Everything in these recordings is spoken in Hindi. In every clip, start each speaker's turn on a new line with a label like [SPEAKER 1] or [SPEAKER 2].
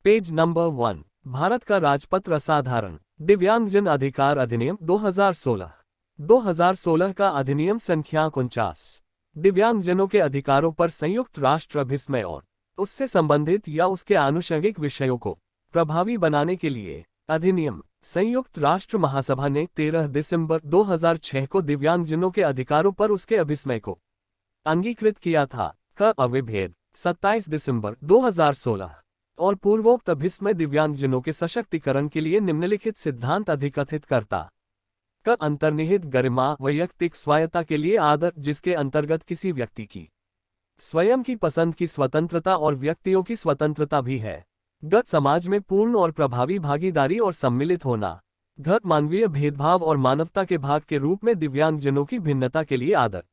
[SPEAKER 1] Page number 1। भारत का राजपत्र असाधारण दिव्यांगजन अधिकार अधिनियम 2016। 2016 का अधिनियम संख्या 49 दिव्यांगजनों के अधिकारों पर संयुक्त राष्ट्र अभिसमय और उससे संबंधित या उसके आनुषंगिक विषयों को प्रभावी बनाने के लिए अधिनियम। संयुक्त राष्ट्र महासभा ने 13 दिसंबर 2006 को दिव्यांगजनों के अधिकारों पर उसके अभिसमय को अंगीकृत किया था। क अविभेद 27 दिसंबर 2016 और पूर्वोक्त अभिसमय दिव्यांगजनों के सशक्तिकरण के लिए निम्नलिखित सिद्धांत अधिकथित करता। क अंतर्निहित गरिमा वैयक्तिक स्वायत्ता के लिए आदर, जिसके अंतर्गत किसी व्यक्ति की स्वयं की पसंद की स्वतंत्रता और व्यक्तियों की स्वतंत्रता भी है। ग समाज में पूर्ण और प्रभावी भागीदारी और सम्मिलित होना। घ मानवीय भेदभाव और मानवता के भाग के रूप में दिव्यांगजनों की भिन्नता के लिए आदर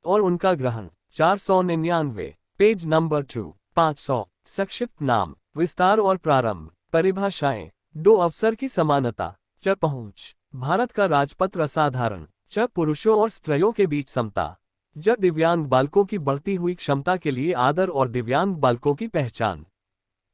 [SPEAKER 1] और उनका ग्रहण। 499 पेज नंबर 2। 500 संक्षिप्त नाम, विस्तार और प्रारंभ। परिभाषाएं। दो अवसर की समानता। च पहुंच। भारत का राजपत्र असाधारण। च पुरुषों और स्त्रियों के बीच समता। ज दिव्यांग बालकों की बढ़ती हुई क्षमता के लिए आदर और दिव्यांग बालकों की पहचान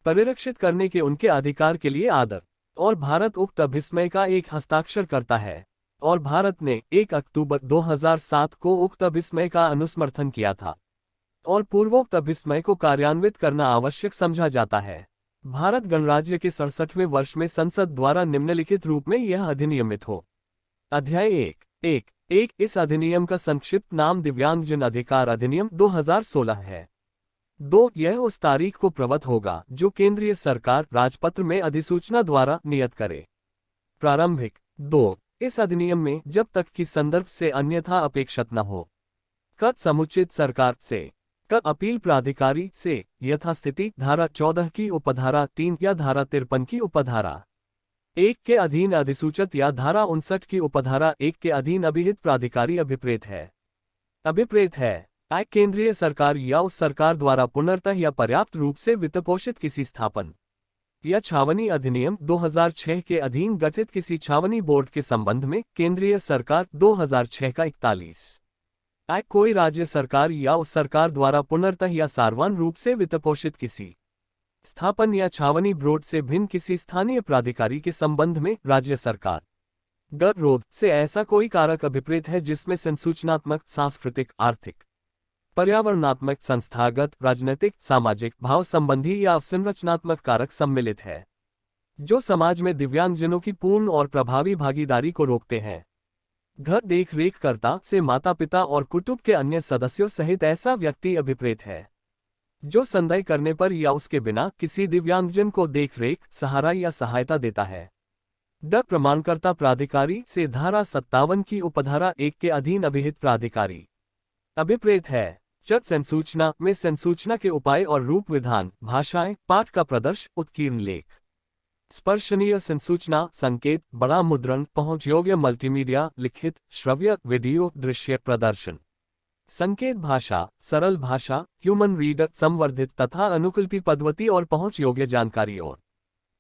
[SPEAKER 1] परिरक्षित करने के उनके अधिकार के लिए आदर। और भारत उक्त अभिसमय का एक हस्ताक्षर करता है और भारत ने 1 अक्टूबर 2007 को उक्त अभिसमय का अनुसमर्थन किया था और पूर्वोक्त अभिसमय को कार्यान्वित करना आवश्यक समझा जाता है। भारत गणराज्य के 67वें वर्ष में संसद द्वारा निम्नलिखित रूप में यह अधिनियमित हो। अध्याय 1 इस अधिनियम का संक्षिप्त नाम दिव्यांगजन अधिकार अधिनियम 2016 है। 2 यह उस तारीख को प्रवत होगा जो केंद्रीय सरकार राजपत्र में अधिसूचना द्वारा नियत करे। प्रारंभिक 2 इस अधिनियम में जब तक कि संदर्भ से अन्यथा अपेक्षित न हो। क समुचित सरकार से। क अपील प्राधिकारी से यथास्थिति धारा 14 की उपधारा 3 या धारा 53 की उपधारा 1 के अधीन अधिसूचित या धारा 59 की उपधारा 1 के अधीन अभिहित प्राधिकारी अभिप्रेत है। केंद्रीय सरकार या उस सरकार द्वारा पुनर्तः या पर्याप्त रूप से वित्तपोषित किसी स्थापन या छावनी अधिनियम 2006 के अधीन गठित किसी छावनी बोर्ड के संबंध में केंद्रीय सरकार 2006 का 41। कोई राज्य सरकार या उस सरकार द्वारा पुनर्तः या सार्वजनिक रूप से वित्तपोषित किसी स्थापन या छावनी बोर्ड से भिन्न किसी स्थानीय प्राधिकारी के संबंध में राज्य सरकार। गतिरोध से ऐसा कोई कारक अभिप्रेत है जिसमें संसूचनात्मक, सांस्कृतिक, आर्थिक, पर्यावरणात्मक, संस्थागत, राजनीतिक, सामाजिक, भाव संबंधी या अवसंरचनात्मक कारक सम्मिलित है जो समाज में दिव्यांगजनों की पूर्ण और प्रभावी भागीदारी को रोकते हैं। घर देख रेख करता से माता पिता और कुटुंब के अन्य सदस्यों सहित ऐसा व्यक्ति अभिप्रेत है जो संदेह करने पर या उसके बिना किसी दिव्यांगजन को देख रेख, सहारा या सहायता देता है। ड प्रमाणकर्ता प्राधिकारी से धारा 57 की उपधारा 1 के अधीन अभिहित प्राधिकारी अभिप्रेत है। च संसूचना में संसूचना के उपाय और रूप विधान, भाषाएं, पाठ का प्रदर्श, उत्कीर्ण लेख, स्पर्शनीय संसूचना, संकेत, बड़ा मुद्रण, पहुंच योग्य मल्टीमीडिया, लिखित, श्रव्य, वीडियो, दृश्य प्रदर्शन, संकेत भाषा, सरल भाषा, ह्यूमन रीडर, संवर्धित तथा अनुकूलित पद्धति और पहुंच योग्य जानकारी और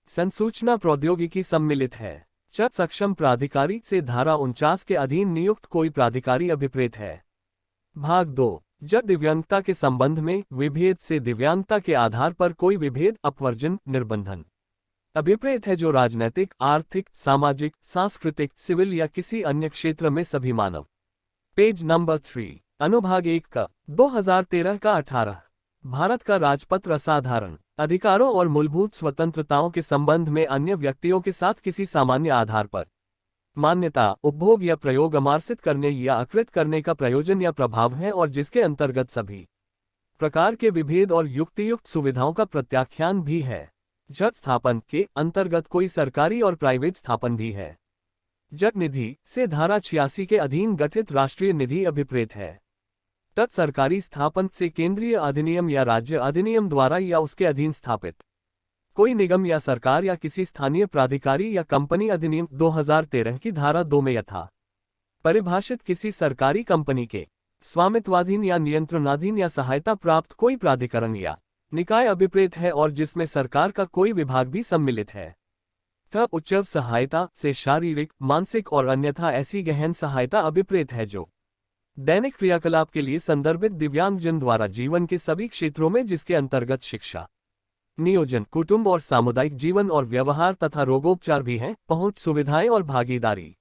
[SPEAKER 1] संसूचना प्रौद्योगिकी सम्मिलित है। च सक्षम प्राधिकारी से धारा 49 के अधीन नियुक्त कोई प्राधिकारी अभिप्रेत है। भाग 2 जब दिव्यांगता के संबंध में विभेद से दिव्यांगता के आधार पर कोई विभेद, अपवर्जन, निर्बंधन अभिप्रेत है जो राजनैतिक, आर्थिक, सामाजिक, सांस्कृतिक, सिविल या किसी अन्य क्षेत्र में सभी मानव। पेज नंबर 3 अनुभाग 1 का 2013 का 18 भारत का राजपत्र असाधारण अधिकारों और मूलभूत स्वतंत्रताओं के संबंध में अन्य व्यक्तियों के साथ किसी सामान्य आधार पर मान्यता, उपभोग या प्रयोग अमार्जित करने या अकृत करने का प्रयोजन या प्रभाव है और जिसके अंतर्गत सभी प्रकार के विभेद और युक्तियुक्त सुविधाओं का प्रत्याख्यान भी है। जट स्थापन के अंतर्गत कोई सरकारी और प्राइवेट स्थापन भी है। जट निधि से धारा 86 के अधीन गठित राष्ट्रीय निधि अभिप्रेत है। तत् सरकारी स्थापन से केंद्रीय अधिनियम या राज्य अधिनियम द्वारा या उसके अधीन स्थापित कोई निगम या सरकार या किसी स्थानीय प्राधिकारी या कंपनी अधिनियम 2013 की धारा 2 में यथा परिभाषित किसी सरकारी कंपनी के स्वामित्वाधीन या नियंत्रणाधीन या सहायता प्राप्त कोई प्राधिकरण या निकाय अभिप्रेत है और जिसमें सरकार का कोई विभाग भी सम्मिलित है। उच्च सहायता से शारीरिक, मानसिक और अन्यथा ऐसी गहन सहायता अभिप्रेत है जो दैनिक क्रियाकलाप के लिए संदर्भित दिव्यांगजन द्वारा जीवन के सभी क्षेत्रों में जिसके अंतर्गत शिक्षा, नियोजन कुटुंब और सामुदायिक जीवन और व्यवहार तथा रोगोपचार भी हैं। पहुंच सुविधाएं और भागीदारी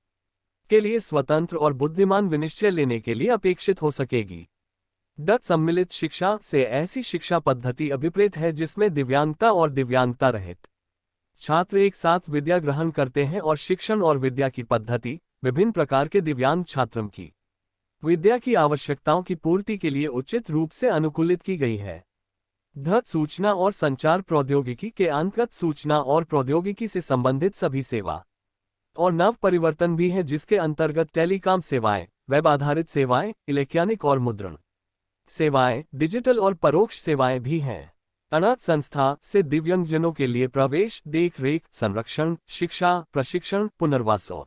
[SPEAKER 1] के लिए स्वतंत्र और बुद्धिमान विनिश्चय लेने के लिए अपेक्षित हो सकेगी। डच सम्मिलित शिक्षा से ऐसी शिक्षा पद्धति अभिप्रेत है जिसमें दिव्यांगता और दिव्यांगता रहित छात्र एक साथ विद्या ग्रहण करते हैं और शिक्षण और विद्या की पद्धति विभिन्न प्रकार के दिव्यांग छात्रों की विद्या की आवश्यकताओं की पूर्ति के लिए उचित रूप से अनुकूलित की गई है। डच सूचना और संचार प्रौद्योगिकी के अंतर्गत सूचना और प्रौद्योगिकी से संबंधित सभी सेवा और नव परिवर्तन भी है, जिसके अंतर्गत टेलीकॉम सेवाएं, वेब आधारित सेवाएं, इलेक्ट्रॉनिक और मुद्रण सेवाएं, डिजिटल और परोक्ष सेवाएं भी हैं। अनाथ संस्था से दिव्यांगजनों के लिए प्रवेश, देख-रेख, संरक्षण, शिक्षा, प्रशिक्षण, पुनर्वास और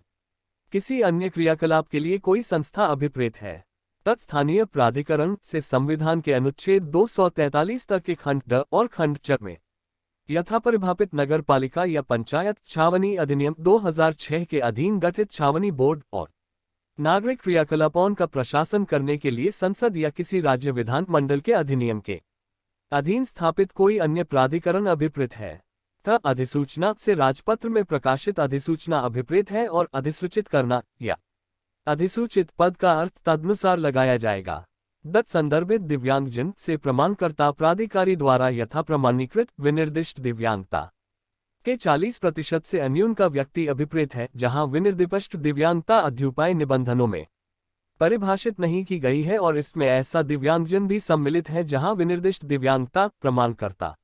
[SPEAKER 1] किसी अन्य क्रियाकलाप के लिए कोई संस्था अभिप्रेत है। तत्स्थानीय प्राधिकरण से संविधान के अनुच्छेद 243 तक के खंड ड और खंड च में यथापरिभाषित नगर पालिका या पंचायत छावनी अधिनियम 2006 के अधीन गठित छावनी बोर्ड और नागरिक क्रियाकलापों का प्रशासन करने के लिए संसद या किसी राज्य विधान मंडल के अधिनियम के अधीन स्थापित कोई अन्य प्राधिकरण अभिप्रेत है। अधिसूचना से राजपत्र में प्रकाशित अधिसूचना अभिप्रेत है और अधिसूचित करना या अधिसूचित पद का अर्थ तदनुसार लगाया जाएगा। डच संदर्भित दिव्यांगजन से प्रमाणकर्ता प्राधिकारी द्वारा यथा प्रमाणीकृत विनिर्दिष्ट दिव्यांगता के 40% से अन्यून का व्यक्ति अभिप्रेत है, जहां विनिर्दिष्ट दिव्यांगता अध्युपाय निबंधनों में परिभाषित नहीं की गई है और इसमें ऐसा दिव्यांगजन भी सम्मिलित है जहां विनिर्दिष्ट दिव्यांगता प्रमाणकर्ता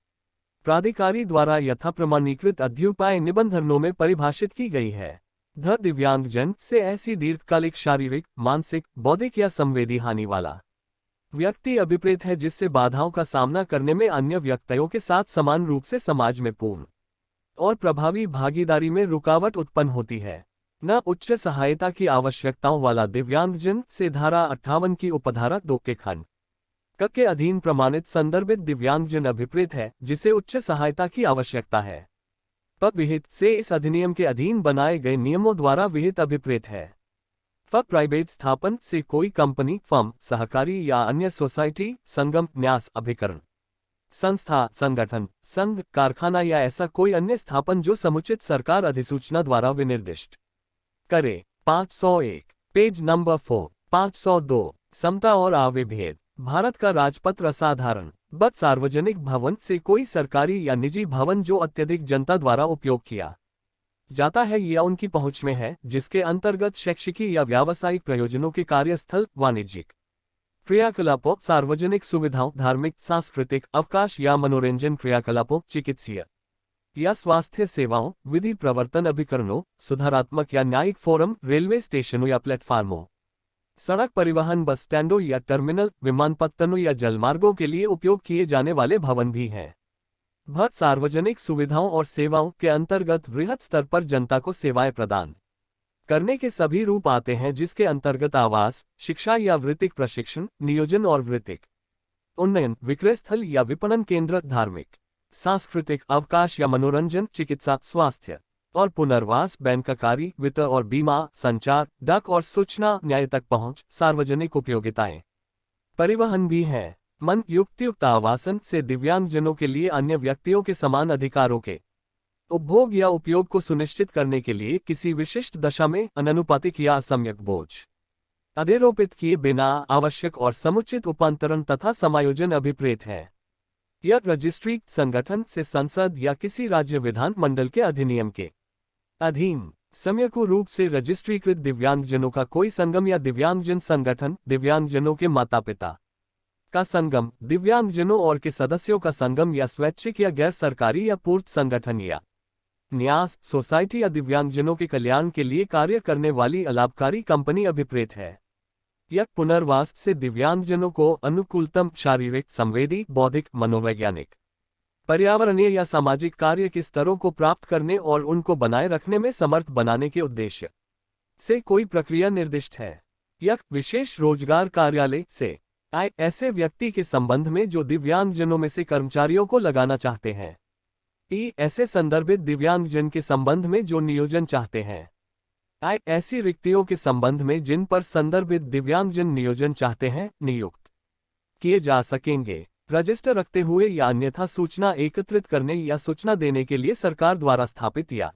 [SPEAKER 1] प्राधिकारी द्वारा यथा प्रमाणीकृत अध्युपाय निबंधनों में परिभाषित की गई है। दिव्यांगजन से ऐसी दीर्घकालिक शारीरिक, मानसिक, बौद्धिक या संवेदी हानि वाला व्यक्ति अभिप्रेत है जिससे बाधाओं का सामना करने में अन्य व्यक्तियों के साथ समान रूप से समाज में पूर्ण और प्रभावी भागीदारी में रुकावट उत्पन्न होती है। न उच्च सहायता की आवश्यकताओं वाला दिव्यांगजन से धारा 58 की उपधारा 2 के खंड क के अधीन प्रमाणित संदर्भित दिव्यांगजन अभिप्रेत है जिसे उच्च सहायता की आवश्यकता है। विहित से इस अधिनियम के अधीन बनाए गए नियमों द्वारा विहित अभिप्रेत है। प्राइवेट स्थापन से कोई कंपनी, फर्म, सहकारी या अन्य सोसाइटी, संगम, न्यास, अभिकरण, संस्था, संगठन, संघ, कारखाना या ऐसा कोई अन्य स्थापन जो समुचित सरकार अधिसूचना द्वारा विनिर्दिष्ट करे। 501 पेज नंबर 4। 502 समता और आविभेद। भारत का राजपत्र असाधारण बद सार्वजनिक भवन से कोई सरकारी या निजी भवन जो अत्यधिक जनता द्वारा उपयोग किया जाता है या उनकी पहुंच में है, जिसके अंतर्गत शैक्षिकी या व्यावसायिक प्रयोजनों के कार्यस्थल, वाणिज्यिक क्रियाकलापों, सार्वजनिक सुविधाओं, धार्मिक, सांस्कृतिक, अवकाश या मनोरंजन क्रियाकलापों, चिकित्सीय या स्वास्थ्य सेवाओं, विधि प्रवर्तन अभिकरणों, सुधारात्मक या न्यायिक फोरम, रेलवे स्टेशनों या प्लेटफार्मों, सड़क परिवहन, बस स्टैंडों या टर्मिनल, विमानपत्तनों या जलमार्गों के लिए उपयोग किए जाने वाले भवन भी हैं। सार्वजनिक सुविधाओं और सेवाओं के अंतर्गत वृहद स्तर पर जनता को सेवाएं प्रदान करने के सभी रूप आते हैं, जिसके अंतर्गत आवास, शिक्षा या वृत्तिक प्रशिक्षण, नियोजन और वृत्तिक उन्नयन, विक्रय स्थल या विपणन केंद्र, धार्मिक, सांस्कृतिक, अवकाश या मनोरंजन, चिकित्सा, स्वास्थ्य और पुनर्वास, बैंककारी, वित्त और बीमा, संचार, डाक और सूचना, न्याय तक पहुंच, सार्वजनिक उपयोगिताएं, परिवहन भी है। युक्तियुक्त आवासन से दिव्यांगजनों के लिए अन्य व्यक्तियों के समान अधिकारों के उपभोग या उपयोग को सुनिश्चित करने के लिए किसी विशिष्ट दशा में अनुपातिक या असम्यक बोझ अधिरोपित किए बिना आवश्यक और समुचित उपांतरण तथा समायोजन अभिप्रेत है। यह रजिस्ट्री संगठन से संसद या किसी राज्य विधान मंडल के अधिनियम के अधीन सम्यक रूप से रजिस्ट्रीकृत दिव्यांगजनों का कोई संगम या दिव्यांगजन संगठन, दिव्यांगजनों के माता पिता का संगम, दिव्यांगजनों और के सदस्यों का संगम या स्वैच्छिक या गैर सरकारी या पूर्त संगठन या न्यास, सोसाइटी या दिव्यांगजनों के कल्याण के लिए कार्य करने वाली अलाभकारी कंपनी अभिप्रेत है। यह पुनर्वास से दिव्यांगजनों को अनुकूलतम शारीरिक, संवेदी, बौद्धिक, मनोवैज्ञानिक, पर्यावरणीय या सामाजिक कार्य के स्तरों को प्राप्त करने और उनको बनाए रखने में समर्थ बनाने के उद्देश्य से कोई प्रक्रिया निर्दिष्ट है। यह विशेष रोजगार कार्यालय से आए ऐसे व्यक्ति के संबंध में जो दिव्यांगजनों में से कर्मचारियों को लगाना चाहते हैं। ऐसे संदर्भित दिव्यांगजन के संबंध में जो नियोजन चाहते हैं। ऐसी रिक्तियों के संबंध में जिन पर संदर्भित दिव्यांगजन नियोजन चाहते हैं, नियुक्त किए जा सकेंगे। रजिस्टर रखते हुए या अन्यथा सूचना एकत्रित करने या सूचना देने के लिए सरकार द्वारा स्थापित या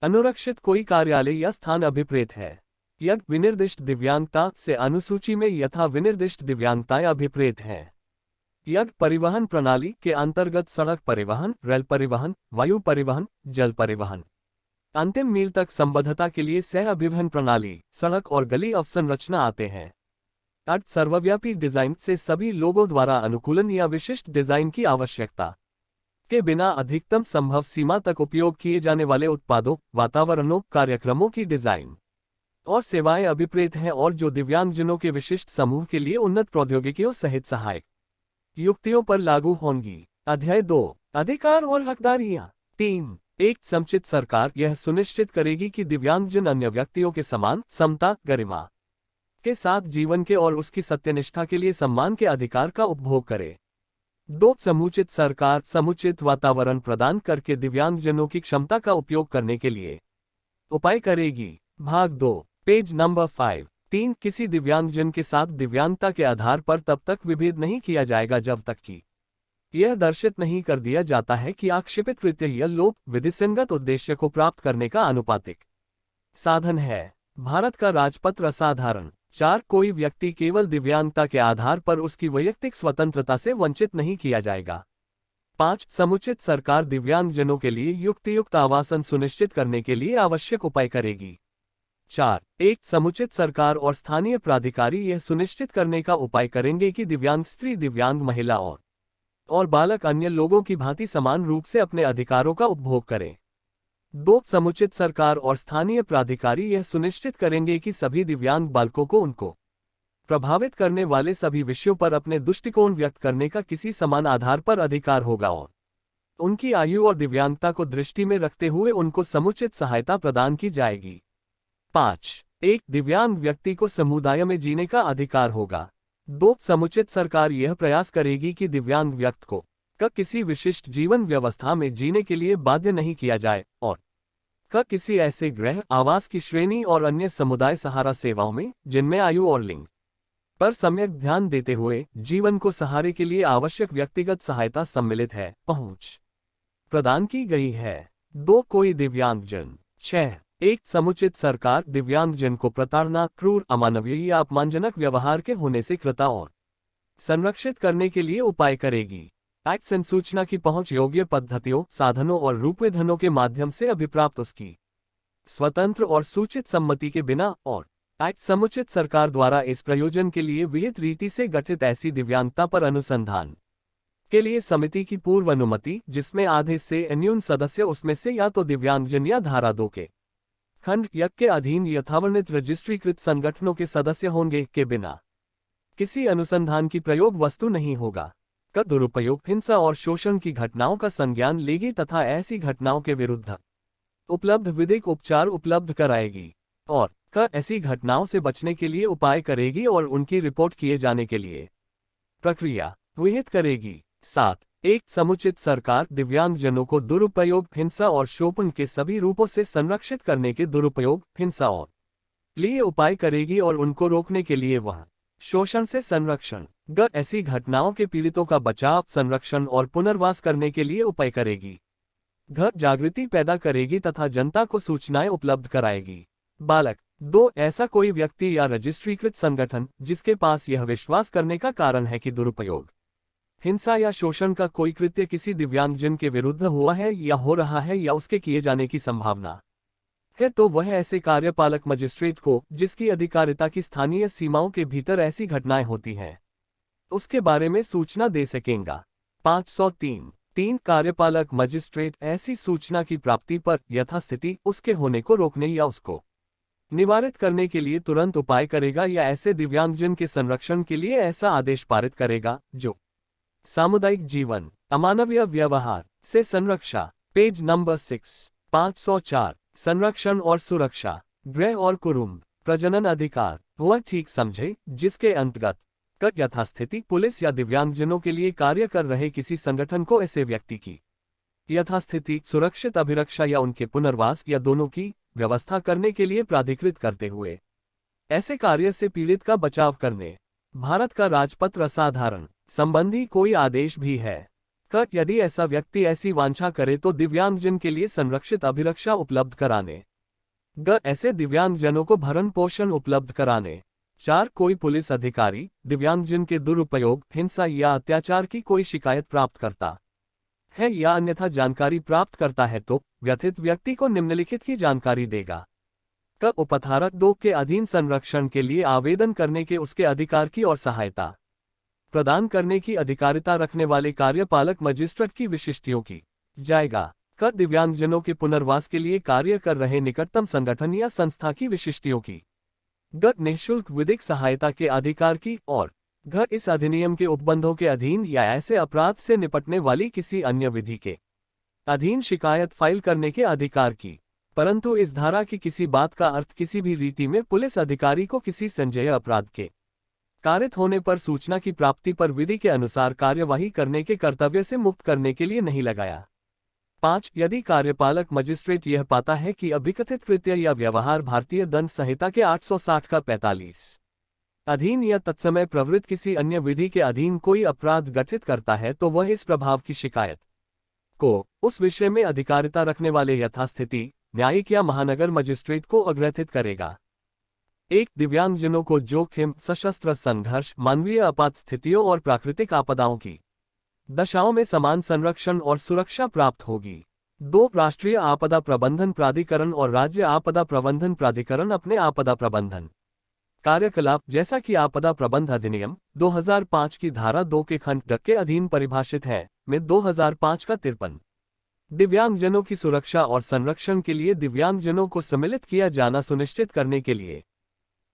[SPEAKER 1] अनुरक्षित कोई कार्यालय या स्थान अभिप्रेत है। यज्ञ विनिर्दिष्ट दिव्यांगता से अनुसूची में यथा विनिर्दिष्ट दिव्यांगताएं अभिप्रेत हैं। यज्ञ परिवहन प्रणाली के अंतर्गत सड़क परिवहन, रेल परिवहन, वायु परिवहन, जल परिवहन, अंतिम मील तक संबद्धता के लिए सह अभिवहन प्रणाली, सड़क और गली अवसंरचना आते हैं। अर्थ सर्वव्यापी डिजाइन से सभी लोगों द्वारा अनुकूलन या विशिष्ट डिजाइन की आवश्यकता के बिना अधिकतम संभव सीमा तक उपयोग किए जाने वाले उत्पादों, वातावरणों, कार्यक्रमों की डिजाइन और सेवाएं अभिप्रेत हैं और जो दिव्यांगजनों के विशिष्ट समूह के लिए उन्नत प्रौद्योगिकियों सहित सहायक युक्तियों पर लागू होंगी। अध्याय 2 अधिकार और हकदारियां। 3 एक समुचित सरकार यह सुनिश्चित करेगी कि दिव्यांगजन अन्य व्यक्तियों के समान समता, गरिमा के साथ जीवन के और उसकी सत्यनिष्ठा के लिए सम्मान के अधिकार का उपभोग करे। 2 समुचित सरकार समुचित वातावरण प्रदान करके दिव्यांगजनों की क्षमता का उपयोग करने के लिए उपाय करेगी। भाग 2 पेज नंबर 5। 3 किसी दिव्यांगजन के साथ दिव्यांगता के आधार पर तब तक विभेद नहीं किया जाएगा जब तक कि यह दर्शित नहीं कर दिया जाता है कि आक्षेपित कृत्य या लोप विधिसंगत उद्देश्य को प्राप्त करने का आनुपातिक साधन है। भारत का राजपत्र असाधारण। 4 कोई व्यक्ति केवल दिव्यांगता के आधार पर उसकी वैयक्तिक स्वतंत्रता से वंचित नहीं किया जाएगा। 5 समुचित सरकार दिव्यांगजनों के लिए युक्तियुक्त आवासन सुनिश्चित करने के लिए आवश्यक उपाय करेगी। 4 एक समुचित सरकार और स्थानीय प्राधिकारी यह सुनिश्चित करने का उपाय करेंगे कि दिव्यांग स्त्री, दिव्यांग महिला और बालक अन्य लोगों की भांति समान रूप से अपने अधिकारों का उपभोग करें। 2 समुचित सरकार और स्थानीय प्राधिकारी यह सुनिश्चित करेंगे कि सभी दिव्यांग बालकों को उनको प्रभावित करने वाले सभी विषयों पर अपने दृष्टिकोण व्यक्त करने का किसी समान आधार पर अधिकार होगा और उनकी आयु और दिव्यांगता को दृष्टि में रखते हुए उनको समुचित सहायता प्रदान की जाएगी। 5 एक दिव्यांग व्यक्ति को समुदाय में जीने का अधिकार होगा। 2 समुचित सरकार यह प्रयास करेगी कि दिव्यांग व्यक्ति को किसी विशिष्ट जीवन व्यवस्था में जीने के लिए बाध्य नहीं किया जाए और किसी ऐसे गृह आवास की श्रेणी और अन्य समुदाय सहारा सेवाओं में जिनमें आयु और लिंग पर सम्यक ध्यान देते हुए जीवन को सहारे के लिए आवश्यक व्यक्तिगत सहायता सम्मिलित है, पहुंच प्रदान की गई है। 2 कोई दिव्यांगजन। 6 एक समुचित सरकार दिव्यांगजन को प्रताड़ना, क्रूर, अमानवीय या अपमानजनक व्यवहार के होने से कृता और संरक्षित करने के लिए उपाय करेगी। एक्ट सूचना की पहुंच योग्य पद्धतियों, साधनों और रूपविधानों के माध्यम से अभिप्राप्त उसकी स्वतंत्र और सूचित सम्मति के बिना और एक्ट समुचित सरकार द्वारा इस प्रयोजन के लिए विहित रीति से गठित ऐसी दिव्यांगता पर अनुसंधान के लिए समिति की पूर्व अनुमति, जिसमें आधे से न्यून सदस्य उसमें से या तो दिव्यांगजन या धारा 2 के खंड यज्ञ के अधीन यथावर्णित रजिस्ट्रीकृत संगठनों के सदस्य होंगे, के बिना किसी अनुसंधान की प्रयोग वस्तु नहीं होगा। का दुरुपयोग, हिंसा और शोषण की घटनाओं का संज्ञान लेगी तथा ऐसी घटनाओं के विरुद्ध उपलब्ध विधिक उपचार उपलब्ध कराएगी और ऐसी घटनाओं से बचने के लिए उपाय करेगी और उनकी रिपोर्ट किए जाने के लिए प्रक्रिया विहित करेगी। 7 एक समुचित सरकार दिव्यांगजनों को दुरुपयोग, हिंसा और शोषण के सभी रूपों से संरक्षित करने के दुरुपयोग, हिंसा और लिए उपाय करेगी और उनको रोकने के लिए वह शोषण से संरक्षण ऐसी घटनाओं के पीड़ितों का बचाव, संरक्षण और पुनर्वास करने के लिए उपाय करेगी। जागृति पैदा करेगी तथा जनता को सूचनाएं उपलब्ध कराएगी। बालक। 2 ऐसा कोई व्यक्ति या रजिस्ट्रीकृत संगठन जिसके पास यह विश्वास करने का कारण है कि दुरुपयोग, हिंसा या शोषण का कोई कृत्य किसी दिव्यांगजन के विरुद्ध हुआ है या हो रहा है या उसके किए जाने की संभावना है, तो वह ऐसे कार्यपालक मजिस्ट्रेट को, जिसकी अधिकारिता की स्थानीय सीमाओं के भीतर ऐसी घटनाएं होती हैं, उसके बारे में सूचना दे सकेगा। 503 कार्यपालक मजिस्ट्रेट ऐसी सूचना की प्राप्ति पर यथास्थिति उसके होने को रोकने या उसको निवारित करने के लिए तुरंत उपाय करेगा या ऐसे दिव्यांगजन के संरक्षण के लिए ऐसा आदेश पारित करेगा जो सामुदायिक जीवन, अमानवीय व्यवहार से संरक्षा। Page number 6। 504 संरक्षण और सुरक्षा। गृह और कुटुंब प्रजनन अधिकार वह ठीक समझे जिसके अंतर्गत यथास्थिति पुलिस या दिव्यांगजनों के लिए कार्य कर रहे किसी संगठन को ऐसे व्यक्ति की यथास्थिति, सुरक्षित अभिरक्षा या उनके पुनर्वास या दोनों की व्यवस्था करने के लिए प्राधिकृत करते हुए ऐसे कार्य से पीड़ित का बचाव करने, भारत का राजपत्र असाधारण संबंधी कोई आदेश भी है। क यदि ऐसा व्यक्ति ऐसी वांछा करे तो दिव्यांगजन के लिए संरक्षित अभिरक्षा उपलब्ध कराने। ग ऐसे दिव्यांगजनों को भरण पोषण उपलब्ध कराने। 4 कोई पुलिस अधिकारी दिव्यांगजन के दुरुपयोग, हिंसा या अत्याचार की कोई शिकायत प्राप्त करता है या अन्यथा जानकारी प्राप्त करता है तो व्यथित व्यक्ति को निम्नलिखित की जानकारी देगा। क उपधारा 2 के अधीन संरक्षण के लिए आवेदन करने के उसके अधिकार की और सहायता प्रदान करने की अधिकारिता रखने वाले कार्यपालक मजिस्ट्रेट की विशिष्टियों की जाएगा। क दिव्यांगजनों के पुनर्वास के लिए कार्य कर रहे निकटतम संगठन या संस्था की विशिष्टियों की। ग निःशुल्क विधिक सहायता के अधिकार की और घ इस अधिनियम के उपबंधों के अधीन या ऐसे अपराध से निपटने वाली किसी अन्य विधि के अधीन शिकायत फाइल करने के अधिकार की। परंतु इस धारा की किसी बात का अर्थ किसी भी रीति में पुलिस अधिकारी को किसी संज्ञेय अपराध के कारित होने पर सूचना की प्राप्ति पर विधि के अनुसार कार्यवाही करने के कर्तव्य से मुक्त करने के लिए नहीं लगाया। 5 यदि कार्यपालक मजिस्ट्रेट यह पाता है कि अभिकथित कृत्य या व्यवहार भारतीय दंड संहिता के 860 का 45 अधीन या तत्समय प्रवृत्त किसी अन्य विधि के अधीन कोई अपराध गठित करता है तो वह इस प्रभाव की शिकायत को उस विषय में अधिकारिता रखने वाले यथास्थिति न्यायिक या महानगर मजिस्ट्रेट को अग्रथित करेगा। 1 दिव्यांगजनों को जोखिम, सशस्त्र संघर्ष, मानवीय आपात स्थितियों और प्राकृतिक आपदाओं की दशाओं में समान संरक्षण और सुरक्षा प्राप्त होगी। 2 राष्ट्रीय आपदा प्रबंधन प्राधिकरण और राज्य आपदा प्रबंधन प्राधिकरण अपने आपदा प्रबंधन कार्यकलाप जैसा कि आपदा प्रबंध अधिनियम 2005 की धारा 2 के खंड ड के अधीन परिभाषित है में 2005 का 53 दिव्यांगजनों की सुरक्षा और संरक्षण के लिए दिव्यांगजनों को सम्मिलित किया जाना सुनिश्चित करने के लिए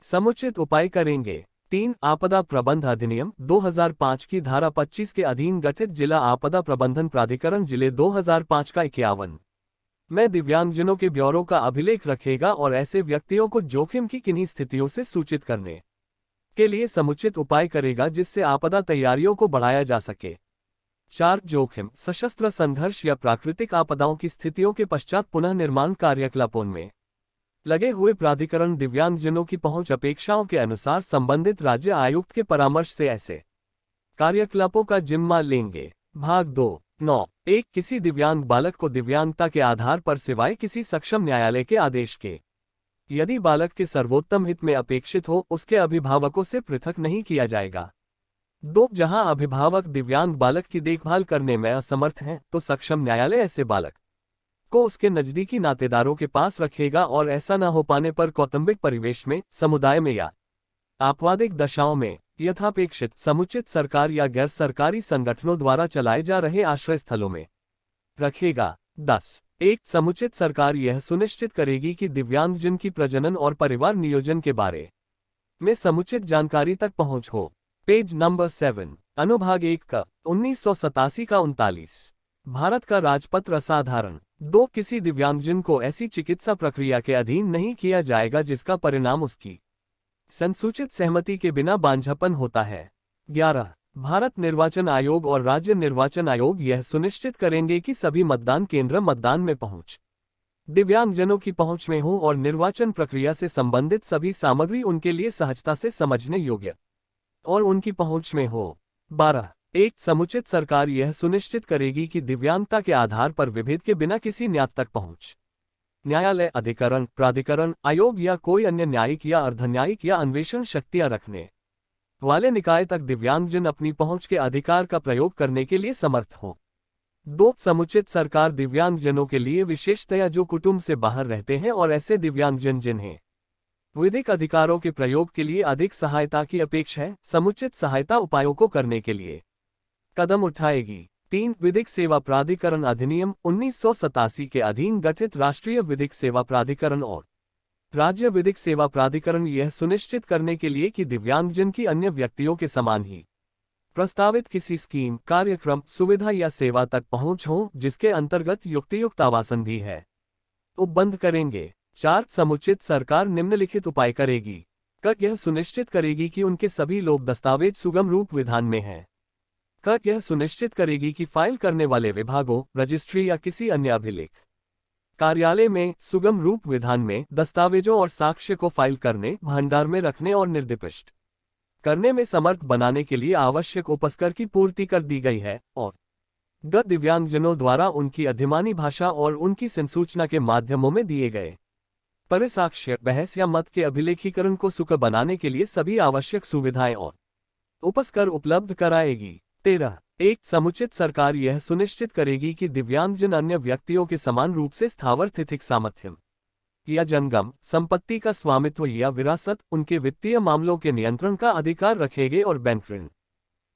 [SPEAKER 1] समुचित उपाय करेंगे। 3 आपदा प्रबंध अधिनियम 2005 की धारा 25 के अधीन गठित जिला आपदा प्रबंधन प्राधिकरण जिले 2005 का 51 में दिव्यांगजनों के ब्यौरों का अभिलेख रखेगा और ऐसे व्यक्तियों को जोखिम की किन्हीं स्थितियों से सूचित करने के लिए समुचित उपाय करेगा जिससे आपदा तैयारियों को बढ़ाया जा सके। 4 जोखिम, सशस्त्र संघर्ष या प्राकृतिक आपदाओं की स्थितियों के पश्चात पुनः निर्माण कार्यकलापों में लगे हुए प्राधिकरण दिव्यांगजनों की पहुंच अपेक्षाओं के अनुसार संबंधित राज्य आयुक्त के परामर्श से ऐसे कार्यकलापों का जिम्मा लेंगे। भाग 2 9 1 किसी दिव्यांग बालक को दिव्यांगता के आधार पर सिवाय किसी सक्षम न्यायालय के आदेश के यदि बालक के सर्वोत्तम हित में अपेक्षित हो उसके अभिभावकों से पृथक नहीं किया जाएगा। 2 जहां अभिभावक दिव्यांग बालक की देखभाल करने में असमर्थ हैं तो सक्षम न्यायालय ऐसे बालक को उसके नजदीकी नातेदारों के पास रखेगा और ऐसा न हो पाने पर कौटुंबिक परिवेश में, समुदाय में या आपवादिक दशाओं में यथापेक्षित समुचित सरकार या गैर सरकारी संगठनों द्वारा चलाए जा रहे आश्रय स्थलों में रखेगा। 10 1 समुचित सरकार यह सुनिश्चित करेगी कि दिव्यांगजन की प्रजनन और परिवार नियोजन के बारे में समुचित जानकारी तक पहुंच हो। पेज नंबर 7 अनुभाग 1 का 1987 का 39 भारत का राजपत्र असाधारण 2 किसी दिव्यांगजन को ऐसी चिकित्सा प्रक्रिया के अधीन नहीं किया जाएगा जिसका परिणाम उसकी संसूचित सहमति के बिना बांझपन होता है। 11 भारत निर्वाचन आयोग और राज्य निर्वाचन आयोग यह सुनिश्चित करेंगे कि सभी मतदान केंद्र मतदान में पहुंच दिव्यांगजनों की पहुंच में हो और निर्वाचन प्रक्रिया से संबंधित सभी सामग्री उनके लिए सहजता से समझने योग्य और उनकी पहुंच में हो। 12 1 समुचित सरकार यह सुनिश्चित करेगी कि दिव्यांगता के आधार पर विभेद के बिना किसी न्याय तक पहुंच न्यायालय, अधिकरण, प्राधिकरण, आयोग या कोई अन्य न्यायिक या अर्धन्यायिक या अन्वेषण शक्तियां रखने वाले निकाय तक दिव्यांगजन अपनी पहुंच के अधिकार का प्रयोग करने के लिए समर्थ हो। 2 समुचित सरकार दिव्यांगजनों के लिए विशेषतया जो कुटुंब से बाहर रहते हैं और ऐसे दिव्यांगजन जिन्हें विधिक अधिकारों के प्रयोग के लिए अधिक सहायता की अपेक्षा है, समुचित सहायता उपायों को करने के लिए कदम उठाएगी। 3 विधिक सेवा प्राधिकरण अधिनियम 1987 के अधीन गठित राष्ट्रीय विधिक सेवा प्राधिकरण और राज्य विधिक सेवा प्राधिकरण यह सुनिश्चित करने के लिए कि दिव्यांगजन की अन्य व्यक्तियों के समान ही प्रस्तावित किसी स्कीम, कार्यक्रम, सुविधा या सेवा तक पहुंच हो जिसके अंतर्गत युक्तियुक्त आवासन भी है, उपबंध करेंगे। 4 समुचित सरकार निम्नलिखित उपाय करेगी। क यह सुनिश्चित करेगी कि उनके सभी लोक दस्तावेज सुगम रूप विधान में हैं। क यह सुनिश्चित करेगी कि फाइल करने वाले विभागों, रजिस्ट्री या किसी अन्य अभिलेख कार्यालय में सुगम रूप विधान में दस्तावेजों और साक्ष्य को फाइल करने, भंडार में रखने और निर्दिष्ट करने में समर्थ बनाने के लिए आवश्यक उपस्कर की पूर्ति कर दी गई है और गत दिव्यांगजनों द्वारा उनकी अधिमानी भाषा और उनकी संसूचना के माध्यमों में दिए गए परिसाक्ष्य, बहस या मत के अभिलेखीकरण को सुकर बनाने के लिए सभी आवश्यक सुविधाएं और उपस्कर उपलब्ध कराएगी। 13 एक समुचित सरकार यह सुनिश्चित करेगी कि दिव्यांगजन अन्य व्यक्तियों के समान रूप से स्थावर स्थितिक सामर्थ्य या जंगम संपत्ति का स्वामित्व या विरासत, उनके वित्तीय मामलों के नियंत्रण का अधिकार रखेंगे और बैंक ऋण,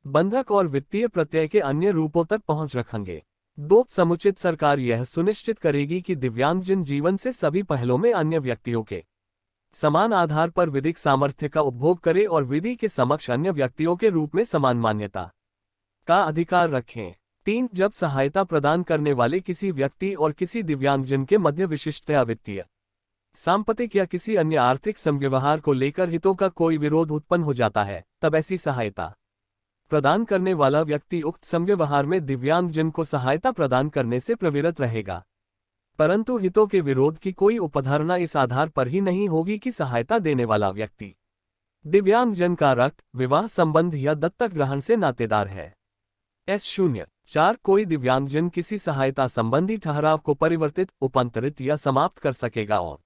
[SPEAKER 1] बंधक और वित्तीय प्रत्यय के अन्य रूपों तक पहुंच रखेंगे। 2 समुचित सरकार यह सुनिश्चित करेगी कि दिव्यांगजन जीवन से सभी पहलों में अन्य व्यक्तियों के समान आधार पर विधिक सामर्थ्य का उपभोग करे और विधि के समक्ष अन्य व्यक्तियों के रूप में समान मान्यता का अधिकार रखें। 3 जब सहायता प्रदान करने वाले किसी व्यक्ति और किसी दिव्यांगजन के मध्य विशिष्टया वित्तीय, सांपत्तिक या किसी अन्य आर्थिक संव्यवहार को लेकर हितों का कोई विरोध उत्पन्न हो जाता है, तब ऐसी सहायता प्रदान करने वाला व्यक्ति उक्त संव्यवहार में दिव्यांगजन को सहायता प्रदान करने से प्रवृत्त रहेगा। परंतु हितों के विरोध की कोई उपधारणा इस आधार पर ही नहीं होगी कि सहायता देने वाला व्यक्ति दिव्यांगजन का रक्त, विवाह संबंध या दत्तक ग्रहण से नातेदार है। S04 कोई दिव्यांगजन किसी सहायता संबंधी ठहराव को परिवर्तित, उपांतरित या समाप्त कर सकेगा और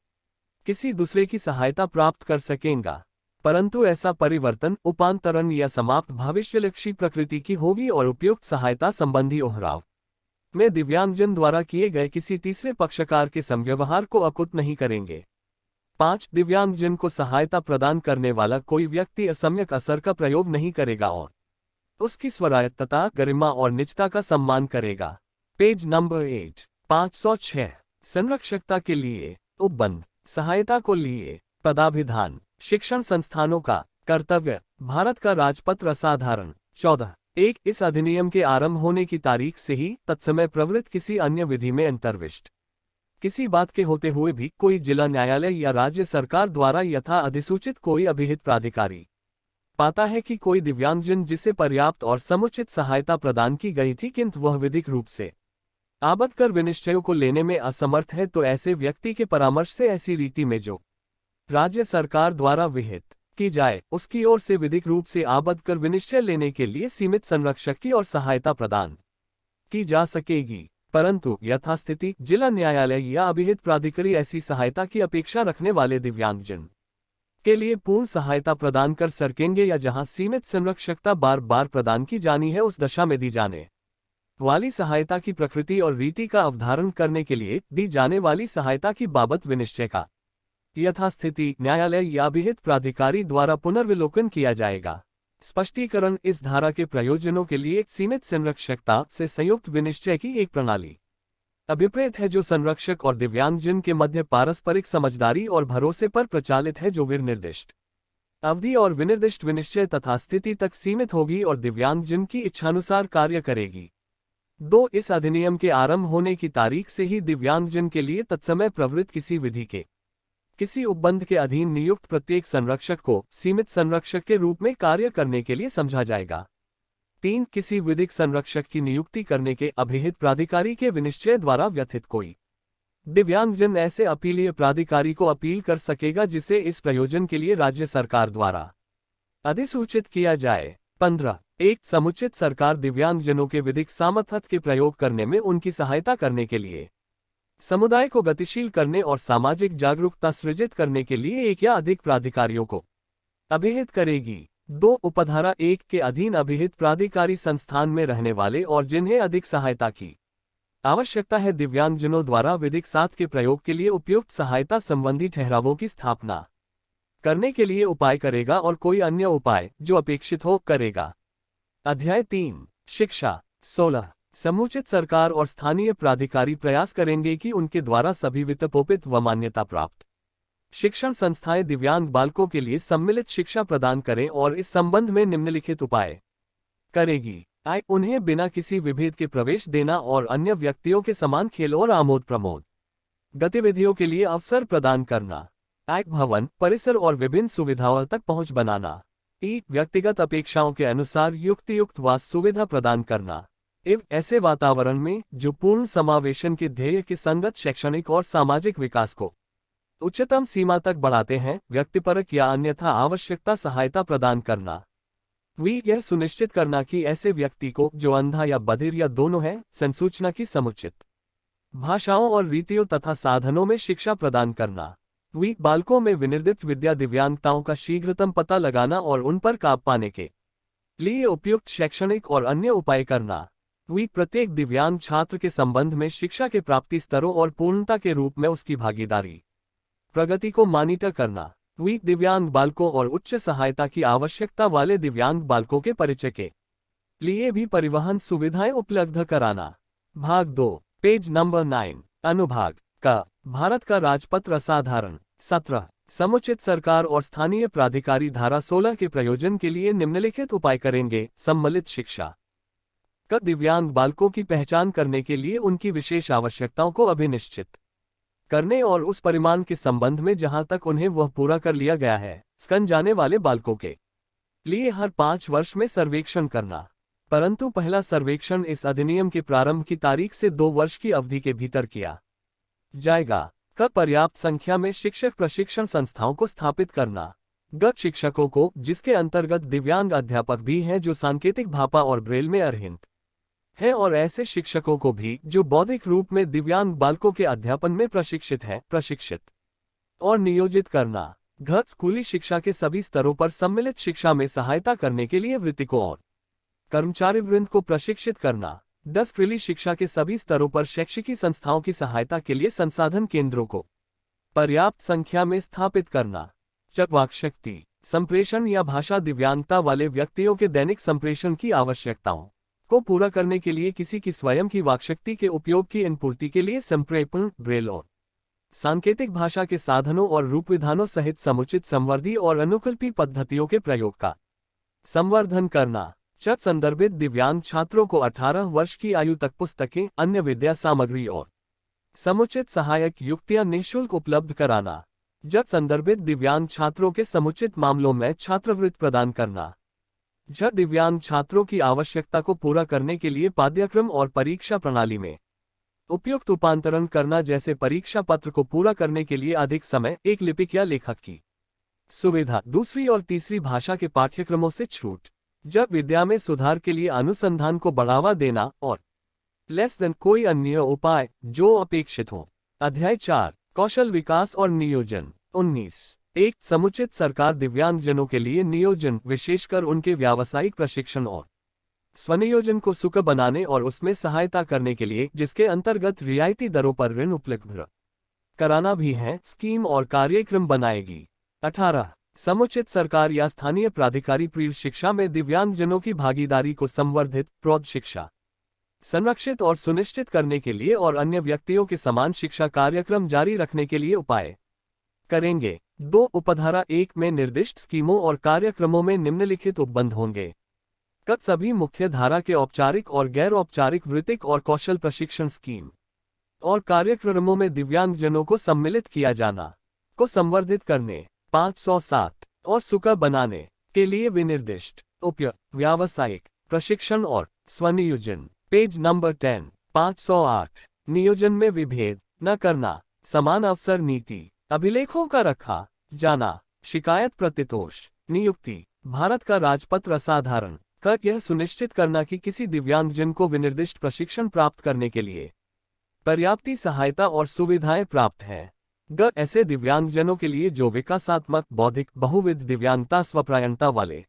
[SPEAKER 1] किसी दूसरे की सहायता प्राप्त कर सकेगा, परंतु ऐसा परिवर्तन, उपांतरण या समाप्त भविष्यलक्षी प्रकृति की होगी और उपयुक्त सहायता संबंधी ओहराव में दिव्यांगजन द्वारा किए गए किसी तीसरे पक्षकार के संव्यवहार को अकुत नहीं करेंगे। 5 दिव्यांगजन को सहायता प्रदान करने वाला कोई व्यक्ति असम्यक असर का प्रयोग नहीं करेगा और उसकी स्वायत्तता, गरिमा और निजता का सम्मान करेगा। पेज नंबर 8 506 संरक्षकता के लिए उपबंध, सहायता को लिए पदाभिधान, शिक्षण संस्थानों का कर्तव्य। भारत का राजपत्र असाधारण 14(1) इस अधिनियम के आरंभ होने की तारीख से ही तत्समय प्रवृत्त किसी अन्य विधि में अंतर्विष्ट किसी बात के होते हुए भी कोई जिला न्यायालय या राज्य सरकार द्वारा यथा अधिसूचित कोई अभिहित प्राधिकारी पाता है कि कोई दिव्यांगजन जिसे पर्याप्त और समुचित सहायता प्रदान की गई थी किंतु वह विधिक रूप से आबद्ध कर विनिश्चयों को लेने में असमर्थ है, तो ऐसे व्यक्ति के परामर्श से ऐसी रीति में जो राज्य सरकार द्वारा विहित की जाए उसकी ओर से विधिक रूप से आबद्ध कर विनिश्चय लेने के लिए सीमित संरक्षक की और सहायता प्रदान की जा सकेगी। परंतु यथास्थिति जिला न्यायालय या अभिहित प्राधिकारी ऐसी सहायता की अपेक्षा रखने वाले दिव्यांगजन के लिए पूर्ण सहायता प्रदान कर सकेंगे, या जहां सीमित संरक्षकता बार बार प्रदान की जानी है उस दशा में दी जाने वाली सहायता की प्रकृति और रीति का अवधारण करने के लिए दी जाने वाली सहायता की बाबत विनिश्चय का यथास्थिति न्यायालय या अभिहित प्राधिकारी द्वारा पुनर्विलोकन किया जाएगा। स्पष्टीकरण, इस धारा के प्रयोजनों के लिए सीमित संरक्षकता से संयुक्त विनिश्चय की एक प्रणाली अभिप्रेत है जो संरक्षक और दिव्यांगजन के मध्य पारस्परिक समझदारी और भरोसे पर प्रचालित है, जो विनिर्दिष्ट अवधि और विनिर्दिष्ट विनिश्चय तथा स्थिति तक सीमित होगी और दिव्यांगजन की इच्छानुसार कार्य करेगी। 2 इस अधिनियम के आरंभ होने की तारीख से ही दिव्यांगजन के लिए तत्समय प्रवृत्त किसी विधि के किसी उपबंध के अधीन नियुक्त प्रत्येक संरक्षक को सीमित संरक्षक के रूप में कार्य करने के लिए समझा जाएगा। 3 किसी विधिक संरक्षक की नियुक्ति करने के अभिहित प्राधिकारी के विनिश्चय द्वारा व्यथित कोई दिव्यांगजन ऐसे अपीलीय प्राधिकारी को अपील कर सकेगा जिसे इस प्रयोजन के लिए राज्य सरकार द्वारा अधिसूचित किया जाए। 15(1) समुचित सरकार दिव्यांगजनों के विधिक सामर्थ्य के प्रयोग करने में उनकी सहायता करने के लिए समुदाय को गतिशील करने और सामाजिक जागरूकता सृजित करने के लिए एक या अधिक प्राधिकारियों को अभिहित करेगी। 2 उपधारा 1 के अधीन अभिहित प्राधिकारी संस्थान में रहने वाले और जिन्हें अधिक सहायता की आवश्यकता है दिव्यांगजनों द्वारा विधिक साथ के प्रयोग के लिए उपयुक्त सहायता संबंधी ठहरावों की स्थापना करने के लिए उपाय करेगा और कोई अन्य उपाय जो अपेक्षित हो करेगा। अध्याय 3 शिक्षा 16 समुचित सरकार और स्थानीय प्राधिकारी प्रयास करेंगे कि उनके द्वारा सभी वित्तपोषित व मान्यता प्राप्त शिक्षण संस्थाएं दिव्यांग बालकों के लिए सम्मिलित शिक्षा प्रदान करें और इस संबंध में निम्नलिखित उपाय करेगी। उन्हें बिना किसी विभेद के प्रवेश देना और अन्य व्यक्तियों के समान खेल और आमोद प्रमोद गतिविधियों के लिए अवसर प्रदान करना। भवन, परिसर और विभिन्न सुविधाओं तक पहुंच बनाना। व्यक्तिगत अपेक्षाओं के अनुसार युक्त वास सुविधा प्रदान करना। ऐसे वातावरण में जो पूर्ण समावेशन के ध्येय के संगत शैक्षणिक और सामाजिक विकास को उच्चतम सीमा तक बढ़ाते हैं, व्यक्तिपरक या अन्यथा आवश्यकता सहायता प्रदान करना। यह सुनिश्चित करना कि ऐसे व्यक्ति को जो अंधा या बधिर या दोनों है, संसूचना की समुचित भाषाओं और रीतियों तथा साधनों में शिक्षा प्रदान करना। बालकों में विनिर्दिष्ट विद्या दिव्यांगताओं का शीघ्रतम पता लगाना और उन पर काबू पाने के लिए उपयुक्त शैक्षणिक और अन्य उपाय करना। प्रत्येक दिव्यांग छात्र के संबंध में शिक्षा के प्राप्ति स्तरों और पूर्णता के रूप में उसकी भागीदारी प्रगति को मॉनिटर करना। दिव्यांग बालकों और उच्च सहायता की आवश्यकता वाले दिव्यांग बालकों के परिचय के लिए भी परिवहन सुविधाएं उपलब्ध कराना। भाग 2, पेज नंबर 9, अनुभाग का भारत का राजपत्र असाधारण 17 समुचित सरकार और स्थानीय प्राधिकारी धारा 16 के प्रयोजन के लिए निम्नलिखित उपाय करेंगे। सम्मिलित शिक्षा का दिव्यांग बालकों की पहचान करने के लिए उनकी विशेष आवश्यकताओं को अभिनिश्चित करने और उस परिमाण के संबंध में जहां तक उन्हें वह पूरा कर लिया गया है, स्कन जाने वाले बालकों के लिए हर 5 वर्ष में सर्वेक्षण करना। परंतु पहला सर्वेक्षण इस अधिनियम के प्रारंभ की तारीख से 2 वर्ष की अवधि के भीतर किया जाएगा। पर्याप्त संख्या में शिक्षक प्रशिक्षण संस्थाओं को स्थापित करना। शिक्षकों को, जिसके अंतर्गत दिव्यांग अध्यापक भी हैं जो सांकेतिक भाषा और ब्रेल में अर्हित है, और ऐसे शिक्षकों को भी जो बौद्धिक रूप में दिव्यांग बालकों के अध्यापन में प्रशिक्षित हैं, प्रशिक्षित और नियोजित करना। स्कूली शिक्षा के सभी स्तरों पर सम्मिलित शिक्षा में सहायता करने के लिए वृत्तिकों और कर्मचारी वृंद को प्रशिक्षित करना। स्कूली शिक्षा के सभी स्तरों पर शैक्षिकी संस्थाओं की सहायता के लिए संसाधन केंद्रों को पर्याप्त संख्या में स्थापित करना। वाक्शक्ति संप्रेषण या भाषा दिव्यांगता वाले व्यक्तियों के दैनिक संप्रेषण की आवश्यकताओं को पूरा करने के लिए किसी की स्वयं की वाक्शक्ति के उपयोग की इनपूर्ति के लिए संप्रेषण, ब्रेल और सांकेतिक भाषा के साधनों और रूपविधानों सहित समुचित संवर्धी और अनुकल्पी पद्धतियों के प्रयोग का संवर्धन करना। संदर्भित दिव्यांग छात्रों को 18 वर्ष की आयु तक पुस्तकें, अन्य विद्या सामग्री और समुचित सहायक युक्तियां निःशुल्क उपलब्ध कराना। संदर्भित दिव्यांग छात्रों के समुचित मामलों में छात्रवृत्ति प्रदान करना। दिव्यांग छात्रों की आवश्यकता को पूरा करने के लिए पाठ्यक्रम और परीक्षा प्रणाली में उपयुक्त रूपांतरण करना, जैसे परीक्षा पत्र को पूरा करने के लिए अधिक समय, एक लिपिक या लेखक की सुविधा, दूसरी और तीसरी भाषा के पाठ्यक्रमों से छूट। विद्या में सुधार के लिए अनुसंधान को बढ़ावा देना और कोई अन्य उपाय जो अपेक्षित हो। अध्याय 4, कौशल विकास और नियोजन 19 समुचित सरकार दिव्यांगजनों के लिए नियोजन, विशेषकर उनके व्यावसायिक प्रशिक्षण और स्वनियोजन को सुकर बनाने और उसमें सहायता करने के लिए, जिसके अंतर्गत रियायती दरों पर ऋण उपलब्ध कराना भी है, स्कीम और कार्यक्रम बनाएगी। 18 समुचित सरकार या स्थानीय प्राधिकारी प्रीढ़ शिक्षा में दिव्यांगजनों की भागीदारी को संवर्धित, प्रौढ़ शिक्षा संरक्षित और सुनिश्चित करने के लिए और अन्य व्यक्तियों के समान शिक्षा कार्यक्रम जारी रखने के लिए उपाय करेंगे। 2 उपधारा 1 में निर्दिष्ट स्कीमों और कार्यक्रमों में निम्नलिखित उपबंध होंगे। सभी मुख्य धारा के औपचारिक और गैर औपचारिक वृत्तिक और कौशल प्रशिक्षण स्कीम और कार्यक्रमों में दिव्यांगजनों को सम्मिलित किया जाना को संवर्धित करने, 507 और सुकर बनाने के लिए विनिर्दिष्ट उपयुक्त व्यावसायिक प्रशिक्षण और स्वनियोजन। पेज नंबर 10, 508 नियोजन में विभेद न करना, समान अवसर नीति, अभिलेखों का रखा जाना, शिकायत प्रतितोष, नियुक्ति। भारत का राजपत्र असाधारण यह सुनिश्चित करना कि किसी दिव्यांगजन को विनिर्दिष्ट प्रशिक्षण प्राप्त करने के लिए पर्याप्त सहायता और सुविधाएं प्राप्त हैं। ऐसे दिव्यांगजनों के लिए जो विकासात्मक, बौद्धिक, बहुविध दिव्यांगता स्वप्रायणता वाले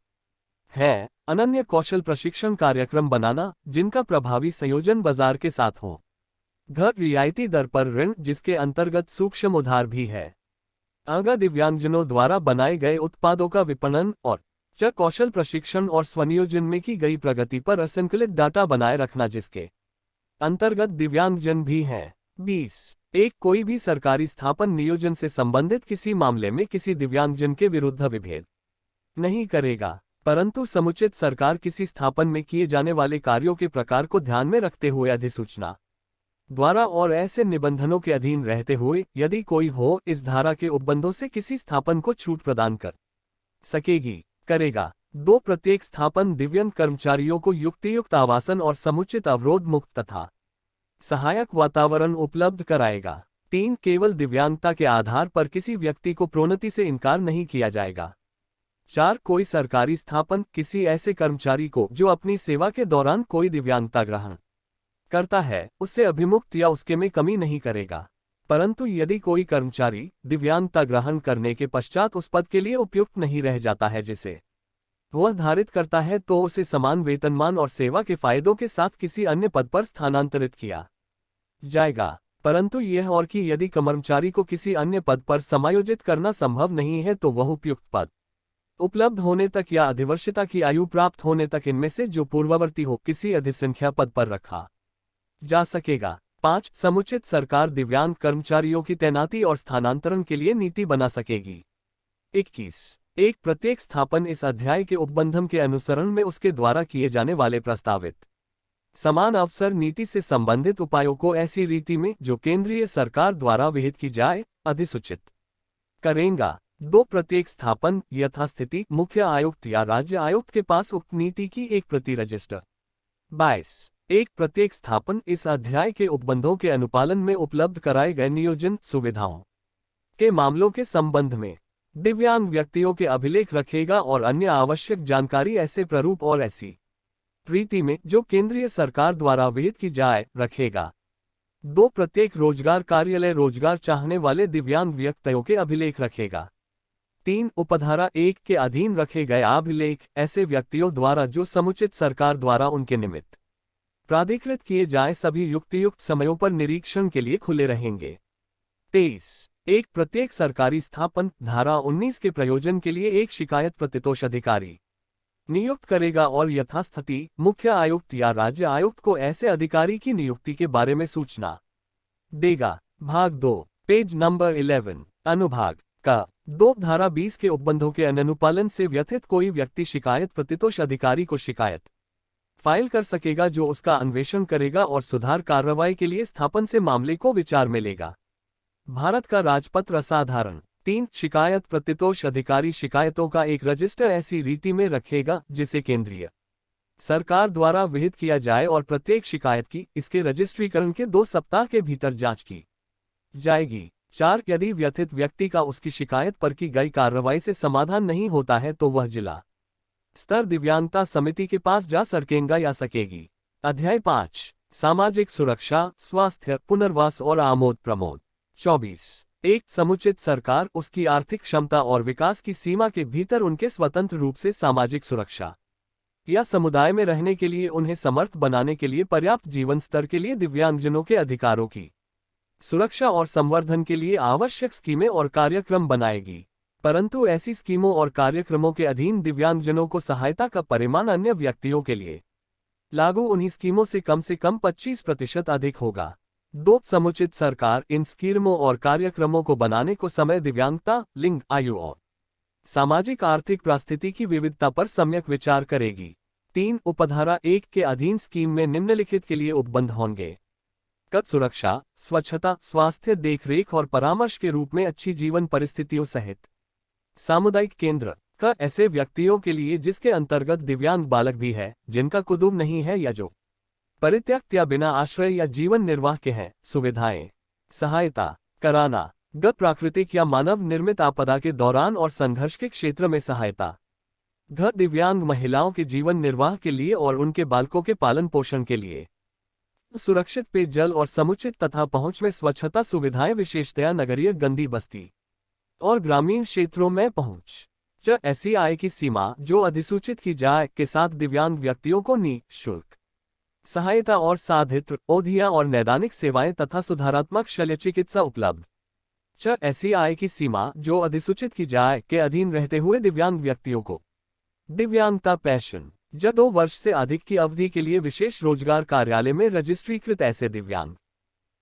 [SPEAKER 1] हैं, अनन्य कौशल प्रशिक्षण कार्यक्रम बनाना, जिनका प्रभावी संयोजन बाजार के साथ हो। रियायती दर पर ऋण, जिसके अंतर्गत सूक्ष्म उधार भी है। दिव्यांगजनों द्वारा बनाए गए उत्पादों का विपणन और कौशल प्रशिक्षण और स्वनियोजन में की गई प्रगति पर असंकलित डाटा बनाए रखना, जिसके अंतर्गत दिव्यांगजन भी हैं। 20 कोई भी सरकारी स्थापन नियोजन से संबंधित किसी मामले में किसी दिव्यांगजन के विरुद्ध विभेद नहीं करेगा, परंतु समुचित सरकार किसी स्थापन में किए जाने वाले कार्यों के प्रकार को ध्यान में रखते हुए अधिसूचना द्वारा और ऐसे निबंधनों के अधीन रहते हुए, यदि कोई हो, इस धारा के उपबंधों से किसी स्थापन को छूट प्रदान कर सकेगी, करेगा। 2 प्रत्येक स्थापन दिव्यांग कर्मचारियों को युक्तियुक्त आवासन और समुचित अवरोध मुक्त तथा सहायक वातावरण उपलब्ध कराएगा। 3 केवल दिव्यांगता के आधार पर किसी व्यक्ति को प्रोन्नति से इनकार नहीं किया जाएगा। 4 कोई सरकारी स्थापन किसी ऐसे कर्मचारी को जो अपनी सेवा के दौरान कोई दिव्यांगता ग्रहण करता है उससे अभिमुक्त या उसके में कमी नहीं करेगा, परंतु यदि कोई कर्मचारी दिव्यांगता ग्रहण करने के पश्चात उस पद के लिए उपयुक्त नहीं रह जाता है जिसे वह धारित करता है तो उसे समान वेतनमान और सेवा के फायदों के साथ किसी अन्य पद पर स्थानांतरित किया जाएगा। परंतु यह और कि यदि कर्मचारी को किसी अन्य पद पर समायोजित करना संभव नहीं है तो वह उपयुक्त पद उपलब्ध होने तक या अधिवर्षता की आयु प्राप्त होने तक इनमें से जो पूर्ववर्ती हो किसी अधिसंख्या पद पर रखा जा सकेगा। 5 समुचित सरकार दिव्यांग कर्मचारियों की तैनाती और स्थानांतरण के लिए नीति बना सकेगी। 21 एक प्रत्येक स्थापन इस अध्याय के उपबंधम के अनुसरण में उसके द्वारा किए जाने वाले प्रस्तावित समान अवसर नीति से संबंधित उपायों को ऐसी रीति में जो केंद्रीय सरकार द्वारा विहित की जाए अधिसूचित करेगा। 2 प्रत्येक स्थापन यथास्थिति मुख्य आयुक्त या राज्य आयुक्त के पास उक्त नीति की एक प्रति रजिस्टर। 22 एक प्रत्येक स्थापन इस अध्याय के उपबंधों के अनुपालन में उपलब्ध कराए गए नियोजन सुविधाओं के मामलों के संबंध में दिव्यांग व्यक्तियों के अभिलेख रखेगा और अन्य आवश्यक जानकारी ऐसे प्रारूप और ऐसी रीति में जो केंद्रीय सरकार द्वारा विहित की जाए रखेगा। 2 प्रत्येक रोजगार कार्यालय रोजगार चाहने वाले दिव्यांग व्यक्तियों के अभिलेख रखेगा। 3 उपधारा 1 के अधीन रखे गए अभिलेख ऐसे व्यक्तियों द्वारा जो समुचित सरकार द्वारा उनके निमित्त प्राधिकृत किए जाए सभी युक्तियुक्त समयों पर निरीक्षण के लिए खुले रहेंगे। 23 एक प्रत्येक सरकारी स्थापन धारा 19 के प्रयोजन के लिए एक शिकायत प्रतितोष अधिकारी नियुक्त करेगा और यथास्थिति मुख्य आयुक्त या राज्य आयुक्त को ऐसे अधिकारी की नियुक्ति के बारे में सूचना देगा। भाग 2 पेज नंबर 11 अनुभाग का 2 धारा 20 के उपबंधों के अनुपालन से व्यथित कोई व्यक्ति शिकायत प्रतितोष अधिकारी को शिकायत फाइल कर सकेगा जो उसका अन्वेषण करेगा और सुधार कार्रवाई के लिए स्थापन से मामले को विचार में लेगा। भारत का राजपत्र असाधारण 3 शिकायत प्रतितोष अधिकारी शिकायतों का एक रजिस्टर ऐसी रीति में रखेगा जिसे केंद्रीय सरकार द्वारा विहित किया जाए और प्रत्येक शिकायत की इसके रजिस्ट्रीकरण के 2 सप्ताह के भीतर जांच की जाएगी। 4 यदि व्यथित व्यक्ति का उसकी शिकायत पर की गई कार्रवाई से समाधान नहीं होता है तो वह जिला स्तर दिव्यांगता समिति के पास जा सकेगा या सकेगी। अध्याय 5 सामाजिक सुरक्षा स्वास्थ्य पुनर्वास और आमोद प्रमोद। 24 एक समुचित सरकार उसकी आर्थिक क्षमता और विकास की सीमा के भीतर उनके स्वतंत्र रूप से सामाजिक सुरक्षा या समुदाय में रहने के लिए उन्हें समर्थ बनाने के लिए पर्याप्त जीवन स्तर के लिए दिव्यांगजनों के अधिकारों की सुरक्षा और संवर्धन के लिए आवश्यक स्कीमें और कार्यक्रम बनाएगी। परंतु ऐसी स्कीमों और कार्यक्रमों के अधीन दिव्यांगजनों को सहायता का परिमाण अन्य व्यक्तियों के लिए लागू उन्हीं स्कीमों से कम 25% अधिक होगा। 2 समुचित सरकार इन स्कीमों और कार्यक्रमों को बनाने को समय दिव्यांगता लिंग आयु और सामाजिक आर्थिक परिस्थिति की विविधता पर सम्यक विचार करेगी। 3 उपधारा 1 के अधीन स्कीम में निम्नलिखित के लिए उपबंध होंगे। कद सुरक्षा स्वच्छता स्वास्थ्य देखरेख और परामर्श के रूप में अच्छी जीवन परिस्थितियों सहित सामुदायिक केंद्र का ऐसे व्यक्तियों के लिए जिसके अंतर्गत दिव्यांग बालक भी है जिनका कुटुंब नहीं है या जो परित्यक्त या बिना आश्रय या जीवन निर्वाह के हैं सुविधाएं सहायता कराना गत प्राकृतिक या मानव निर्मित आपदा के दौरान और संघर्ष के क्षेत्र में सहायता घर दिव्यांग महिलाओं के जीवन निर्वाह के लिए और उनके बालकों के पालन पोषण के लिए सुरक्षित पेयजल और समुचित तथा पहुंच में स्वच्छता सुविधाएं विशेषतया नगरीय गंदी बस्ती और ग्रामीण क्षेत्रों में पहुंच। ऐसी आय की सीमा जो अधिसूचित की जाए के साथ दिव्यांग व्यक्तियों को निःशुल्क सहायता और साधित्र औधिया और नैदानिक सेवाएं तथा सुधारात्मक शल्य चिकित्सा उपलब्ध। ऐसी आय की सीमा जो अधिसूचित की जाए के अधीन रहते हुए दिव्यांग व्यक्तियों को दिव्यांगता पेंशन 2 वर्ष से अधिक की अवधि के लिए विशेष रोजगार कार्यालय में रजिस्ट्रीकृत ऐसे दिव्यांग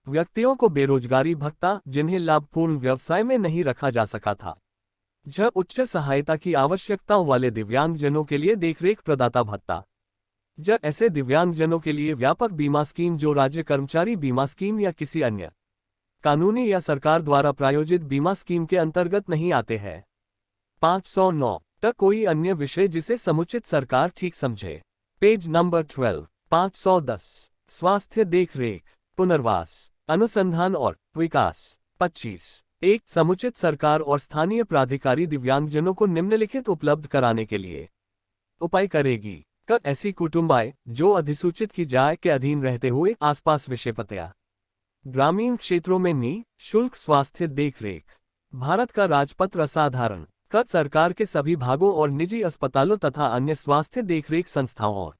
[SPEAKER 1] व्यक्तियों को बेरोजगारी भत्ता जिन्हें लाभपूर्ण व्यवसाय में नहीं रखा जा सका था। उच्च सहायता की आवश्यकताओं वाले दिव्यांगजनों के लिए देखरेख प्रदाता भत्ता। ऐसे दिव्यांगजनों के लिए व्यापक बीमा स्कीम जो राज्य कर्मचारी बीमा स्कीम या किसी अन्य कानूनी या सरकार द्वारा प्रायोजित बीमा स्कीम के अंतर्गत नहीं आते हैं। 509 तक कोई अन्य विषय जिसे समुचित सरकार ठीक समझे। पेज नंबर 12 510 स्वास्थ्य देखरेख पुनर्वास अनुसंधान और विकास। 25 एक समुचित सरकार और स्थानीय प्राधिकारी दिव्यांगजनों को निम्नलिखित उपलब्ध कराने के लिए उपाय करेगी। क ऐसी कुटुंबाएं जो अधिसूचित की जाए के अधीन रहते हुए आसपास विषय पता ग्रामीण क्षेत्रों में निःशुल्क स्वास्थ्य देखरेख। भारत का राजपत्र असाधारण। क सरकार के सभी भागों और निजी अस्पतालों तथा अन्य स्वास्थ्य देखरेख संस्थाओं और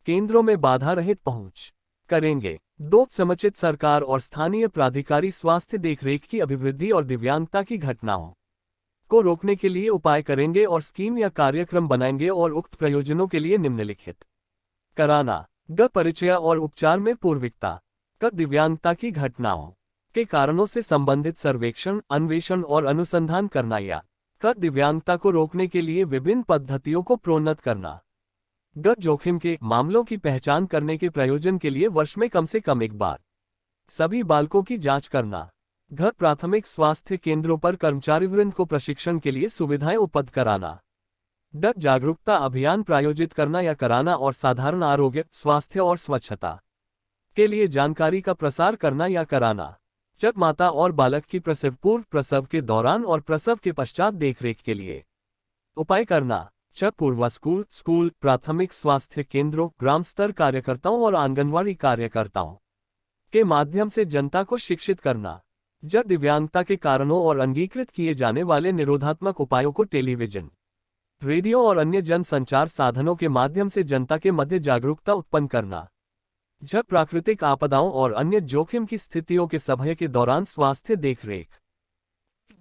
[SPEAKER 1] केंद्रों में बाधा रहित पहुंच करेंगे। 2 समुचित सरकार और स्थानीय प्राधिकारी स्वास्थ्य देखरेख की अभिवृद्धि और दिव्यांगता की घटनाओं को रोकने के लिए उपाय करेंगे और स्कीम या कार्यक्रम बनाएंगे और उक्त प्रयोजनों के लिए निम्नलिखित कराना। ग परिचय और उपचार में पूर्विकता। क दिव्यांगता की घटनाओं के कारणों से संबंधित सर्वेक्षण, अन्वेषण और अनुसंधान करना या क दिव्यांगता को रोकने के लिए विभिन्न पद्धतियों को प्रोन्नत करना। ग जोखिम के मामलों की पहचान करने के प्रयोजन के लिए वर्ष में कम से कम एक बार सभी बालकों की जांच करना। घ प्राथमिक स्वास्थ्य केंद्रों पर कर्मचारीवृंद को प्रशिक्षण के लिए सुविधाएं उपलब्ध कराना। ड जागरूकता अभियान प्रायोजित करना या कराना और साधारण आरोग्य, स्वास्थ्य और स्वच्छता के लिए जानकारी का प्रसार करना या कराना। च माता और बालक की प्रसव पूर्व, प्रसव के दौरान और प्रसव के पश्चात देखरेख के लिए उपाय करना। च पूर्व स्कूल, प्राथमिक स्वास्थ्य केंद्रों, ग्राम स्तर कार्यकर्ताओं और आंगनवाड़ी कार्यकर्ताओं के माध्यम से जनता को शिक्षित करना। ज दिव्यांगता के कारणों और अंगीकृत किए जाने वाले निरोधात्मक उपायों को टेलीविजन, रेडियो और अन्य जन संचार साधनों के माध्यम से जनता के मध्य जागरूकता उत्पन्न करना। ज प्राकृतिक आपदाओं और अन्य जोखिम की स्थितियों के समय के दौरान स्वास्थ्य देखरेख,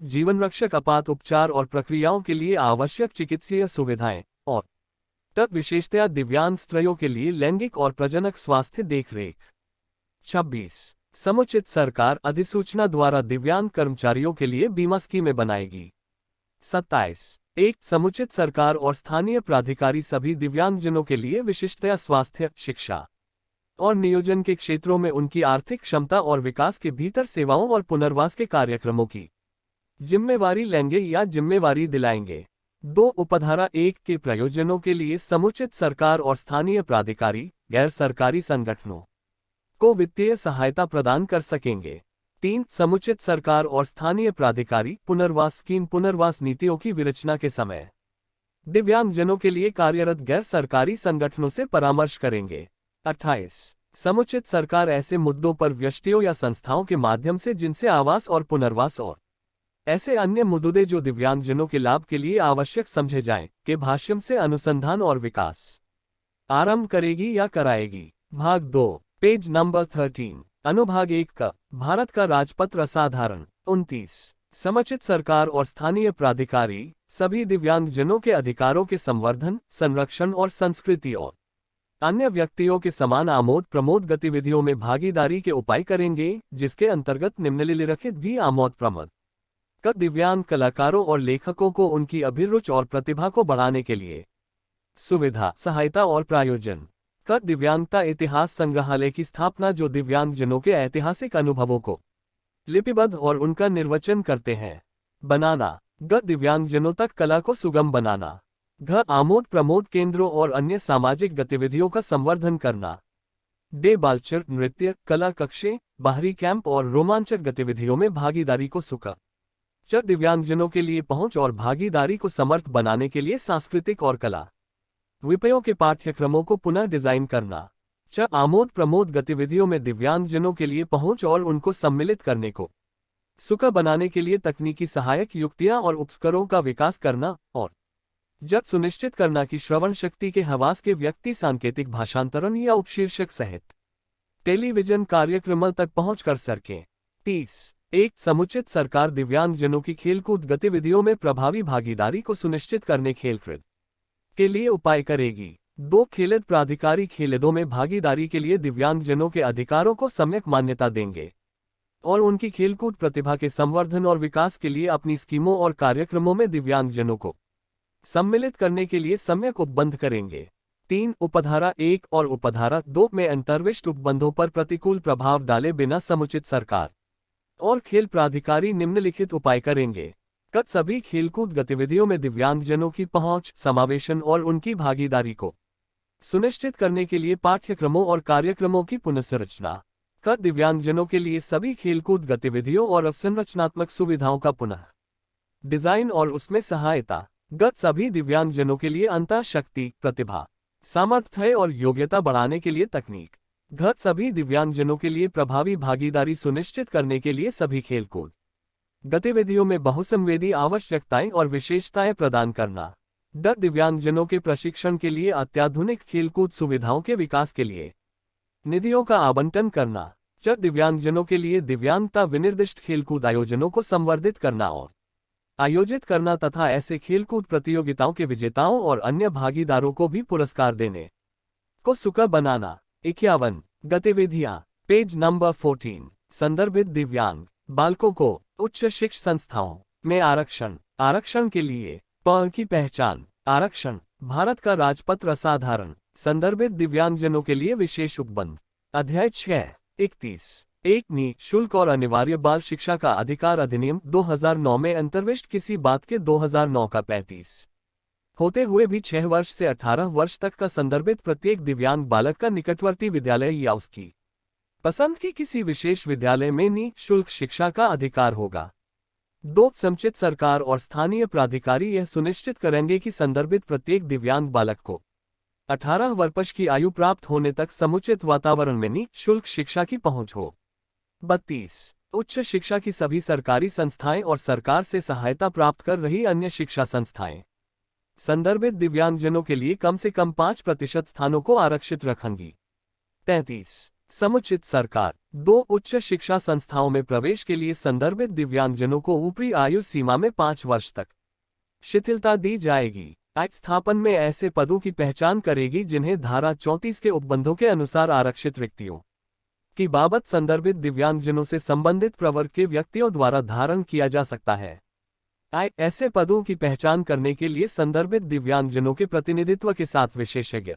[SPEAKER 1] जीवन रक्षक आपात उपचार और प्रक्रियाओं के लिए आवश्यक चिकित्सीय सुविधाएं और तब विशेषतया दिव्यांग स्त्रियों के लिए लैंगिक और प्रजनक स्वास्थ्य देखरेख। 26 समुचित सरकार अधिसूचना द्वारा दिव्यांग कर्मचारियों के लिए बीमा स्कीमें बनाएगी। 27 एक समुचित सरकार और स्थानीय प्राधिकारी सभी दिव्यांगजनों के लिए विशिष्टतया स्वास्थ्य, शिक्षा और नियोजन के क्षेत्रों में उनकी आर्थिक क्षमता और विकास के भीतर सेवाओं और पुनर्वास के कार्यक्रमों की जिम्मेवारी लेंगे या जिम्मेवारी दिलाएंगे। 2 उपधारा 1 के प्रयोजनों के लिए समुचित सरकार और स्थानीय प्राधिकारी गैर सरकारी संगठनों को वित्तीय सहायता प्रदान कर सकेंगे। 3 समुचित सरकार और स्थानीय प्राधिकारी पुनर्वास स्कीम, पुनर्वास नीतियों की विरचना के समय दिव्यांगजनों के लिए कार्यरत गैर सरकारी संगठनों से परामर्श करेंगे। 28 समुचित सरकार ऐसे मुद्दों पर व्यष्टियों या संस्थाओं के माध्यम से जिनसे आवास और पुनर्वास और ऐसे अन्य मुद्दे जो दिव्यांगजनों के लाभ के लिए आवश्यक समझे जाएं, के भाष्यम से अनुसंधान और विकास आरंभ करेगी या कराएगी। भाग 2 पेज नंबर 13 अनुभाग 1 का भारत का राजपत्र असाधारण। 29 समुचित सरकार और स्थानीय प्राधिकारी सभी दिव्यांगजनों के अधिकारों के संवर्धन, संरक्षण और संस्कृति और अन्य व्यक्तियों के समान आमोद प्रमोद गतिविधियों में भागीदारी के उपाय करेंगे, जिसके अंतर्गत निम्नलिखित भी आमोद प्रमोद क दिव्यांग कलाकारों और लेखकों को उनकी अभिरुचि और प्रतिभा को बढ़ाने के लिए सुविधा, सहायता और प्रायोजन। क दिव्यांगता इतिहास संग्रहालय की स्थापना जो दिव्यांगजनों के ऐतिहासिक अनुभवों को लिपिबद्ध और उनका निर्वचन करते हैं। बनाना। ग दिव्यांगजनों तक कला को सुगम बनाना। घ आमोद प्रमोद केंद्रों और अन्य सामाजिक गतिविधियों का संवर्धन करना। डे बालचर, नृत्य, कला कक्षे, बाहरी कैंप और रोमांचक गतिविधियों में भागीदारी को सुख च दिव्यांगजनों के लिए पहुंच और भागीदारी को समर्थ बनाने के लिए सांस्कृतिक और कला विषयों के पाठ्यक्रमों को पुनः डिजाइन करना। च आमोद प्रमोद गतिविधियों में दिव्यांगजनों के लिए पहुंच और उनको सम्मिलित करने को सुख बनाने के लिए तकनीकी सहायक युक्तियां और उपकरणों का विकास करना। और जब सुनिश्चित करना कि श्रवण शक्ति के हवास के व्यक्ति सांकेतिक भाषांतरण या उपशीर्षक सहित टेलीविजन कार्यक्रमों तक पहुंच कर सके। 30 एक समुचित सरकार दिव्यांगजनों की खेलकूद गतिविधियों में प्रभावी भागीदारी को सुनिश्चित करने खेलकूद के लिए उपाय करेगी। 2 खेलद प्राधिकारी खेलदों में भागीदारी के लिए दिव्यांगजनों के अधिकारों को सम्यक मान्यता देंगे और उनकी खेलकूद प्रतिभा के संवर्धन और विकास के लिए अपनी स्कीमों और कार्यक्रमों में दिव्यांगजनों को सम्मिलित करने के लिए सम्यक उपबंध करेंगे। 3 उपधारा 1 और उपधारा 2 में अंतर्विष्ट उपबंधों पर प्रतिकूल प्रभाव डाले बिना समुचित सरकार और खेल प्राधिकारी निम्नलिखित उपाय करेंगे। कत सभी खेलकूद गतिविधियों में दिव्यांगजनों की पहुंच, समावेशन और उनकी भागीदारी को सुनिश्चित करने के लिए पाठ्यक्रमों और कार्यक्रमों की पुनर्संरचना। क दिव्यांगजनों के लिए सभी खेलकूद गतिविधियों और अवसंरचनात्मक सुविधाओं का पुनः डिजाइन और उसमें सहायता। ग सभी दिव्यांगजनों के लिए अंतःशक्ति, प्रतिभा, सामर्थ्य और योग्यता बढ़ाने के लिए तकनीक। घ सभी दिव्यांगजनों के लिए प्रभावी भागीदारी सुनिश्चित करने के लिए सभी खेलकूद गतिविधियों में बहुसंवेदी आवश्यकताएं और विशेषताएं प्रदान करना। ड दिव्यांगजनों के प्रशिक्षण के लिए अत्याधुनिक खेलकूद सुविधाओं के विकास के लिए निधियों का आवंटन करना। च दिव्यांगजनों के लिए दिव्यांगता विनिर्दिष्ट खेलकूद आयोजनों को संवर्धित करना और आयोजित करना तथा ऐसे खेलकूद प्रतियोगिताओं के विजेताओं और अन्य भागीदारों को भी पुरस्कार देने को सुकर बनाना। 51 गतिविधियां। Page number 14। संदर्भित दिव्यांग बालकों को उच्च शिक्षा संस्थाओं में आरक्षण। आरक्षण के लिए प की पहचान। आरक्षण भारत का राजपत्र असाधारण संदर्भित दिव्यांगजनों के लिए विशेष उपबंध। अध्याय 6:31 एक निःशुल्क और अनिवार्य बाल शिक्षा का अधिकार अधिनियम 2009 में अंतर्विष्ट किसी बात के 2009 का 35 होते हुए भी 6 वर्ष से 18 वर्ष तक का संदर्भित प्रत्येक दिव्यांग बालक का निकटवर्ती विद्यालय या उसकी पसंद की किसी विशेष विद्यालय में निःशुल्क शिक्षा का अधिकार होगा। 2 समुचित सरकार और स्थानीय प्राधिकारी यह सुनिश्चित करेंगे कि संदर्भित प्रत्येक दिव्यांग बालक को 18 वर्ष की आयु प्राप्त होने तक समुचित वातावरण में निःशुल्क शिक्षा की पहुंच हो। 32 उच्च शिक्षा की सभी सरकारी संस्थाएं और सरकार से सहायता प्राप्त कर रही अन्य शिक्षा संस्थाएं संदर्भित दिव्यांगजनों के लिए कम से कम 5% स्थानों को आरक्षित रखेंगी। 33 समुचित सरकार 2 उच्च शिक्षा संस्थाओं में प्रवेश के लिए संदर्भित दिव्यांगजनों को ऊपरी आयु सीमा में 5 वर्ष तक शिथिलता दी जाएगी। स्थापन में ऐसे पदों की पहचान करेगी जिन्हें धारा 34 के उपबंधों के अनुसार आरक्षित रिक्तियों की बाबत संदर्भित दिव्यांगजनों से संबंधित प्रवर्ग के व्यक्तियों द्वारा धारण किया जा सकता है। ऐसे पदों की पहचान करने के लिए संदर्भित दिव्यांगजनों के प्रतिनिधित्व के साथ विशेषज्ञ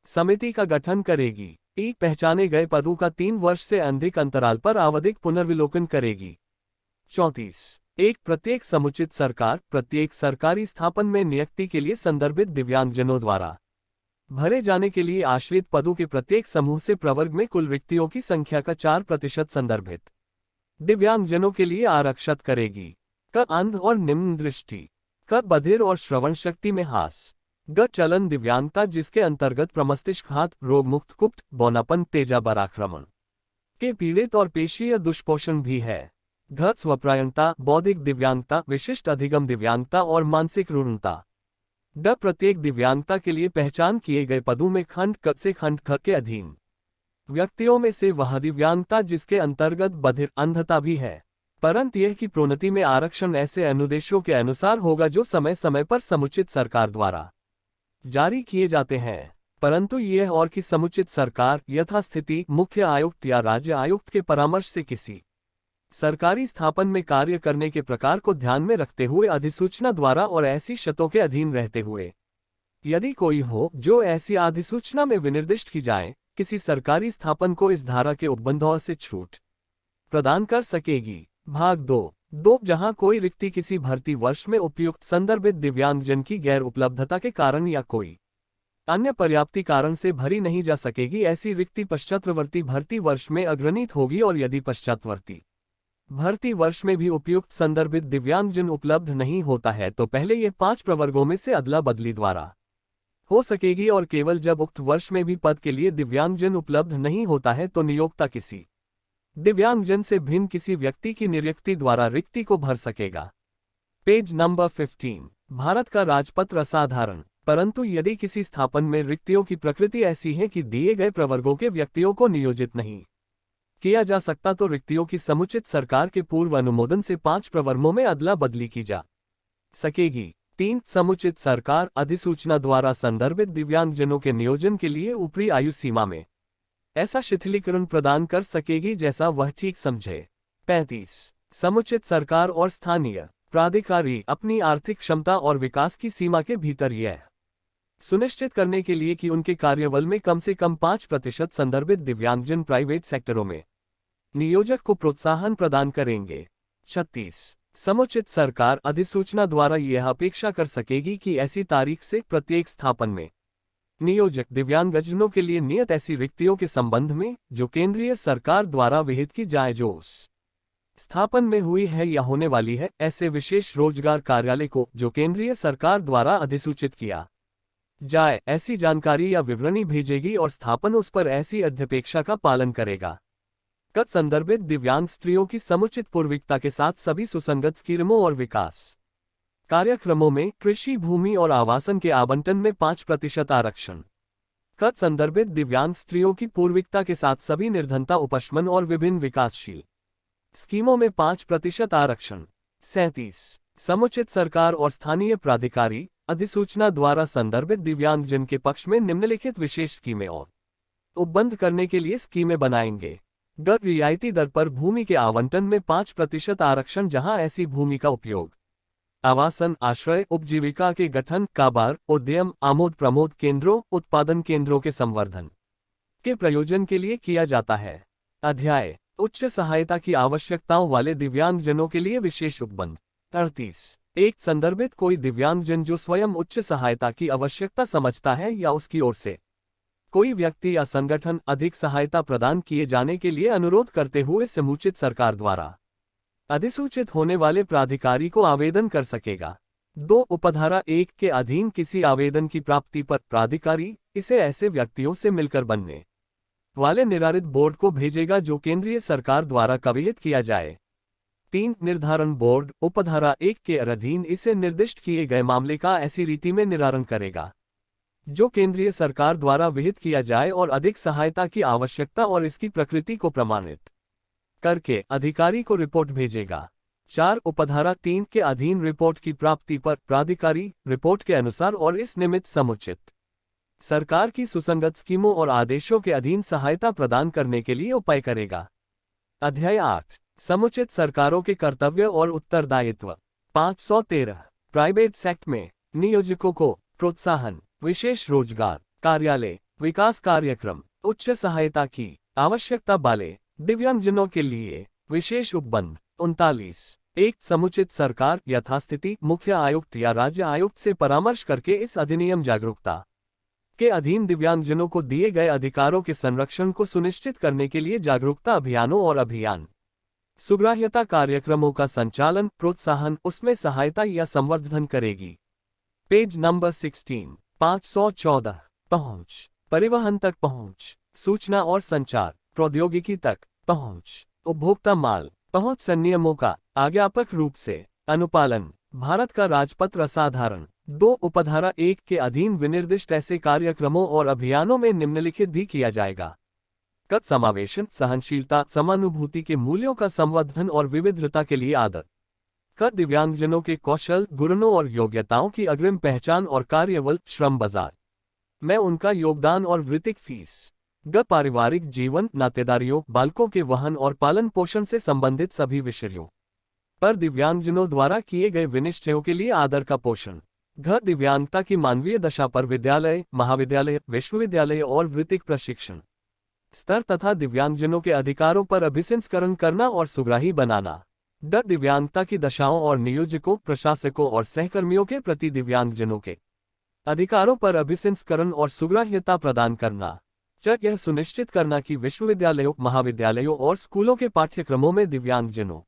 [SPEAKER 1] समिति का गठन करेगी। पहचाने गए पदों का 3 वर्ष से अधिक अंतराल पर आवधिक पुनर्विलोकन करेगी। 34 प्रत्येक समुचित सरकार प्रत्येक सरकारी स्थापन में नियुक्ति के लिए संदर्भित दिव्यांगजनों द्वारा भरे जाने के लिए आश्रित पदों के प्रत्येक समूह से प्रवर्ग में कुल रिक्तियों की संख्या का 4% संदर्भित दिव्यांगजनों के लिए आरक्षित करेगी। क अंध और निम्न दृष्टि। क बधिर और श्रवण शक्ति में हास। ग चलन दिव्यांगता जिसके अंतर्गत प्रमस्तिष्कघात रोग मुक्त कुप्त बौनापन तेजा पराक्रमण के पीड़ित और पेशीय दुष्पोषण भी है। घ स्वप्रायणता बौद्धिक दिव्यांगता विशिष्ट अधिगम दिव्यांगता और मानसिक रुग्णता। ड प्रत्येक दिव्यांगता के लिए पहचान किए गए पदों में खंड क से खंड ख के अधीन व्यक्तियों में से वह दिव्यांगता जिसके अंतर्गत बधिर अंधता भी है, परंतु यह कि प्रोन्नति में आरक्षण ऐसे अनुदेशों के अनुसार होगा जो समय समय पर समुचित सरकार द्वारा जारी किए जाते हैं, परंतु यह और कि समुचित सरकार यथास्थिति मुख्य आयुक्त या राज्य आयुक्त के परामर्श से किसी सरकारी स्थापन में कार्य करने के प्रकार को ध्यान में रखते हुए अधिसूचना द्वारा और ऐसी शर्तों के अधीन रहते हुए यदि कोई हो जो ऐसी अधिसूचना में विनिर्दिष्ट की जाए, किसी सरकारी स्थापन को इस धारा के उपबंधों से छूट प्रदान कर सकेगी। भाग 2 जहां कोई रिक्ति किसी भर्ती वर्ष में उपयुक्त संदर्भित दिव्यांगजन की गैर उपलब्धता के कारण या कोई अन्य पर्याप्ति कारण से भरी नहीं जा सकेगी, ऐसी रिक्ति पश्चातवर्ती भर्ती वर्ष में अग्रणित होगी और यदि पश्चातवर्ती भर्ती वर्ष में भी उपयुक्त संदर्भित दिव्यांगजन उपलब्ध नहीं होता है तो पहले ये 5 प्रवर्गों में से अदला बदली द्वारा हो सकेगी और केवल जब उक्त वर्ष में भी पद के लिए दिव्यांगजन उपलब्ध नहीं होता है तो नियोक्ता किसी दिव्यांगजन से भिन्न किसी व्यक्ति की नियुक्ति द्वारा रिक्ति को भर सकेगा। पेज नंबर 15 भारत का राजपत्र असाधारण, परंतु यदि किसी स्थापन में रिक्तियों की प्रकृति ऐसी है कि दिए गए प्रवर्गों के व्यक्तियों को नियोजित नहीं किया जा सकता तो रिक्तियों की समुचित सरकार के पूर्व अनुमोदन से 5 प्रवर्गों में अदला बदली की जा सकेगी। 3 समुचित सरकार अधिसूचना द्वारा संदर्भित दिव्यांगजनों के नियोजन के लिए ऊपरी आयु सीमा में ऐसा शिथिलीकरण प्रदान कर सकेगी जैसा वह ठीक समझे। 35 समुचित सरकार और स्थानीय प्राधिकारी अपनी आर्थिक क्षमता और विकास की सीमा के भीतर यह सुनिश्चित करने के लिए कि उनके कार्यबल में कम से कम 5% संदर्भित दिव्यांगजन प्राइवेट सेक्टरों में नियोजक को प्रोत्साहन प्रदान करेंगे। 36 समुचित सरकार अधिसूचना द्वारा यह अपेक्षा कर सकेगी कि ऐसी तारीख से प्रत्येक स्थापन में नियोजक दिव्यांगजनों के लिए नियत ऐसी रिक्तियों के संबंध में जो केंद्रीय सरकार द्वारा विहित की जाए जो स्थापन में हुई है या होने वाली है, ऐसे विशेष रोजगार कार्यालय को जो केंद्रीय सरकार द्वारा अधिसूचित किया जाए ऐसी जानकारी या विवरणी भेजेगी और स्थापन उस पर ऐसी अध्यपेक्षा का पालन करेगा। कद संदर्भित दिव्यांग स्त्रियों की समुचित पूर्विकता के साथ सभी सुसंगत स्कीमों और विकास कार्यक्रमों में कृषि भूमि और आवासन के आवंटन में 5% आरक्षण। कद संदर्भित दिव्यांग स्त्रियों की पूर्विकता के साथ सभी निर्धनता उपशमन और विभिन्न विकासशील स्कीमों में 5% आरक्षण। 37 समुचित सरकार और स्थानीय प्राधिकारी अधिसूचना द्वारा संदर्भित दिव्यांगजन के पक्ष में निम्नलिखित विशेष स्कीमें और उपबंध करने के लिए स्कीमें बनाएंगे। गैर रियायती दर पर भूमि के आवंटन में 5% आरक्षण जहां ऐसी भूमि का उपयोग आवासन आश्रय उपजीविका के गठन काबार उद्यम आमोद प्रमोद केंद्रों उत्पादन केंद्रों के संवर्धन के प्रयोजन के लिए किया जाता है। अध्याय उच्च सहायता की आवश्यकताओं वाले दिव्यांगजनों के लिए विशेष उपबंध। 38 एक संदर्भित कोई दिव्यांगजन जो स्वयं उच्च सहायता की आवश्यकता समझता है या उसकी ओर से कोई व्यक्ति या संगठन अधिक सहायता प्रदान किए जाने के लिए अनुरोध करते हुए समुचित सरकार द्वारा अधिसूचित होने वाले प्राधिकारी को आवेदन कर सकेगा। 2 उपधारा 1 के अधीन किसी आवेदन की प्राप्ति पर प्राधिकारी इसे ऐसे व्यक्तियों से मिलकर बनने वाले निर्धारित बोर्ड को भेजेगा जो केंद्रीय सरकार द्वारा कविहित किया जाए। 3 निर्धारण बोर्ड उपधारा 1 के अधीन इसे निर्दिष्ट किए गए मामले का ऐसी रीति में निराकरण करेगा जो केंद्रीय सरकार द्वारा विहित किया जाए और अधिक सहायता की आवश्यकता और इसकी प्रकृति को प्रमाणित करके अधिकारी को रिपोर्ट भेजेगा। 4 उपधारा 3 के अधीन रिपोर्ट की प्राप्ति पर प्राधिकारी रिपोर्ट के अनुसार और इस निमित्त समुचित सरकार की सुसंगत स्कीमों और आदेशों के अधीन सहायता प्रदान करने के लिए उपाय करेगा। अध्याय 8 समुचित सरकारों के कर्तव्य और उत्तरदायित्व। 513 प्राइवेट सेक्टर में नियोजकों को प्रोत्साहन विशेष रोजगार कार्यालय विकास कार्यक्रम उच्च सहायता की आवश्यकता वाले दिव्यांगजनों के लिए विशेष उपबंध। 39 एक समुचित सरकार यथास्थिति मुख्य आयुक्त या राज्य आयुक्त से परामर्श करके इस अधिनियम जागरूकता के अधीन दिव्यांगजनों को दिए गए अधिकारों के संरक्षण को सुनिश्चित करने के लिए जागरूकता अभियानों और अभियान सुग्राह्यता कार्यक्रमों का संचालन प्रोत्साहन उसमें सहायता या संवर्धन करेगी। पेज नंबर 16 514 पहुंच परिवहन तक पहुंच सूचना और संचार प्रौद्योगिकी तक पहुंच उपभोक्ता माल पहुंच संनियमों का आज्ञापक रूप से अनुपालन भारत का राजपत्र असाधारण 2 उपधारा 1 के अधीन विनिर्दिष्ट ऐसे कार्यक्रमों और अभियानों में निम्नलिखित भी किया जाएगा। कद समावेशन सहनशीलता समानुभूति के मूल्यों का संवर्धन और विविधता के लिए आदत कद दिव्यांगजनों के कौशल गुणों और योग्यताओं की अग्रिम पहचान और कार्यबल श्रम बाजार में उनका योगदान और वृत्तिक फीस पारिवारिक जीवन नातेदारियों बालकों के वहन और पालन पोषण से संबंधित सभी विषयों पर दिव्यांगजनों द्वारा किए गए विनिश्चयों के लिए आदर का पोषण दिव्यांगता की मानवीय दशा पर विद्यालय महाविद्यालय विश्वविद्यालय और वृत्तिक प्रशिक्षण स्तर तथा दिव्यांगजनों के अधिकारों पर अभिसंस्करण करना और सुग्राही बनाना दिव्यांगता की दशाओं और नियोजकों प्रशासकों और सहकर्मियों के प्रति दिव्यांगजनों के अधिकारों पर अभिसंस्करण और सुग्राह्यता प्रदान करना यह सुनिश्चित करना कि विश्वविद्यालयों महाविद्यालयों और स्कूलों के पाठ्यक्रमों में दिव्यांगजनों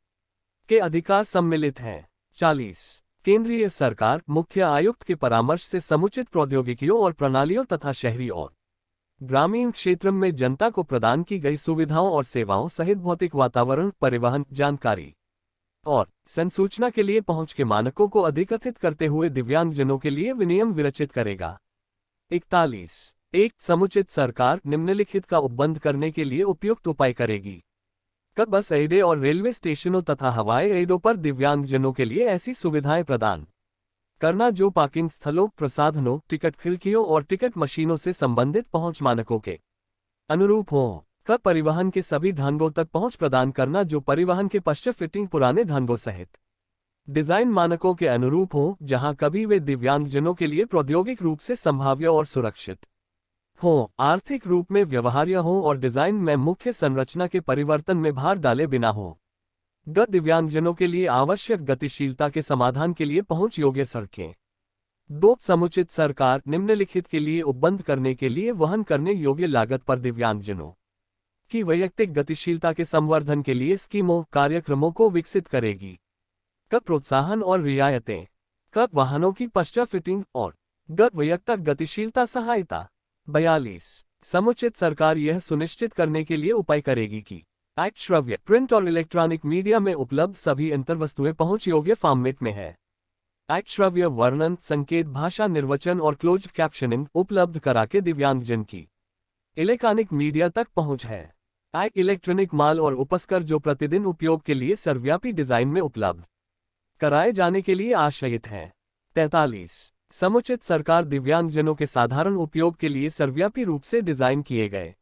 [SPEAKER 1] के अधिकार सम्मिलित हैं। 40 केंद्रीय सरकार मुख्य आयुक्त के परामर्श से समुचित प्रौद्योगिकियों और प्रणालियों तथा शहरी और ग्रामीण क्षेत्र में जनता को प्रदान की गई सुविधाओं और सेवाओं सहित भौतिक वातावरण परिवहन जानकारी और संसूचना के लिए पहुंच के मानकों को अधिकथित करते हुए दिव्यांगजनों के लिए विनियम विरचित करेगा। 41 एक समुचित सरकार निम्नलिखित का उपबंध करने के लिए उपयुक्त उपाय करेगी। कब बस अड्डे और रेलवे स्टेशनों तथा हवाई अड्डों पर दिव्यांगजनों के लिए ऐसी सुविधाएं प्रदान करना जो पार्किंग स्थलों प्रसाधनों टिकट खिड़कियों और टिकट मशीनों से संबंधित पहुंच मानकों के अनुरूप हों। कब परिवहन के सभी ढंगों तक पहुंच प्रदान करना जो परिवहन के पश्चात फिटिंग पुराने ढंगों सहित डिजाइन मानकों के अनुरूप हों जहां कभी वे दिव्यांगजनों के लिए प्रौद्योगिक रूप से संभाव्य और सुरक्षित हों आर्थिक रूप में व्यवहार्य हों और डिजाइन में मुख्य संरचना के परिवर्तन में भार डाले बिना हों। दिव्यांगजनों के लिए आवश्यक गतिशीलता के समाधान के लिए पहुंच योग्य सड़कें दो, समुचित सरकार निम्नलिखित के लिए उपबंध करने के लिए वहन करने योग्य लागत पर दिव्यांगजनों की वैयक्तिक गतिशीलता के संवर्धन के लिए स्कीमों कार्यक्रमों को विकसित करेगी। क, प्रोत्साहन और रियायतें। क, वाहनों की पश्चात फिटिंग और ग, वैयक्तिक गतिशीलता सहायता। 42, समुचित सरकार यह सुनिश्चित करने के लिए उपाय करेगी कि एक्ट श्रव्य, प्रिंट और इलेक्ट्रॉनिक मीडिया में उपलब्ध सभी अंतर्वस्तुएं पहुंच योग्य फॉर्मेट में है। एक्ट श्रव्य वर्णन, संकेत, भाषा निर्वचन और क्लोज्ड कैप्शनिंग उपलब्ध करा के दिव्यांगजन की इलेक्ट्रॉनिक मीडिया तक पहुंच है। एक्ट इलेक्ट्रॉनिक माल और उपस्कर जो प्रतिदिन उपयोग के लिए सर्वव्यापी डिजाइन में उपलब्ध कराए जाने के लिए आशयित है। 43, समुचित सरकार दिव्यांगजनों के साधारण उपयोग के लिए सर्वव्यापी रूप से डिजाइन किए गए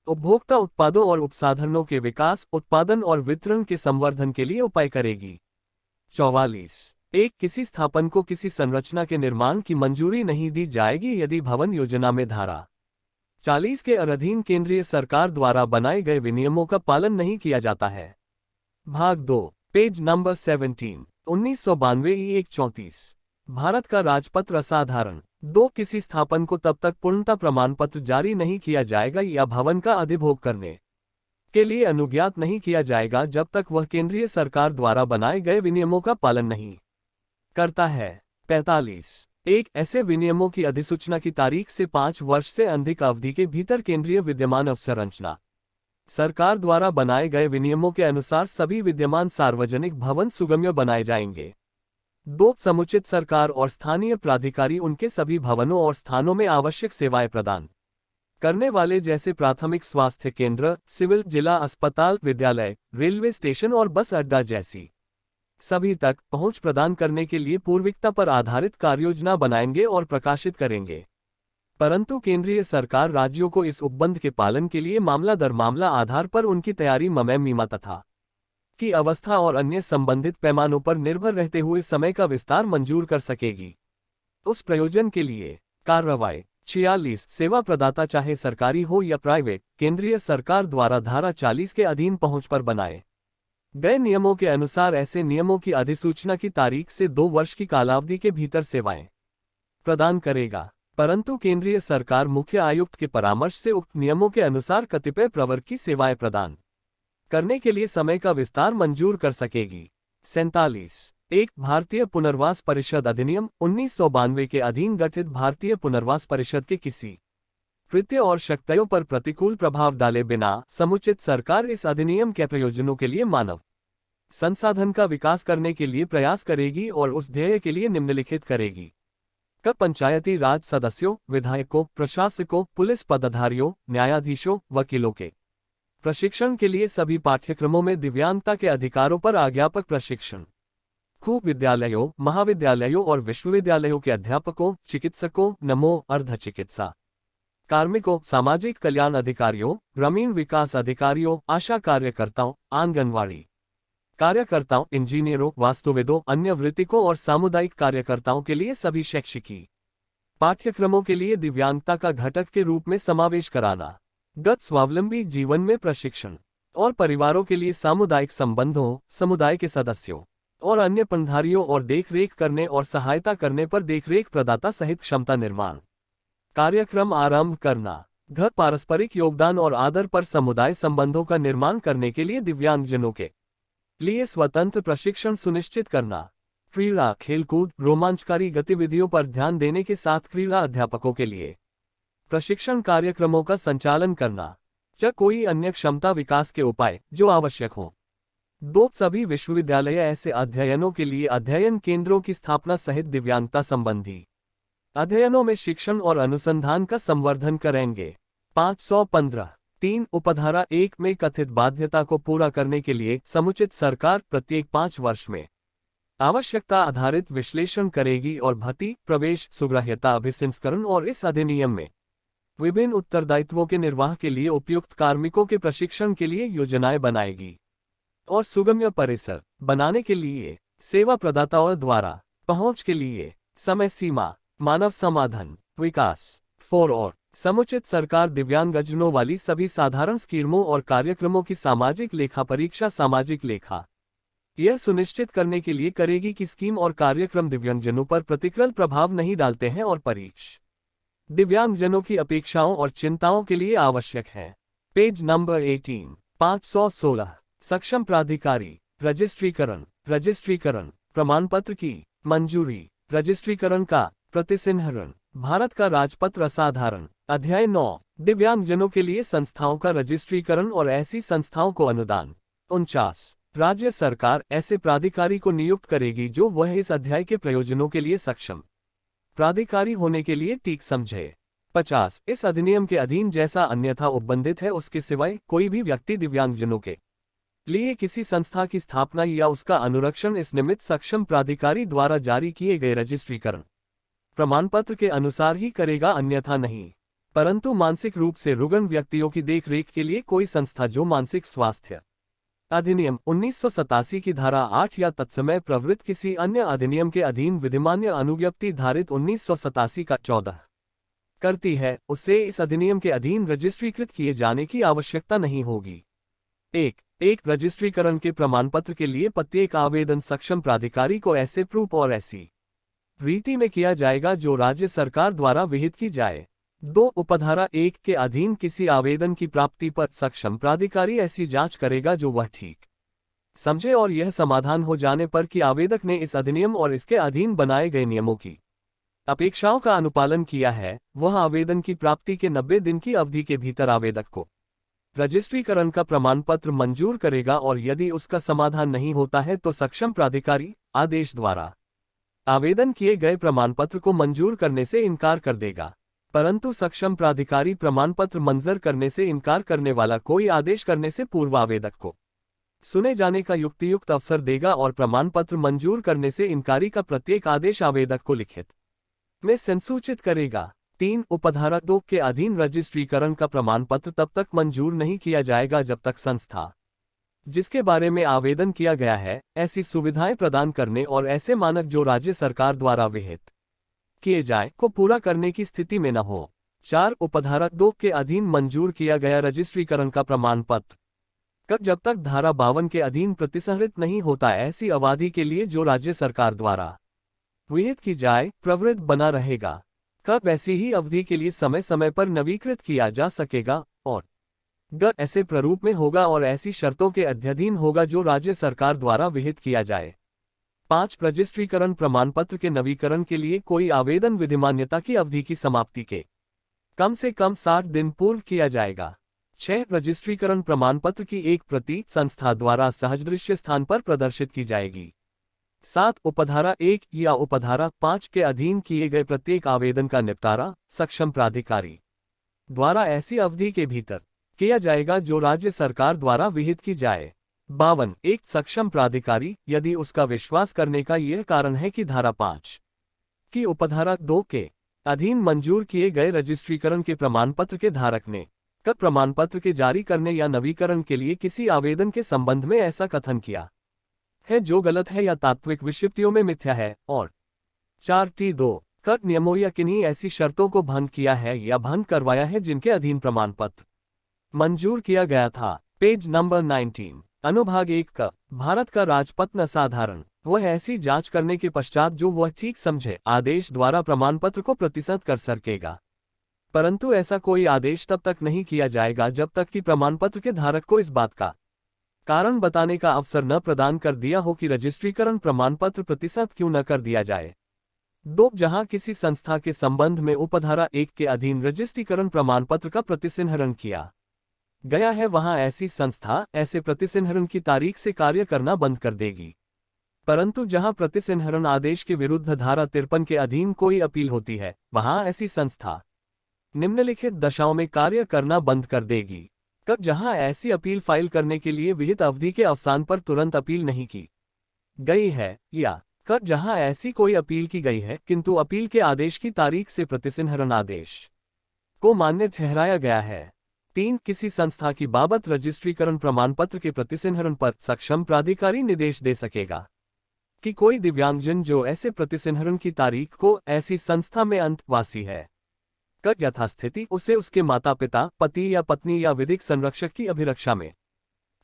[SPEAKER 1] उपभोक्ता उत्पादों और उपसाधनों के विकास, उत्पादन और वितरण के संवर्धन के लिए उपाय करेगी। 44, एक, किसी स्थापन को किसी संरचना के निर्माण की मंजूरी नहीं दी जाएगी यदि भवन योजना में धारा 40 के अधीन केंद्रीय सरकार द्वारा बनाए गए विनियमों का पालन नहीं किया जाता है। भाग 2, पेज नंबर 17, 1992 E1 34, भारत का राजपत्र असाधारण। 2, किसी स्थापन को तब तक पूर्णता प्रमाण पत्र जारी नहीं किया जाएगा या भवन का अधिभोग करने के लिए अनुज्ञात नहीं किया जाएगा जब तक वह केंद्रीय सरकार द्वारा बनाए गए विनियमों का पालन नहीं करता है। 45, एक, ऐसे विनियमों की अधिसूचना की तारीख से 5 वर्ष से अधिक अवधि के भीतर केंद्रीय विद्यमान अवसंरचना सरकार द्वारा बनाए गए विनियमों के अनुसार सभी विद्यमान सार्वजनिक भवन सुगम्य बनाए जाएंगे। 2, समुचित सरकार और स्थानीय प्राधिकारी उनके सभी भवनों और स्थानों में आवश्यक सेवाएं प्रदान करने वाले जैसे प्राथमिक स्वास्थ्य केंद्र, सिविल, जिला अस्पताल, विद्यालय, रेलवे स्टेशन और बस अड्डा जैसी सभी तक पहुंच प्रदान करने के लिए पूर्विकता पर आधारित कार्ययोजना बनाएंगे और प्रकाशित करेंगे। परंतु केंद्रीय सरकार राज्यों को इस उपबंध के पालन के लिए मामला दर मामला आधार पर उनकी तैयारी मीमा तथा की अवस्था और अन्य संबंधित पैमानों पर निर्भर रहते हुए समय का विस्तार मंजूर कर सकेगी। उस प्रयोजन के लिए कार्रवाई। 46, सेवा प्रदाता चाहे सरकारी हो या प्राइवेट, केंद्रीय सरकार द्वारा धारा 40 के अधीन पहुंच पर बनाए गए नियमों के अनुसार ऐसे नियमों की अधिसूचना की तारीख से 2 वर्ष की कालावधि के भीतर सेवाएं प्रदान करेगा। परंतु केंद्रीय सरकार मुख्य आयुक्त के परामर्श से उक्त नियमों के अनुसार कतिपय प्रवर्ग की सेवाएं प्रदान करने के लिए समय का विस्तार मंजूर कर सकेगी। 47, एक, भारतीय पुनर्वास परिषद अधिनियम 1992 के अधीन गठित भारतीय पुनर्वास परिषद के किसी कृत्य और शक्तियों पर प्रतिकूल प्रभाव डाले बिना समुचित सरकार इस अधिनियम के प्रयोजनों के लिए मानव संसाधन का विकास करने के लिए प्रयास करेगी और उस ध्येय के लिए निम्नलिखित करेगी। क, पंचायती राज सदस्यों, विधायकों, प्रशासकों, पुलिस पदाधिकारियों, न्यायाधीशों, वकीलों के प्रशिक्षण के लिए सभी पाठ्यक्रमों में दिव्यांगता के अधिकारों पर आज्ञापक प्रशिक्षण। खूब विद्यालयों, महाविद्यालयों और विश्वविद्यालयों के अध्यापकों, चिकित्सकों, नमो अर्ध चिकित्सा कार्मिकों, सामाजिक कल्याण अधिकारियों, ग्रामीण विकास अधिकारियों, आशा कार्यकर्ताओं, आंगनवाड़ी कार्यकर्ताओं, इंजीनियरों, वास्तुविदों, अन्य वृत्तिकों और सामुदायिक कार्यकर्ताओं के लिए सभी शैक्षिकी पाठ्यक्रमों के लिए दिव्यांगता का घटक के रूप में समावेश कराना। गत स्वावलंबी जीवन में प्रशिक्षण और परिवारों के लिए सामुदायिक संबंधों, समुदाय के सदस्यों और अन्य पंधारियों और देखरेख करने और सहायता करने पर देखरेख प्रदाता सहित क्षमता निर्माण कार्यक्रम आरंभ करना। घ, पारस्परिक योगदान और आदर पर समुदाय संबंधों का निर्माण करने के लिए दिव्यांगजनों के लिए स्वतंत्र प्रशिक्षण सुनिश्चित करना। क्रीड़ा, खेलकूद, रोमांचकारी गतिविधियों पर ध्यान देने के साथ क्रीड़ा अध्यापकों के लिए प्रशिक्षण कार्यक्रमों का संचालन करना। च, कोई अन्य क्षमता विकास के उपाय जो आवश्यक हो। 2, सभी विश्वविद्यालय ऐसे अध्ययनों के लिए अध्ययन केंद्रों की स्थापना सहित दिव्यांगता संबंधी अध्ययनों में शिक्षण और अनुसंधान का संवर्धन करेंगे। 515, 3, उपधारा 1 में कथित बाध्यता को पूरा करने के लिए समुचित सरकार प्रत्येक 5 वर्ष में आवश्यकता आधारित विश्लेषण करेगी और भर्ती, प्रवेश, सुग्राह्यता अभिसंस्करण और इस अधिनियम में विभिन्न उत्तरदायित्वों के निर्वाह के लिए उपयुक्त कार्मिकों के प्रशिक्षण के लिए योजनाएं बनाएगी और सुगम्य परिसर बनाने के लिए सेवा प्रदाताओं द्वारा पहुंच के लिए समय सीमा, मानव समाधान, विकास। 4, और समुचित सरकार दिव्यांगजनों वाली सभी साधारण स्कीमों और कार्यक्रमों की सामाजिक लेखा परीक्षा, सामाजिक लेखा यह सुनिश्चित करने के लिए करेगी कि स्कीम और कार्यक्रम दिव्यांगजनों पर प्रतिकूल प्रभाव नहीं डालते हैं और परीक्ष दिव्यांगजनों की अपेक्षाओं और चिंताओं के लिए आवश्यक है। Page number 18, 516। सक्षम प्राधिकारी रजिस्ट्रीकरण प्रमाणपत्र की मंजूरी। रजिस्ट्रीकरण का प्रतिसिंहरण। भारत का राजपत्र असाधारण। अध्याय 9, दिव्यांगजनों के लिए संस्थाओं का रजिस्ट्रीकरण और ऐसी संस्थाओं को अनुदान। 49। राज्य सरकार ऐसे प्राधिकारी को नियुक्त करेगी जो वह इस अध्याय के प्रयोजनों के लिए सक्षम प्राधिकारी होने के लिए ठीक समझे। 50। इस अधिनियम के अधीन जैसा अन्यथा उपबंधित है उसके सिवाय कोई भी व्यक्ति दिव्यांगजनों के लिए किसी संस्था की स्थापना या उसका अनुरक्षण इस निमित्त सक्षम प्राधिकारी द्वारा जारी किए गए रजिस्ट्रीकरण प्रमाणपत्र के अनुसार ही करेगा, अन्यथा नहीं। परंतु मानसिक रूप से रुग्ण व्यक्तियों की देखरेख के लिए कोई संस्था जो मानसिक स्वास्थ्य अधिनियम 1987 की धारा 8 या तत्समय प्रवृत्त किसी अन्य अधिनियम के अधीन विधिमान्य अनुज्ञप्ति धारित 1987 का 14 करती है, उसे इस अधिनियम के अधीन रजिस्ट्रीकृत किए जाने की आवश्यकता नहीं होगी। एक रजिस्ट्रीकरण के प्रमाणपत्र के लिए प्रत्येक आवेदन सक्षम प्राधिकारी को ऐसे प्रूफ और ऐसी रीति में किया जाएगा जो राज्य सरकार द्वारा विहित की जाए। 2 उपधारा 1 के अधीन किसी आवेदन की प्राप्ति पर सक्षम प्राधिकारी ऐसी जांच करेगा जो वह ठीक समझे और यह समाधान हो जाने पर कि आवेदक ने इस अधिनियम और इसके अधीन बनाए गए नियमों की अपेक्षाओं का अनुपालन किया है, वह आवेदन की प्राप्ति के 90 दिन की अवधि के भीतर आवेदक को रजिस्ट्रीकरण का प्रमाण पत्र मंजूर करेगा और यदि उसका समाधान नहीं होता है तो सक्षम प्राधिकारी आदेश द्वारा आवेदन किए गए प्रमाणपत्र को मंजूर करने से इनकार कर देगा। परंतु सक्षम प्राधिकारी प्रमाणपत्र मंजूर करने से इनकार करने वाला कोई आदेश करने से पूर्व आवेदक को सुने जाने का युक्तियुक्त अवसर देगा और प्रमाणपत्र मंजूर करने से इनकारी का प्रत्येक आदेश आवेदक को लिखित में संसूचित करेगा। 3 उपधारा 2 के अधीन रजिस्ट्रीकरण का प्रमाणपत्र तब तक मंजूर नहीं किया जाएगा जब तक संस्था जिसके बारे में आवेदन किया गया है ऐसी सुविधाएं प्रदान करने और ऐसे मानक जो राज्य सरकार द्वारा विहित किए जाए को पूरा करने की स्थिति में न हो। 4 उपधारा 2 के अधीन मंजूर किया गया रजिस्ट्रीकरण का प्रमाण पत्र जब तक धारा 52 के अधीन प्रतिसंहृत नहीं होता ऐसी अवधि के लिए जो राज्य सरकार द्वारा विहित की जाए प्रवृत्त बना रहेगा। वैसी ही अवधि के लिए समय समय पर नवीकृत किया जा सकेगा और ऐसे प्रारूप में होगा और ऐसी शर्तों के अध्ययन होगा जो राज्य सरकार द्वारा विहित किया जाए। 5 रजिस्ट्रीकरण प्रमाणपत्र के नवीकरण के लिए कोई आवेदन विधिमान्यता की अवधि की समाप्ति के कम से कम 60 दिन पूर्व किया जाएगा। 6 रजिस्ट्रीकरण प्रमाणपत्र की एक प्रति संस्था द्वारा सहजदृश्य स्थान पर प्रदर्शित की जाएगी। 7 उपधारा 1 या उपधारा 5 के अधीन किए गए प्रत्येक आवेदन का निपटारा सक्षम प्राधिकारी द्वारा ऐसी अवधि के भीतर किया जाएगा जो राज्य सरकार द्वारा विहित की जाए। 52 एक सक्षम प्राधिकारी यदि उसका विश्वास करने का यह कारण है कि धारा 5 की उपधारा 2 के अधीन मंजूर किए गए रजिस्ट्रीकरण के प्रमाणपत्र के धारक ने प्रमाणपत्र के जारी करने या नवीकरण के लिए किसी आवेदन के संबंध में ऐसा कथन किया है जो गलत है या तात्विक विषिप्तियों में मिथ्या है, और 4T2 नियमों या किन्हीं ऐसी शर्तों को भंग किया है या भंग करवाया है जिनके अधीन प्रमाणपत्र मंजूर किया गया था। पेज नंबर 19 अनुभाग 1 का भारत का राजपत्र असाधारण वह ऐसी जांच करने के पश्चात जो वह ठीक समझे आदेश द्वारा प्रमाणपत्र को प्रतिशत कर सकेगा। परंतु ऐसा कोई आदेश तब तक नहीं किया जाएगा जब तक कि प्रमाणपत्र के धारक को इस बात का कारण बताने का अवसर न प्रदान कर दिया हो कि रजिस्ट्रीकरण प्रमाणपत्र प्रतिशत क्यों न कर दिया जाए। 2 जहां किसी संस्था के संबंध में उपधारा 1 के अधीन रजिस्ट्रीकरण प्रमाणपत्र का प्रतिसिंहरण किया गया है वहां ऐसी संस्था ऐसे प्रतिसिंहरण की तारीख से कार्य करना बंद कर देगी। परंतु जहां प्रतिसिंहरण आदेश के विरुद्ध धारा 53 के अधीन कोई अपील होती है वहां ऐसी संस्था निम्नलिखित दशाओं में कार्य करना बंद कर देगी। जहां ऐसी अपील फाइल करने के लिए विहित अवधि के अवसान पर तुरंत अपील नहीं की गई है, या जहां ऐसी कोई अपील की गई है किंतु अपील के आदेश की तारीख से प्रतिसिंहरण आदेश को मान्य ठहराया गया है। 3 किसी संस्था की बाबत रजिस्ट्रीकरण प्रमाणपत्र के प्रतिसिंहरण पर सक्षम प्राधिकारी निर्देश दे सकेगा कि कोई दिव्यांगजन जो ऐसे प्रतिसिंहरण की तारीख को ऐसी संस्था में अंतवासी है यथास्थिति उसे उसके माता पिता पति या पत्नी या विधिक संरक्षक की अभिरक्षा में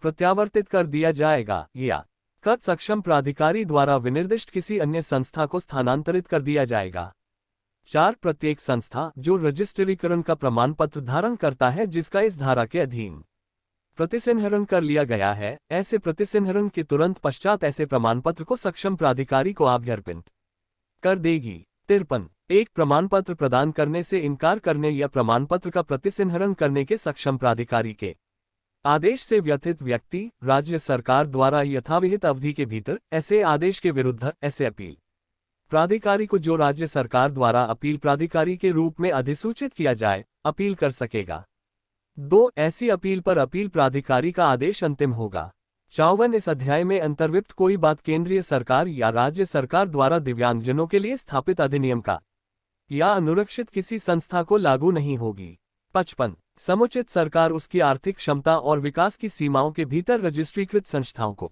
[SPEAKER 1] प्रत्यावर्तित कर दिया जाएगा, या क सक्षम प्राधिकारी द्वारा विनिर्दिष्ट किसी अन्य संस्था को स्थानांतरित कर दिया जाएगा। 4 प्रत्येक संस्था जो रजिस्ट्रीकरण का प्रमाण पत्र धारण करता है जिसका इस धारा के अधीन प्रतिसंहरण कर लिया गया है, ऐसे प्रतिसंहरण के तुरंत पश्चात ऐसे प्रमाण पत्र को सक्षम प्राधिकारी को अभ्यर्पित कर देगी। 53 एक प्रमाण पत्र प्रदान करने से इनकार करने या प्रमाण पत्र का प्रतिसंहरण करने के सक्षम प्राधिकारी के आदेश से व्यथित व्यक्ति राज्य सरकार द्वारा यथाविहित अवधि के भीतर ऐसे आदेश के विरुद्ध ऐसे अपील प्राधिकारी को जो राज्य सरकार द्वारा अपील प्राधिकारी के रूप में अधिसूचित किया जाए, अपील कर सकेगा। 2 ऐसी अपील पर अपील प्राधिकारी का आदेश अंतिम होगा। 54 इस अध्याय में अंतर्विप्त कोई बात केंद्रीय सरकार या राज्य सरकार द्वारा दिव्यांगजनों के लिए स्थापित अधिनियम का या अनुरक्षित किसी संस्था को लागू नहीं होगी। 55 समुचित सरकार उसकी आर्थिक क्षमता और विकास की सीमाओं के भीतर रजिस्ट्रीकृत संस्थाओं को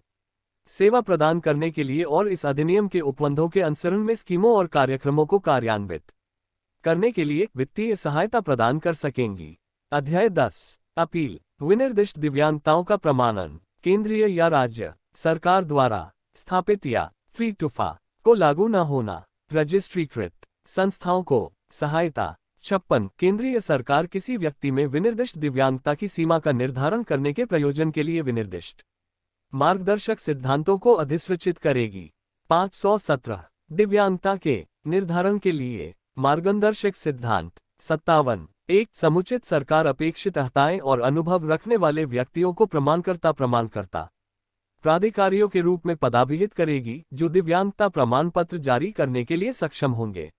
[SPEAKER 1] सेवा प्रदान करने के लिए और इस अधिनियम के उपबंधों के अनुसरण में स्कीमों और कार्यक्रमों को कार्यान्वित करने के लिए वित्तीय सहायता प्रदान कर सकेंगी। अध्याय 10 अपील विनिर्दिष्ट दिव्यांगताओं का प्रमाणन केंद्रीय या राज्य सरकार द्वारा स्थापित या फ्री टूफा को लागू न होना। रजिस्ट्रीकृत संस्थाओं को सहायता 56 केंद्रीय सरकार किसी व्यक्ति में विनिर्दिष्ट दिव्यांगता की सीमा का निर्धारण करने के प्रयोजन के लिए विनिर्दिष्ट मार्गदर्शक सिद्धांतों को अधिसूचित करेगी। 517 दिव्यांगता के निर्धारण के लिए मार्गदर्शक सिद्धांत। 57 एक समुचित सरकार अपेक्षित अहताएं और अनुभव रखने वाले व्यक्तियों को प्रमाणकर्ता प्राधिकारियों के रूप में पदाभिहित करेगी जो दिव्यांगता प्रमाण पत्र जारी करने के लिए सक्षम होंगे।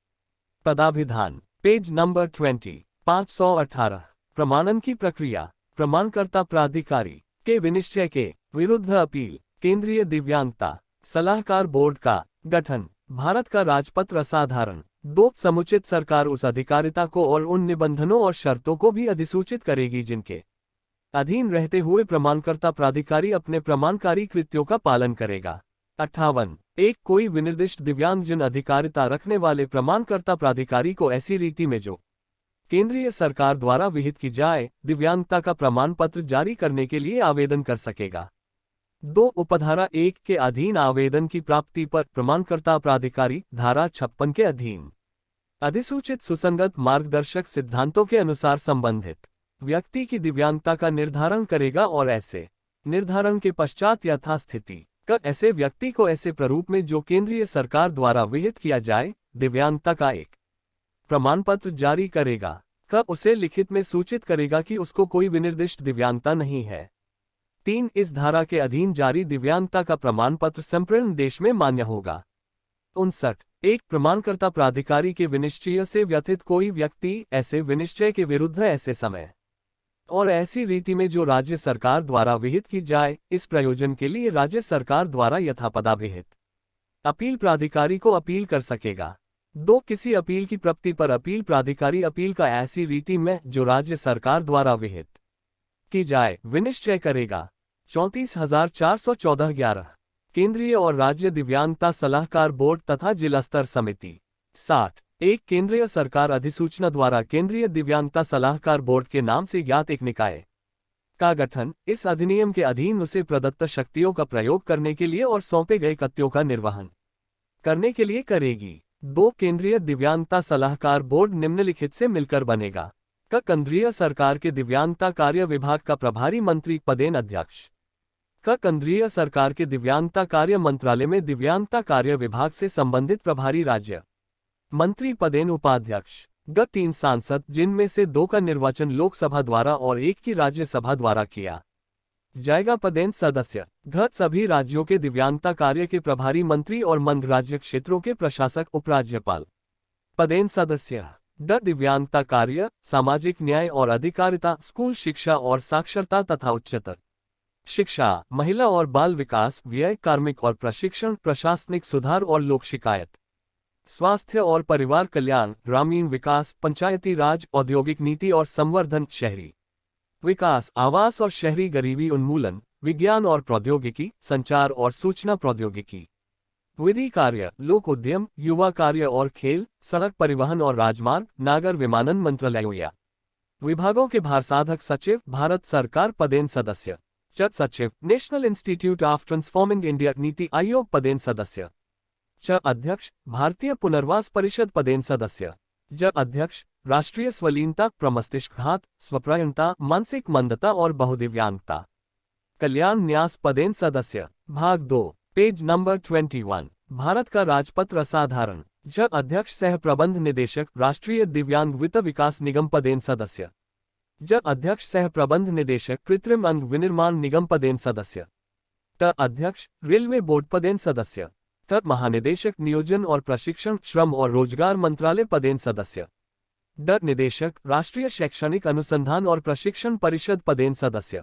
[SPEAKER 1] पदाभिधान पेज नंबर 20 518 प्रमाणन की प्रक्रिया प्रमाणकर्ता प्राधिकारी के विनिश्चय के विरुद्ध अपील केंद्रीय दिव्यांगता सलाहकार बोर्ड का गठन भारत का राजपत्र असाधारण 2 समुचित सरकार उस अधिकारिता को और उन निबंधनों और शर्तों को भी अधिसूचित करेगी जिनके अधीन रहते हुए प्रमाणकर्ता प्राधिकारी अपने प्रमाणकारी कृत्यों का पालन करेगा। 58 एक कोई विनिर्दिष्ट दिव्यांगजन अधिकारिता रखने वाले प्रमाणकर्ता प्राधिकारी को ऐसी रीति में जो केंद्रीय सरकार द्वारा विहित की जाए दिव्यांगता का प्रमाण पत्र जारी करने के लिए आवेदन कर सकेगा। 2 उपधारा 1 के अधीन आवेदन की प्राप्ति पर प्रमाणकर्ता प्राधिकारी धारा 56 के अधीन अधिसूचित सुसंगत मार्गदर्शक सिद्धांतों के अनुसार संबंधित व्यक्ति की दिव्यांगता का निर्धारण करेगा और ऐसे निर्धारण के पश्चात यथास्थिति का ऐसे व्यक्ति को ऐसे प्रारूप में जो केंद्रीय सरकार द्वारा विहित किया जाए दिव्यांगता का एक प्रमाण पत्र जारी करेगा का उसे लिखित में सूचित करेगा कि उसको कोई विनिर्दिष्ट दिव्यांगता नहीं है। 3 इस धारा के अधीन जारी दिव्यांगता का प्रमाण पत्र संपूर्ण देश में मान्य होगा। 59 एक प्रमाणकर्ता प्राधिकारी के विनिश्चय से व्यथित कोई व्यक्ति ऐसे विनिश्चय के विरुद्ध ऐसे समय और ऐसी रीति में जो राज्य सरकार द्वारा विहित की जाए इस प्रयोजन के लिए राज्य सरकार द्वारा यथापदाभिहित अपील प्राधिकारी को अपील कर सकेगा। 2 किसी अपील की प्राप्ति पर अपील प्राधिकारी अपील का ऐसी रीति में जो राज्य सरकार द्वारा विहित की जाए विनिश्चय करेगा। 34,414 11 केंद्रीय और राज्य दिव्यांगता सलाहकार बोर्ड तथा जिला स्तर समिति। 60 एक केंद्रीय सरकार अधिसूचना द्वारा केंद्रीय दिव्यांगता सलाहकार बोर्ड के नाम से ज्ञात एक निकाय का गठन इस अधिनियम के अधीन उसे प्रदत्त शक्तियों का प्रयोग करने के लिए और सौंपे गए कर्तव्यों का निर्वहन करने के लिए करेगी। 2 केंद्रीय दिव्यांगता सलाहकार बोर्ड निम्नलिखित से मिलकर बनेगा का केंद्रीय सरकार के दिव्यांगता कार्य विभाग का प्रभारी मंत्री पदेन अध्यक्ष का केंद्रीय सरकार के दिव्यांगता कार्य मंत्रालय में दिव्यांगता कार्य विभाग से संबंधित प्रभारी राज्य मंत्री पदेन उपाध्यक्ष। 3 सांसद जिनमें से 2 का निर्वाचन लोकसभा द्वारा और 1 की राज्यसभा द्वारा किया जाएगा पदेन सदस्य। सभी राज्यों के दिव्यांगता कार्य के प्रभारी मंत्री और मंद राज्य क्षेत्रों के प्रशासक उपराज्यपाल पदेन सदस्य। दिव्यांगता कार्य सामाजिक न्याय और अधिकारिता स्कूल शिक्षा और साक्षरता तथा उच्चतर शिक्षा महिला और बाल विकास व्यय कार्मिक और प्रशिक्षण प्रशासनिक सुधार और लोक शिकायत स्वास्थ्य और परिवार कल्याण ग्रामीण विकास पंचायती राज औद्योगिक नीति और संवर्धन शहरी विकास आवास और शहरी गरीबी उन्मूलन विज्ञान और प्रौद्योगिकी संचार और सूचना प्रौद्योगिकी विधि कार्य लोक उद्यम युवा कार्य और खेल सड़क परिवहन और राजमार्ग नागर विमानन मंत्रालयों या विभागों के भारसाधक सचिव भारत सरकार पदेन सदस्य। च सचिव, national institute of transforming India NITI Aayog पदेन सदस्य। च अध्यक्ष, भारतीय पुनर्वास परिषद पदेन सदस्य। ज अध्यक्ष, राष्ट्रीय स्वलीनता, प्रमस्तिष्कघात, स्वप्रयणता, मानसिक मंदता और बहुदिव्यांगता कल्याण न्यास पदेन सदस्य। भाग 2, पेज नंबर 21, भारत का राजपत्र असाधारण। ज अध्यक्ष, सह प्रबंध निदेशक, राष्ट्रीय दिव्यांग वित्त विकास निगम पदेन सदस्य। ज अध्यक्ष, सह प्रबंध निदेशक, कृत्रिम अंग विनिर्माण निगम पदेन सदस्य। ट अध्यक्ष, रेलवे बोर्ड पदेन सदस्य। ट महानिदेशक, नियोजन और प्रशिक्षण, श्रम और रोजगार मंत्रालय पदेन सदस्य। ड निदेशक, राष्ट्रीय शैक्षणिक अनुसंधान और प्रशिक्षण परिषद पदेन सदस्य।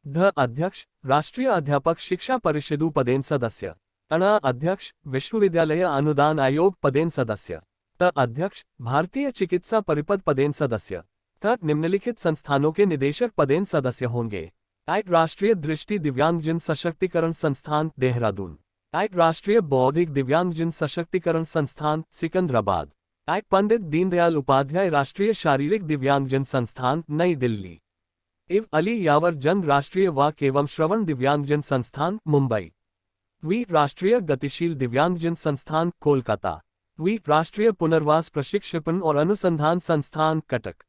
[SPEAKER 1] ढ अध्यक्ष, राष्ट्रीय अध्यापक शिक्षा परिषदु पदेन सदस्य। अण अध्यक्ष, विश्वविद्यालय अनुदान आयोग पदेन सदस्य। ट अध्यक्ष, भारतीय चिकित्सा परिषद पदेन सदस्य। ट निम्नलिखित संस्थानों के निदेशक पदेन सदस्य होंगे। राष्ट्रीय दृष्टि दिव्यांगजन सशक्तिकरण संस्थान, देहरादून। राष्ट्रीय बौद्धिक दिव्यांगजन सशक्तिकरण संस्थान, सिकंदराबाद। पंडित दीनदयाल उपाध्याय राष्ट्रीय शारीरिक दिव्यांगजन संस्थान, नई दिल्ली। अली यावर जंग राष्ट्रीय वाक एवं श्रवण दिव्यांगजन संस्थान, मुंबई। राष्ट्रीय गतिशील दिव्यांगजन संस्थान, कोलकाता। राष्ट्रीय पुनर्वास प्रशिक्षण और अनुसंधान संस्थान, कटक।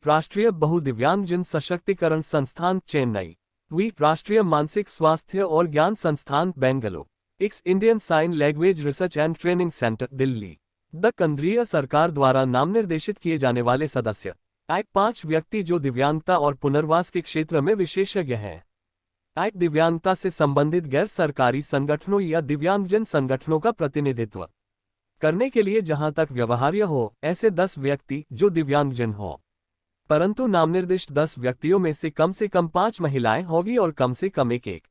[SPEAKER 1] राष्ट्रीय बहुदिव्यांगजन सशक्तिकरण संस्थान, चेन्नई। राष्ट्रीय मानसिक स्वास्थ्य और ज्ञान संस्थान, Bengaluru. Indian sign language research and training centre, Delhi. द केंद्रीय सरकार द्वारा नाम निर्देशित किए जाने वाले सदस्य। 5 व्यक्ति जो दिव्यांगता और पुनर्वास के क्षेत्र में विशेषज्ञ हैं। दिव्यांगता से संबंधित गैर सरकारी संगठनों या दिव्यांगजन संगठनों का प्रतिनिधित्व करने के लिए जहां तक व्यवहार्य हो, ऐसे 10 व्यक्ति जो दिव्यांगजन हो, परंतु नामनिर्दिष्ट 10 व्यक्तियों में से कम 5 महिलाएं होगी और कम से कम एक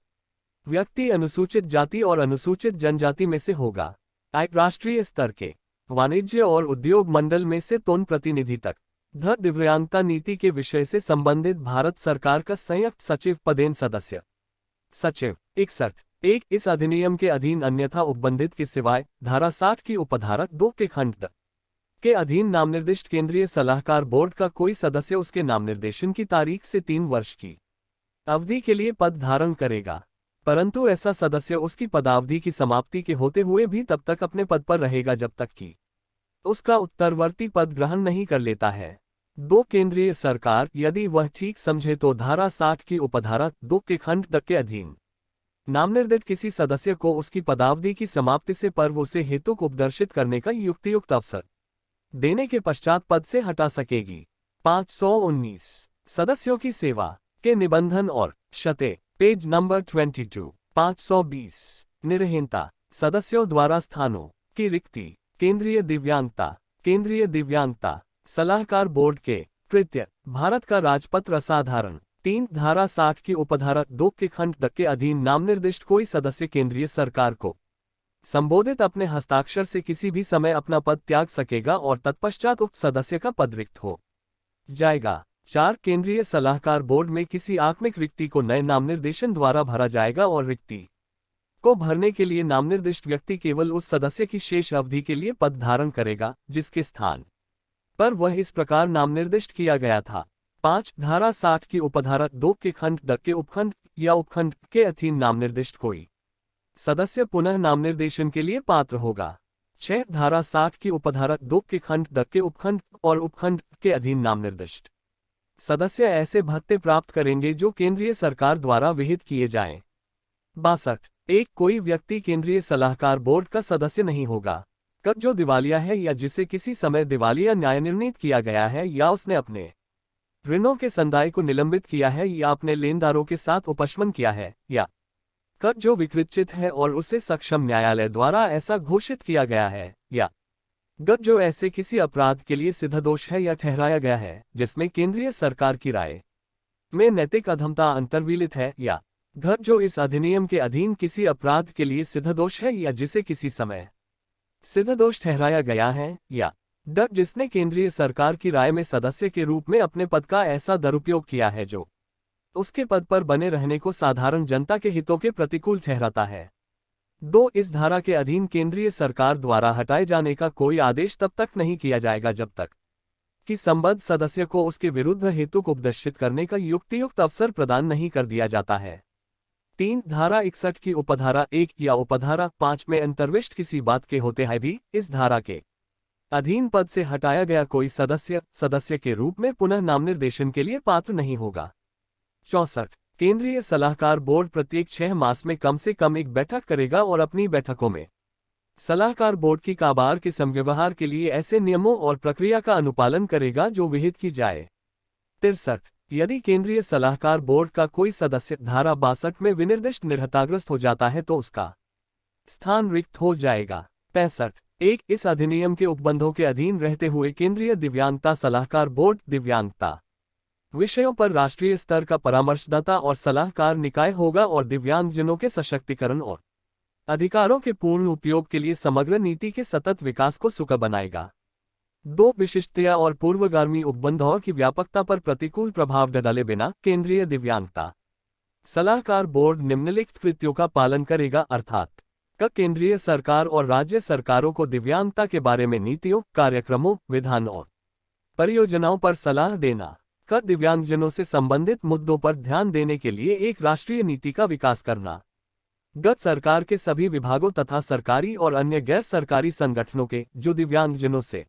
[SPEAKER 1] व्यक्ति अनुसूचित जाति और अनुसूचित जनजाति में से होगा। राष्ट्रीय स्तर के वाणिज्य और उद्योग मंडल में से 3 प्रतिनिधि तक। ध दिव्यांगता नीति के विषय से संबंधित भारत सरकार का संयुक्त सचिव पदेन सदस्य। सचिव 61 इस अधिनियम के अधीन अन्यथा उपबंधित के सिवाय धारा 60 की उपधारा 2 के खंड द के अधीन नामनिर्दिष्ट केंद्रीय सलाहकार बोर्ड का कोई सदस्य उसके नामनिर्देशन की तारीख से 3 वर्ष की अवधि के लिए पद धारण करेगा, परंतु ऐसा सदस्य उसकी पदावधि की समाप्ति के होते हुए भी तब तक अपने पद पर रहेगा जब तक कि उसका उत्तरवर्ती पद ग्रहण नहीं कर लेता है। 2 केंद्रीय सरकार, यदि वह ठीक समझे तो धारा 60 की उपधारा 2 के खंड द के अधीन नामनिर्दिष्ट किसी सदस्य को उसकी पदावधि की समाप्ति से पूर्व उसे हेतुक उपदर्शित करने का युक्तियुक्त अवसर देने के पश्चात पद से हटा सकेगी। 519 सदस्यों की सेवा के निबंधन और शर्तें, पेज नंबर 22। 520 निर्हीनता, सदस्यों द्वारा स्थानों की रिक्ति। केंद्रीय दिव्यांगता सलाहकार बोर्ड के कृत्य। भारत का राजपत्र असाधारण। 3 धारा 60 की उपधारा 2 के खंड द के अधीन नामनिर्दिष्ट कोई सदस्य केंद्रीय सरकार को संबोधित अपने हस्ताक्षर से किसी भी समय अपना पद त्याग सकेगा और तत्पश्चात उक्त सदस्य का पद रिक्त हो जाएगा। 4 केंद्रीय सलाहकार बोर्ड में किसी आकस्मिक रिक्ति को नए नामनिर्देशन द्वारा भरा जाएगा और रिक्ति को भरने के लिए नामनिर्दिष्ट व्यक्ति केवल उस सदस्य की शेष अवधि के लिए पद धारण करेगा जिसके स्थान पर वह इस प्रकार नामनिर्दिष्ट किया गया था। 5 धारा 60 की उपधारा 2 के खंड द के उपखंड या उपखंड के अधीन नामनिर्दिष्ट कोई सदस्य पुनः नामनिर्देशन के लिए पात्र होगा। 6 धारा 60 की उपधारा 2 के खंड द के उपखंड और उपखंड के अधीन नामनिर्दिष्ट सदस्य ऐसे भत्ते प्राप्त करेंगे जो केंद्रीय सरकार द्वारा विहित किए जाएं। 62 कोई व्यक्ति केंद्रीय सलाहकार बोर्ड का सदस्य नहीं होगा जो दिवालिया है या जिसे किसी समय दिवालिया न्याय निर्णीत किया गया है या उसने अपने ऋणों के संदाय को निलंबित किया है या अपने लेनदारों के साथ उपशमन किया है, या जो विकृतचित है और उसे सक्षम न्यायालय द्वारा ऐसा घोषित किया गया है, या जो ऐसे किसी अपराध के लिए सिद्धदोष है या ठहराया गया है जिसमें केंद्रीय सरकार की राय में नैतिक अधमता अंतर्विलित है, या जो इस अधिनियम के अधीन किसी अपराध के लिए सिद्धदोष है या जिसे किसी समय सिद्धदोष ठहराया गया है, या जिसने केंद्रीय सरकार की राय में सदस्य के रूप में अपने पद का ऐसा दुरुपयोग किया है जो उसके पद पर बने रहने को साधारण जनता के हितों के प्रतिकूल ठहराता है। 2 इस धारा के अधीन केंद्रीय सरकार द्वारा हटाए जाने का कोई आदेश तब तक नहीं किया जाएगा जब तक कि संबद्ध सदस्य को उसके विरुद्ध हेतुक उपदर्शित करने का युक्तियुक्त अवसर प्रदान नहीं कर दिया जाता है। 3 धारा 61 की उपधारा 1 या उपधारा 5 में अंतर्विष्ट किसी बात के होते हैं भी इस धारा के अधीन पद से हटाया गया कोई सदस्य के रूप में पुनः नामनिर्देशन के लिए पात्र नहीं होगा। 64 केंद्रीय सलाहकार बोर्ड प्रत्येक 6 मास में कम से कम एक बैठक करेगा और अपनी बैठकों में सलाहकार बोर्ड की काबार के संव्यवहार के लिए ऐसे नियमों और प्रक्रिया का अनुपालन करेगा जो विहित की जाए। 63 यदि केंद्रीय सलाहकार बोर्ड का कोई सदस्य धारा 62 में विनिर्दिष्ट निर्हताग्रस्त हो जाता है तो उसका स्थान रिक्त हो जाएगा। 65 इस अधिनियम के उपबंधों के अधीन रहते हुए केंद्रीय दिव्यांगता सलाहकार बोर्ड दिव्यांगता विषयों पर राष्ट्रीय स्तर का परामर्शदाता और सलाहकार निकाय होगा और दिव्यांगजनों के सशक्तिकरण और अधिकारों के पूर्ण उपयोग के लिए समग्र नीति के सतत विकास को सुकर बनाएगा। 2 विशिष्टता और पूर्वगामी उपबंधों की व्यापकता पर प्रतिकूल प्रभाव डाले बिना केंद्रीय दिव्यांगता सलाहकार बोर्ड निम्नलिखित कृत्यों का पालन करेगा, अर्थात केंद्रीय सरकार और राज्य सरकारों को दिव्यांगता के बारे में नीतियों, कार्यक्रमों, विधान और परियोजनाओं पर सलाह देना। दिव्यांगजनों से संबंधित मुद्दों पर ध्यान देने के लिए एक राष्ट्रीय नीति का विकास करना। सरकार के सभी विभागों तथा सरकारी और अन्य गैर सरकारी संगठनों के जो दिव्यांगजनों से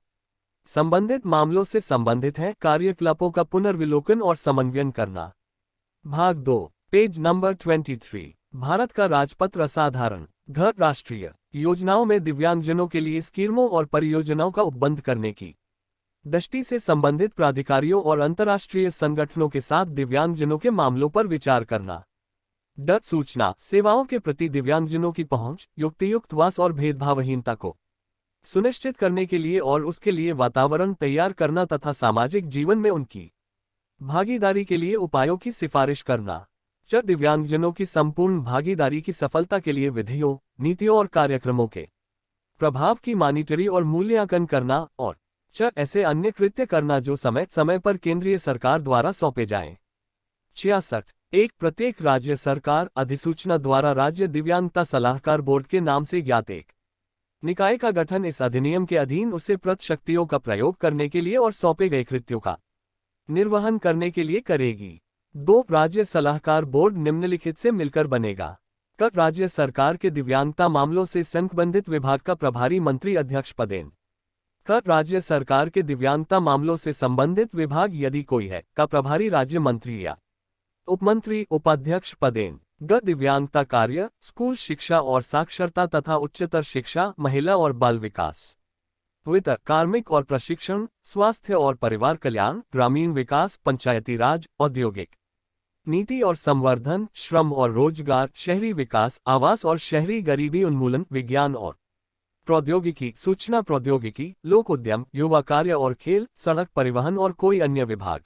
[SPEAKER 1] संबंधित मामलों से संबंधित हैं कार्यकलापों का पुनर्विलोकन और समन्वयन करना। भाग 2 पेज नंबर 23 भारत का राजपत्र असाधारण राष्ट्रीय योजनाओं में दिव्यांगजनों के लिए स्कीमों और परियोजनाओं का उपबंध करने की दृष्टि से संबंधित प्राधिकारियों और अंतर्राष्ट्रीय संगठनों के साथ दिव्यांगजनों के मामलों पर विचार करना। सूचना सेवाओं के प्रति दिव्यांगजनों की पहुंच, युक्तियुक्त वास और भेदभावहीनता को सुनिश्चित करने के लिए और उसके लिए वातावरण तैयार करना तथा सामाजिक जीवन में उनकी भागीदारी के लिए उपायों की सिफारिश करना। दिव्यांगजनों की संपूर्ण भागीदारी की सफलता के लिए विधियों, नीतियों और कार्यक्रमों के प्रभाव की मॉनिटरी और मूल्यांकन करना और ऐसे अन्य कृत्य करना जो समय समय पर केंद्रीय सरकार द्वारा सौंपे जाएं। 66 प्रत्येक राज्य सरकार अधिसूचना द्वारा राज्य दिव्यांगता सलाहकार बोर्ड के नाम से ज्ञात एक निकाय का गठन इस अधिनियम के अधीन उसे प्रत शक्तियों का प्रयोग करने के लिए और सौंपे गए कृत्यों का निर्वहन करने के लिए करेगी। 2 राज्य सलाहकार बोर्ड निम्नलिखित से मिलकर बनेगा। राज्य सरकार के दिव्यांगता मामलों से संबंधित विभाग का प्रभारी मंत्री अध्यक्ष पदेन। राज्य सरकार के दिव्यांगता मामलों से संबंधित विभाग यदि कोई है का प्रभारी राज्य मंत्री या उपमंत्री उपाध्यक्ष पदेन। दिव्यांगता कार्य, स्कूल शिक्षा और साक्षरता तथा उच्चतर शिक्षा, महिला और बाल विकास, वित्त, कार्मिक और प्रशिक्षण, स्वास्थ्य और परिवार कल्याण, ग्रामीण विकास, पंचायती राज, औद्योगिक नीति और संवर्धन, श्रम और रोजगार, शहरी विकास, आवास और शहरी गरीबी उन्मूलन, विज्ञान और प्रौद्योगिकी, सूचना प्रौद्योगिकी, लोक उद्यम, युवा कार्य और खेल, सड़क परिवहन और कोई अन्य विभाग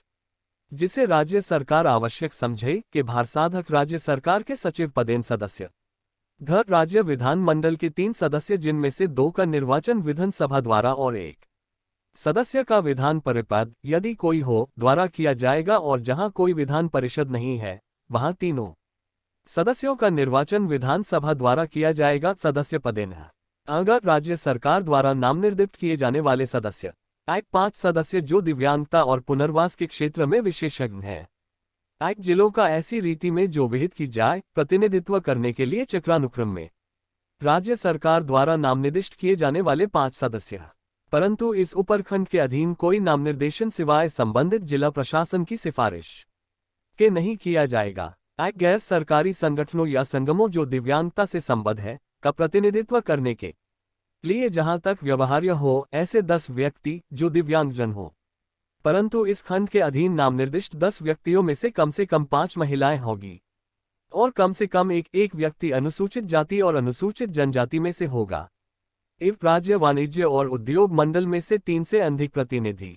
[SPEAKER 1] जिसे राज्य सरकार आवश्यक समझे के भारसाधक राज्य सरकार के सचिव पदेन सदस्य। राज्य विधान मंडल के 3 सदस्य जिनमें से 2 का निर्वाचन विधानसभा द्वारा और 1 सदस्य का विधान परिषद यदि कोई हो द्वारा किया जाएगा और जहां कोई विधान परिषद नहीं है वहां 3 सदस्यों का निर्वाचन विधानसभा द्वारा किया जाएगा। सदस्य पदेन है अगर राज्य सरकार द्वारा नामनिर्दिष्ट किए जाने वाले सदस्य 5 सदस्य जो दिव्यांगता और पुनर्वास के क्षेत्र में विशेषज्ञ हैं। जिलों का ऐसी रीति में जो विहित की जाए प्रतिनिधित्व करने के लिए चक्रानुक्रम में राज्य सरकार द्वारा नामनिर्दिष्ट किए जाने वाले 5 सदस्य, परंतु इस उपरखंड के अधीन कोई नामनिर्देशन सिवाय संबंधित जिला प्रशासन की सिफारिश के नहीं किया जाएगा। गैर सरकारी संगठनों या संगमों जो दिव्यांगता से संबद्ध है का प्रतिनिधित्व करने के लिए जहां तक व्यवहार्य हो ऐसे 10 व्यक्ति जो दिव्यांगजन हो, परंतु इस खंड के अधीन नामनिर्दिष्ट 10 व्यक्तियों में से कम 5 महिलाएं होगी और कम से कम एक व्यक्ति अनुसूचित जाति और अनुसूचित जनजाति में से होगा। राज्य वाणिज्य और उद्योग मंडल में से 3 से अधिक प्रतिनिधि।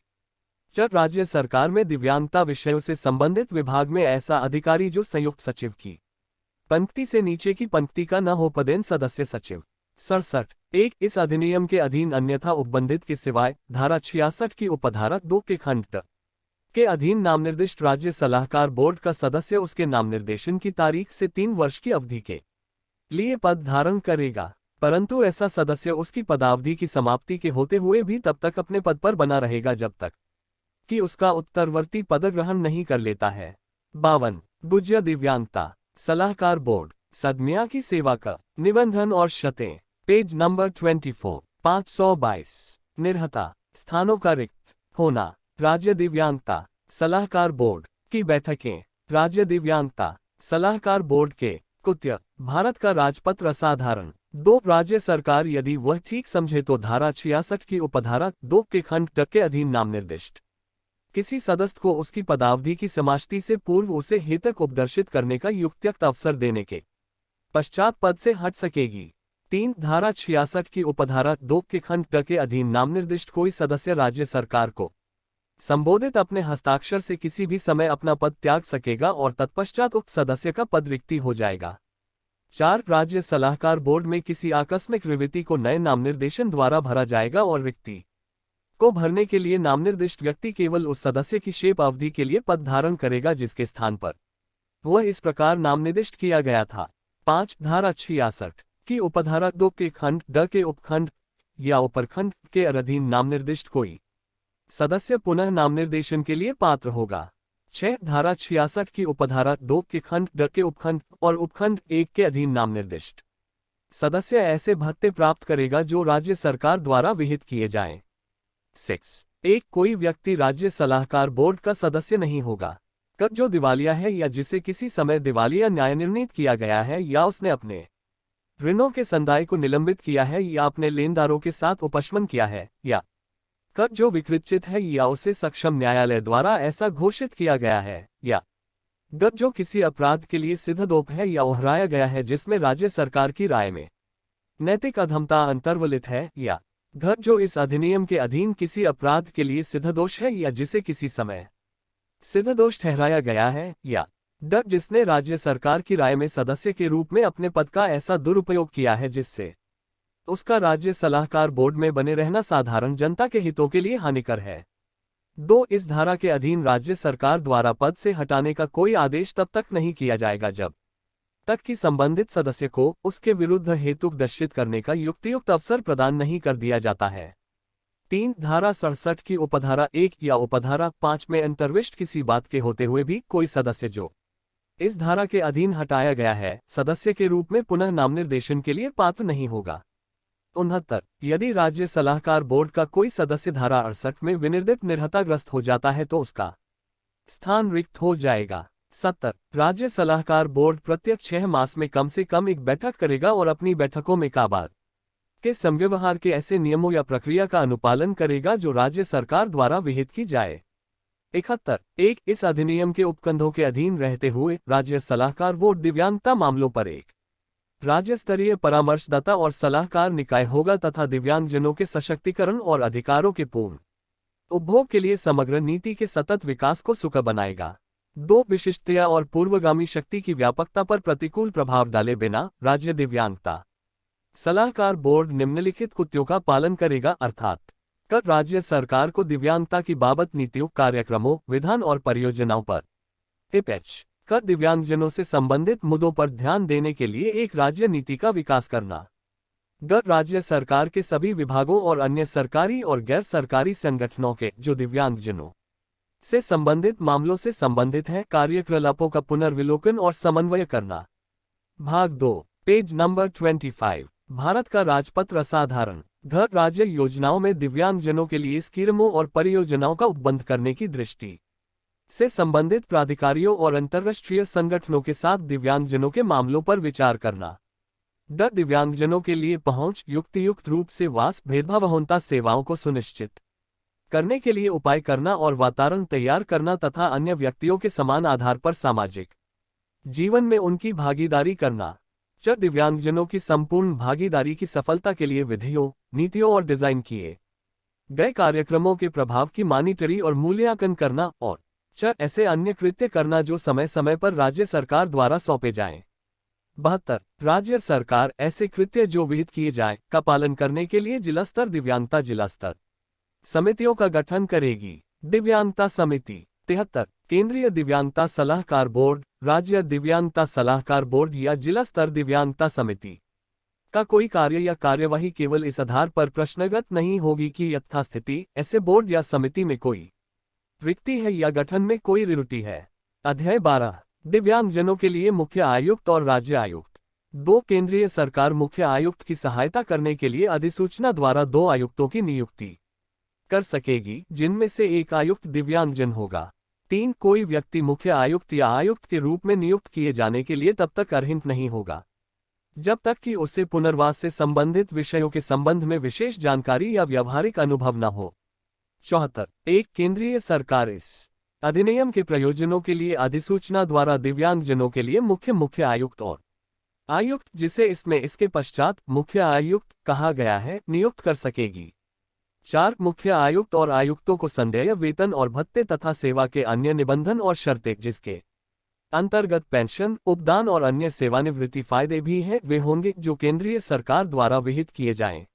[SPEAKER 1] राज्य सरकार में दिव्यांगता विषयों से संबंधित विभाग में ऐसा अधिकारी जो संयुक्त सचिव की पंक्ति से नीचे की पंक्ति का न हो पदेन सदस्य सचिव। 67 इस अधिनियम के अधीन अन्यथा उपबंधित के सिवाय धारा 66 की उपधारा 2 के खंड के अधीन नामनिर्दिष्ट राज्य सलाहकार बोर्ड का सदस्य उसके नामनिर्देशन की तारीख से 3 वर्ष की अवधि के लिए पद धारण करेगा, परंतु ऐसा सदस्य उसकी पदावधि की समाप्ति के होते हुए भी तब तक अपने पद पर बना रहेगा जब तक कि उसका उत्तरवर्ती पद ग्रहण नहीं कर लेता है। 52 गुज्जर दिव्यांगता सलाहकार बोर्ड सदम्या की सेवा का निबंधन और शर्तें। Page number 24, 522। निर्हता स्थानों का रिक्त होना। राज्य दिव्यांगता सलाहकार बोर्ड की बैठकें। राज्य दिव्यांगता सलाहकार बोर्ड के कुत्य भारत का राजपत्र असाधारण 2 राज्य सरकार यदि वह ठीक समझे तो धारा 66 की उपधारा 2 के खंड ड के अधीन नाम निर्दिष्ट किसी सदस्य को उसकी पदावधि की समाप्ति से पूर्व उसे हेतक उपदर्शित करने का युक्तियुक्त अवसर देने के पश्चात पद से हट सकेगी। 3 धारा 66 की उपधारा 2 के खंड ड के अधीन नाम निर्दिष्ट कोई सदस्य राज्य सरकार को संबोधित अपने हस्ताक्षर से किसी भी समय अपना पद त्याग सकेगा और तत्पश्चात उक्त सदस्य का पद रिक्ति हो जाएगा। 4 राज्य सलाहकार बोर्ड में किसी आकस्मिक रिक्ति को नए नाम निर्देशन द्वारा भरा जाएगा और रिक्ति को भरने के लिए नाम निर्दिष्ट व्यक्ति केवल उस सदस्य की शेप अवधि के लिए पद धारण करेगा जिसके स्थान पर वह इस प्रकार नाम निर्दिष्ट किया गया था। 5 धारा 66 की उपधारा 2 के खंड ड के उपखंड या उपरखंड के अधीन नाम निर्दिष्ट कोई सदस्य पुनः नाम निर्देशन के लिए पात्र होगा। 6 धारा 66 की उपधारा 2 के खंड ड के उपखंड और उपखंड 1 के अधीन नाम निर्दिष्ट सदस्य ऐसे भत्ते प्राप्त करेगा जो राज्य सरकार द्वारा विहित किए जाएं। 6 एक कोई व्यक्ति राज्य सलाहकार बोर्ड का सदस्य नहीं होगा कब जो दिवालिया है या जिसे किसी समय दिवालिया न्याय निर्णीत किया गया है या उसने अपने ऋणों के संदाय को निलंबित किया है या अपने लेनदारों के साथ उपशमन किया है या कब जो विकृतचित है या उसे सक्षम न्यायालय द्वारा ऐसा घोषित किया गया है या गत जो किसी अपराध के लिए सिद्धदोष है या ओहराया गया है जिसमें राज्य सरकार की राय में नैतिक अधमता अंतर्वलित है या घर जो इस अधिनियम के अधीन किसी अपराध के लिए सिद्धदोष है या जिसे किसी समय सिद्धदोष ठहराया गया है या ड जिसने राज्य सरकार की राय में सदस्य के रूप में अपने पद का ऐसा दुरुपयोग किया है जिससे उसका राज्य सलाहकार बोर्ड में बने रहना साधारण जनता के हितों के लिए हानिकर है। 2 इस धारा के अधीन राज्य सरकार द्वारा पद से हटाने का कोई आदेश तब तक नहीं किया जाएगा जब तक कि संबंधित सदस्य को उसके विरुद्ध हेतु दर्शित करने का युक्तियुक्त अवसर प्रदान नहीं कर दिया जाता है। 3 धारा 67 की उपधारा 1 या उपधारा 5 में अंतर्विष्ट किसी बात के होते हुए भी कोई सदस्य जो इस धारा के अधीन हटाया गया है सदस्य के रूप में पुनः नाम निर्देशन के लिए पात्र नहीं होगा। 69 यदि राज्य सलाहकार बोर्ड का कोई सदस्य धारा 68 में विनिर्दिष्ट निर्हताग्रस्त हो जाता है तो उसका स्थान रिक्त हो जाएगा। 70 राज्य सलाहकार बोर्ड प्रत्येक 6 मास में कम से कम एक बैठक करेगा और अपनी बैठकों में काबार के संव्यवहार के ऐसे नियमों या प्रक्रिया का अनुपालन करेगा जो राज्य सरकार द्वारा विहित की जाए। 71 एक इस अधिनियम के उपकंधों के अधीन रहते हुए राज्य सलाहकार बोर्ड दिव्यांगता मामलों पर एक राज्य स्तरीय परामर्शदाता और सलाहकार निकाय होगा तथा दिव्यांगजनों के सशक्तिकरण और अधिकारों के पूर्ण उपभोग के लिए समग्र नीति के सतत विकास को सुकर बनाएगा। 2 विशिष्टता और पूर्वगामी शक्ति की व्यापकता पर प्रतिकूल प्रभाव डाले बिना राज्य दिव्यांगता सलाहकार बोर्ड निम्नलिखित कुत्यों का पालन करेगा अर्थात कर राज्य सरकार को दिव्यांगता की बाबत नीतियों कार्यक्रमों विधान और परियोजनाओं पर टिपच कर दिव्यांगजनों से संबंधित मुद्दों पर ध्यान देने के लिए एक राज्य नीति का विकास करना। ग राज्य सरकार के सभी विभागों और अन्य सरकारी और गैर सरकारी संगठनों के जो दिव्यांगजनों से संबंधित मामलों से संबंधित हैं कार्यकलापों का पुनर्विलोकन और समन्वय करना। भाग 2 पेज नंबर 25 भारत का राजपत्र असाधारण घर राज्य योजनाओं में दिव्यांगजनों के लिए स्कीमों और परियोजनाओं का उपबंध करने की दृष्टि से संबंधित प्राधिकारियों और अंतर्राष्ट्रीय संगठनों के साथ दिव्यांगजनों के मामलों पर विचार करना। ड दिव्यांगजनों के लिए पहुंच युक्त रूप से वास भेदभावहीनता सेवाओं को सुनिश्चित करने के लिए उपाय करना और वातावरण तैयार करना तथा अन्य व्यक्तियों के समान आधार पर सामाजिक जीवन में उनकी भागीदारी करना। च दिव्यांगजनों की संपूर्ण भागीदारी की सफलता के लिए विधियों नीतियों और डिजाइन किए गए कार्यक्रमों के प्रभाव की मॉनिटरिंग और मूल्यांकन करना और च ऐसे अन्य कृत्य करना जो समय समय पर राज्य सरकार द्वारा सौंपे जाएं। 72 राज्य सरकार ऐसे कृत्य जो विहित किए जाएं का पालन करने के लिए जिला स्तर दिव्यांगता जिला स्तर समितियों का गठन करेगी। दिव्यांगता समिति। 73 केंद्रीय दिव्यांगता सलाहकार बोर्ड राज्य दिव्यांगता सलाहकार बोर्ड या जिला स्तर दिव्यांगता समिति का कोई कार्य या कार्यवाही केवल इस आधार पर प्रश्नगत नहीं होगी कि यथास्थिति ऐसे बोर्ड या समिति में कोई रिक्ति है या गठन में कोई त्रुटि है। अध्याय 12 दिव्यांगजनों के लिए मुख्य आयुक्त और राज्य आयुक्त। 2 केंद्रीय सरकार मुख्य आयुक्त की सहायता करने के लिए अधिसूचना द्वारा 2 आयुक्तों की नियुक्ति कर सकेगी, जिनमें से एक आयुक्त दिव्यांगजन होगा। 3 कोई व्यक्ति मुख्य आयुक्त या आयुक्त के रूप में नियुक्त किए जाने के लिए तब तक अर्हित नहीं होगा जब तक कि उसे पुनर्वास से संबंधित विषयों के संबंध में विशेष जानकारी या व्यावहारिक अनुभव न हो। 74 एक केंद्रीय सरकार इस अधिनियम के प्रयोजनों के लिए अधिसूचना द्वारा दिव्यांगजनों के लिए मुख्य आयुक्त और आयुक्त, जिसे इसमें इसके पश्चात मुख्य आयुक्त कहा गया है, नियुक्त कर सकेगी। 4 मुख्य आयुक्त और आयुक्तों को संदेय वेतन और भत्ते तथा सेवा के अन्य निबंधन और शर्तें, जिसके अंतर्गत पेंशन, उपदान और अन्य सेवानिवृत्ति फायदे भी हैं, वे होंगे जो केंद्रीय सरकार द्वारा विहित किए जाएं।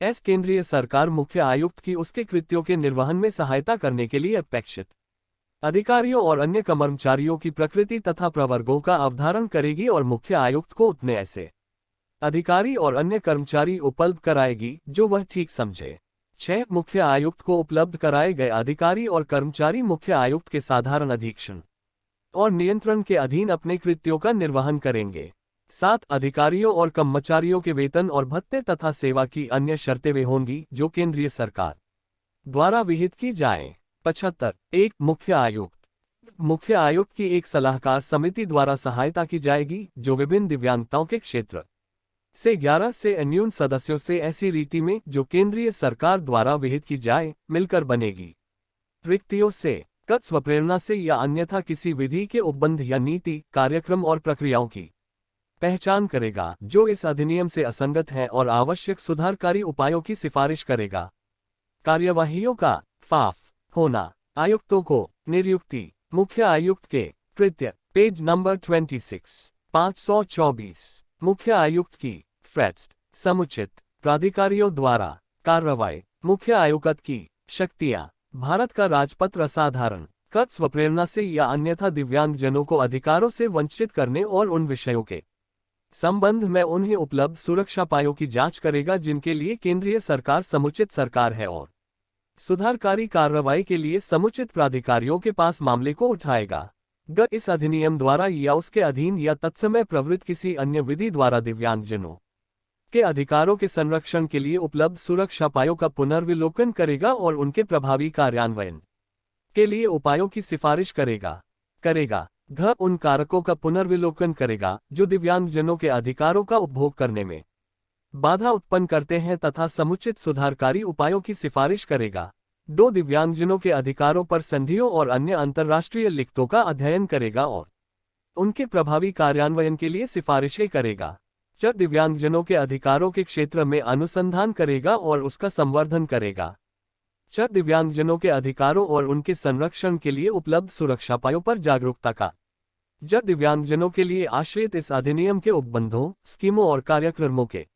[SPEAKER 1] केंद्रीय सरकार मुख्य आयुक्त की उसके कृत्यों के निर्वहन में सहायता करने के लिए अपेक्षित अधिकारियों और अन्य कर्मचारियों की प्रकृति तथा प्रवर्गों का अवधारण करेगी और मुख्य आयुक्त को उतने ऐसे अधिकारी और अन्य कर्मचारी उपलब्ध कराएगी जो वह ठीक समझे। 6 मुख्य आयुक्त को उपलब्ध कराए गए अधिकारी और कर्मचारी मुख्य आयुक्त के साधारण अधीक्षण और नियंत्रण के अधीन अपने कृत्यों का निर्वहन करेंगे। 7 अधिकारियों और कर्मचारियों के वेतन और भत्ते तथा सेवा की अन्य शर्तें वे होंगी जो केंद्रीय सरकार द्वारा विहित की जाएं। 75 एक मुख्य आयुक्त की एक सलाहकार समिति द्वारा सहायता की जाएगी जो विभिन्न दिव्यांगताओं के क्षेत्र से 11 से न्यून सदस्यों से ऐसी रीति में जो केंद्रीय सरकार द्वारा विहित की जाए मिलकर बनेगी। रिक्तियों से स्वप्रेरणा से या अन्यथा किसी विधि के उपबंध या नीति, कार्यक्रम और प्रक्रियाओं की पहचान करेगा जो इस अधिनियम से असंगत है और आवश्यक सुधारकारी उपायों की सिफारिश करेगा। कार्यवाहियों का फाफ होना। आयुक्तों को नियुक्ति। मुख्य आयुक्त के कृत्य, पेज नंबर 26 524। मुख्य आयुक्त की फ्रेस्ट समुचित प्राधिकारियों द्वारा कार्रवाई। मुख्य आयुक्त की शक्तियां। भारत का राजपत्र असाधारण स्वप्रेरणा से या अन्यथा दिव्यांगजनों को अधिकारों से वंचित करने और उन विषयों के संबंध में उन्हें उपलब्ध सुरक्षा उपायों की जांच करेगा जिनके लिए केंद्रीय सरकार समुचित सरकार है और सुधारकारी कार्रवाई के लिए समुचित प्राधिकारियों के पास मामले को उठाएगा। इस अधिनियम द्वारा या उसके अधीन या तत्समय प्रवृत्त किसी अन्य विधि द्वारा दिव्यांगजनों के अधिकारों के संरक्षण के लिए उपलब्ध सुरक्षा उपायों का पुनर्विलोकन करेगा और उनके प्रभावी कार्यान्वयन के लिए उपायों की सिफारिश करेगा। उन कारकों का पुनर्विलोकन करेगा जो दिव्यांगजनों के अधिकारों का उपभोग करने में बाधा उत्पन्न करते हैं तथा समुचित सुधारकारी उपायों की सिफारिश करेगा। 2 दिव्यांगजनों के अधिकारों पर संधियों और अन्य अंतर्राष्ट्रीय लिखतों का अध्ययन करेगा और उनके प्रभावी कार्यान्वयन के लिए सिफारिशें करेगा। 4 दिव्यांगजनों के अधिकारों के क्षेत्र में अनुसंधान करेगा और उसका संवर्धन करेगा। 4 दिव्यांगजनों के अधिकारों और उनके संरक्षण के लिए उपलब्ध सुरक्षा उपायों पर जागरूकता का। दिव्यांगजनों के लिए आश्रित इस अधिनियम के उपबंधों, स्कीमों और कार्यक्रमों के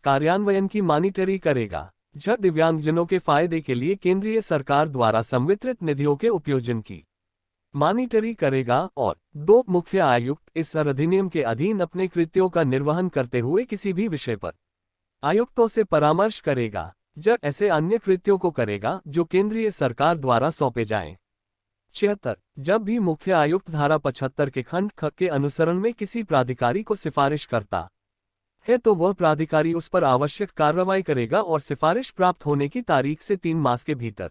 [SPEAKER 1] कार्यान्वयन की मॉनिटरी करेगा। दिव्यांगजनों के फायदे के लिए केंद्रीय सरकार द्वारा संवितरित निधियों के उपयोजन की मॉनिटरी करेगा। और 2 मुख्य आयुक्त इस अधिनियम के अधीन अपने कृत्यों का निर्वहन करते हुए किसी भी विषय पर आयुक्तों से परामर्श करेगा। ऐसे अन्य कृत्यों को करेगा जो केंद्रीय सरकार द्वारा सौंपे जाएं। 76 जब भी मुख्य आयुक्त धारा 75 के खंड ख के अनुसरण में किसी प्राधिकारी को सिफारिश करता है तो वह प्राधिकारी उस पर आवश्यक कार्रवाई करेगा और सिफारिश प्राप्त होने की तारीख से 3 मास के भीतर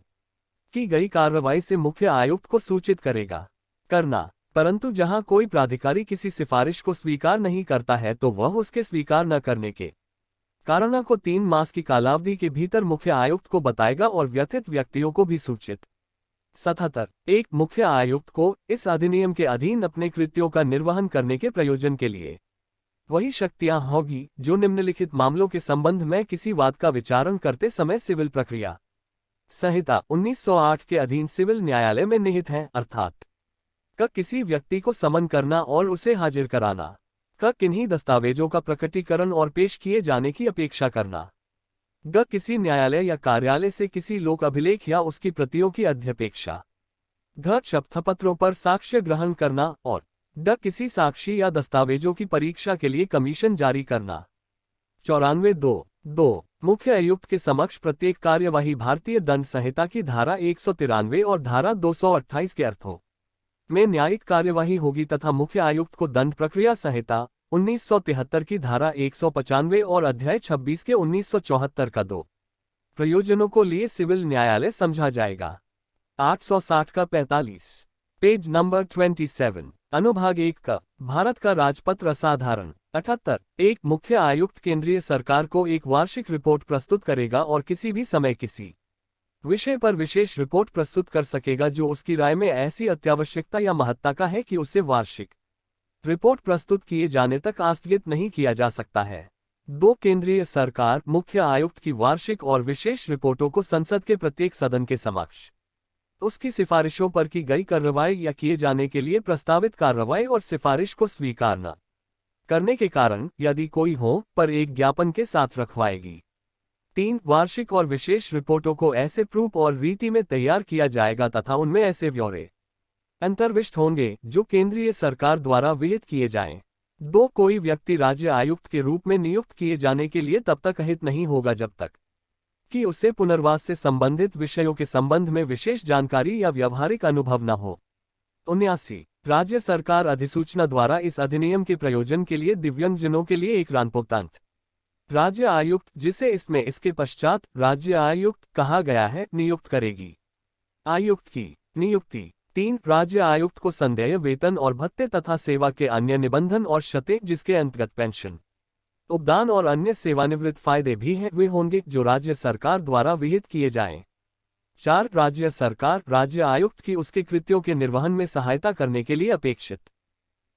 [SPEAKER 1] की गई कार्रवाई से मुख्य आयुक्त को सूचित करना। परंतु जहां कोई प्राधिकारी किसी सिफारिश को स्वीकार नहीं करता है तो वह उसके स्वीकार न करने के कारण को 3 मास की कालावधि के भीतर मुख्य आयुक्त को बताएगा और व्यथित व्यक्तियों को भी सूचित। 77 एक मुख्य आयुक्त को इस अधिनियम के अधीन अपने कृत्यों का निर्वहन करने के प्रयोजन के लिए वही शक्तियां होगी जो निम्नलिखित मामलों के संबंध में किसी वाद का विचारण करते समय सिविल प्रक्रिया संहिता 1908 के अधीन सिविल न्यायालय में निहित हैं, अर्थात किसी व्यक्ति को समन करना और उसे हाजिर कराना, किन्हीं दस्तावेजों का प्रकटीकरण और पेश किए जाने की अपेक्षा करना, किसी न्यायालय या कार्यालय से किसी लोक अभिलेख या उसकी प्रतियों की अध्यपेक्षा, शपथपत्रों पर साक्ष्य ग्रहण करना और किसी साक्षी या दस्तावेजों की परीक्षा के लिए कमीशन जारी करना। 94(2) मुख्य आयुक्त के समक्ष प्रत्येक कार्यवाही भारतीय दंड संहिता की धारा 193 और धारा 228 के अर्थों में न्यायिक कार्यवाही होगी तथा मुख्य आयुक्त को दंड प्रक्रिया संहिता 1973 की धारा 195 और अध्याय 26 के 1974 का 2 प्रयोजनों को लिए सिविल न्यायालय समझा जाएगा। 860 का 45 पेज नंबर 27 अनुभाग 1 का भारत का राजपत्र असाधारण 78 एक मुख्य आयुक्त केंद्रीय सरकार को एक वार्षिक रिपोर्ट प्रस्तुत करेगा और किसी भी समय किसी विषय पर विशेष रिपोर्ट प्रस्तुत कर सकेगा जो उसकी राय में ऐसी अत्यावश्यकता या महत्ता का है कि उसे वार्षिक रिपोर्ट प्रस्तुत किए जाने तक आस्थगित नहीं किया जा सकता है। 2 केंद्रीय सरकार मुख्य आयुक्त की वार्षिक और विशेष रिपोर्टों को संसद के प्रत्येक सदन के समक्ष उसकी सिफारिशों पर की गई कार्रवाई या किए जाने के लिए प्रस्तावित कार्रवाई और सिफारिश को स्वीकार न करने के कारण यदि कोई हो पर एक ज्ञापन के साथ रखवाएगी। 3 वार्षिक और विशेष रिपोर्टों को ऐसे प्रूफ और रीति में तैयार किया जाएगा तथा उनमें ऐसे ब्यौरे अंतर्विष्ट होंगे जो केंद्रीय सरकार द्वारा विहित किए जाएं। 2 कोई व्यक्ति राज्य आयुक्त के रूप में नियुक्त किए जाने के लिए तब तक अहित नहीं होगा जब तक कि उसे पुनर्वास से संबंधित विषयों के संबंध में विशेष जानकारी या व्यावहारिक अनुभव न हो। 79 राज्य सरकार अधिसूचना द्वारा इस अधिनियम के प्रयोजन के लिए दिव्यांगजनों के लिए एक रानपोतांत राज्य आयुक्त जिसे इसमें इसके पश्चात राज्य आयुक्त कहा गया है नियुक्त करेगी। आयुक्त की नियुक्ति 3 राज्य आयुक्त को संदेय वेतन और भत्ते तथा सेवा के अन्य निबंधन और शर्तें जिसके अंतर्गत पेंशन उपदान और अन्य सेवानिवृत्त फायदे भी हैं वे होंगे जो राज्य सरकार द्वारा विहित किए जाएं। 4 राज्य सरकार राज्य आयुक्त की उसके कृत्यों के निर्वहन में सहायता करने के लिए अपेक्षित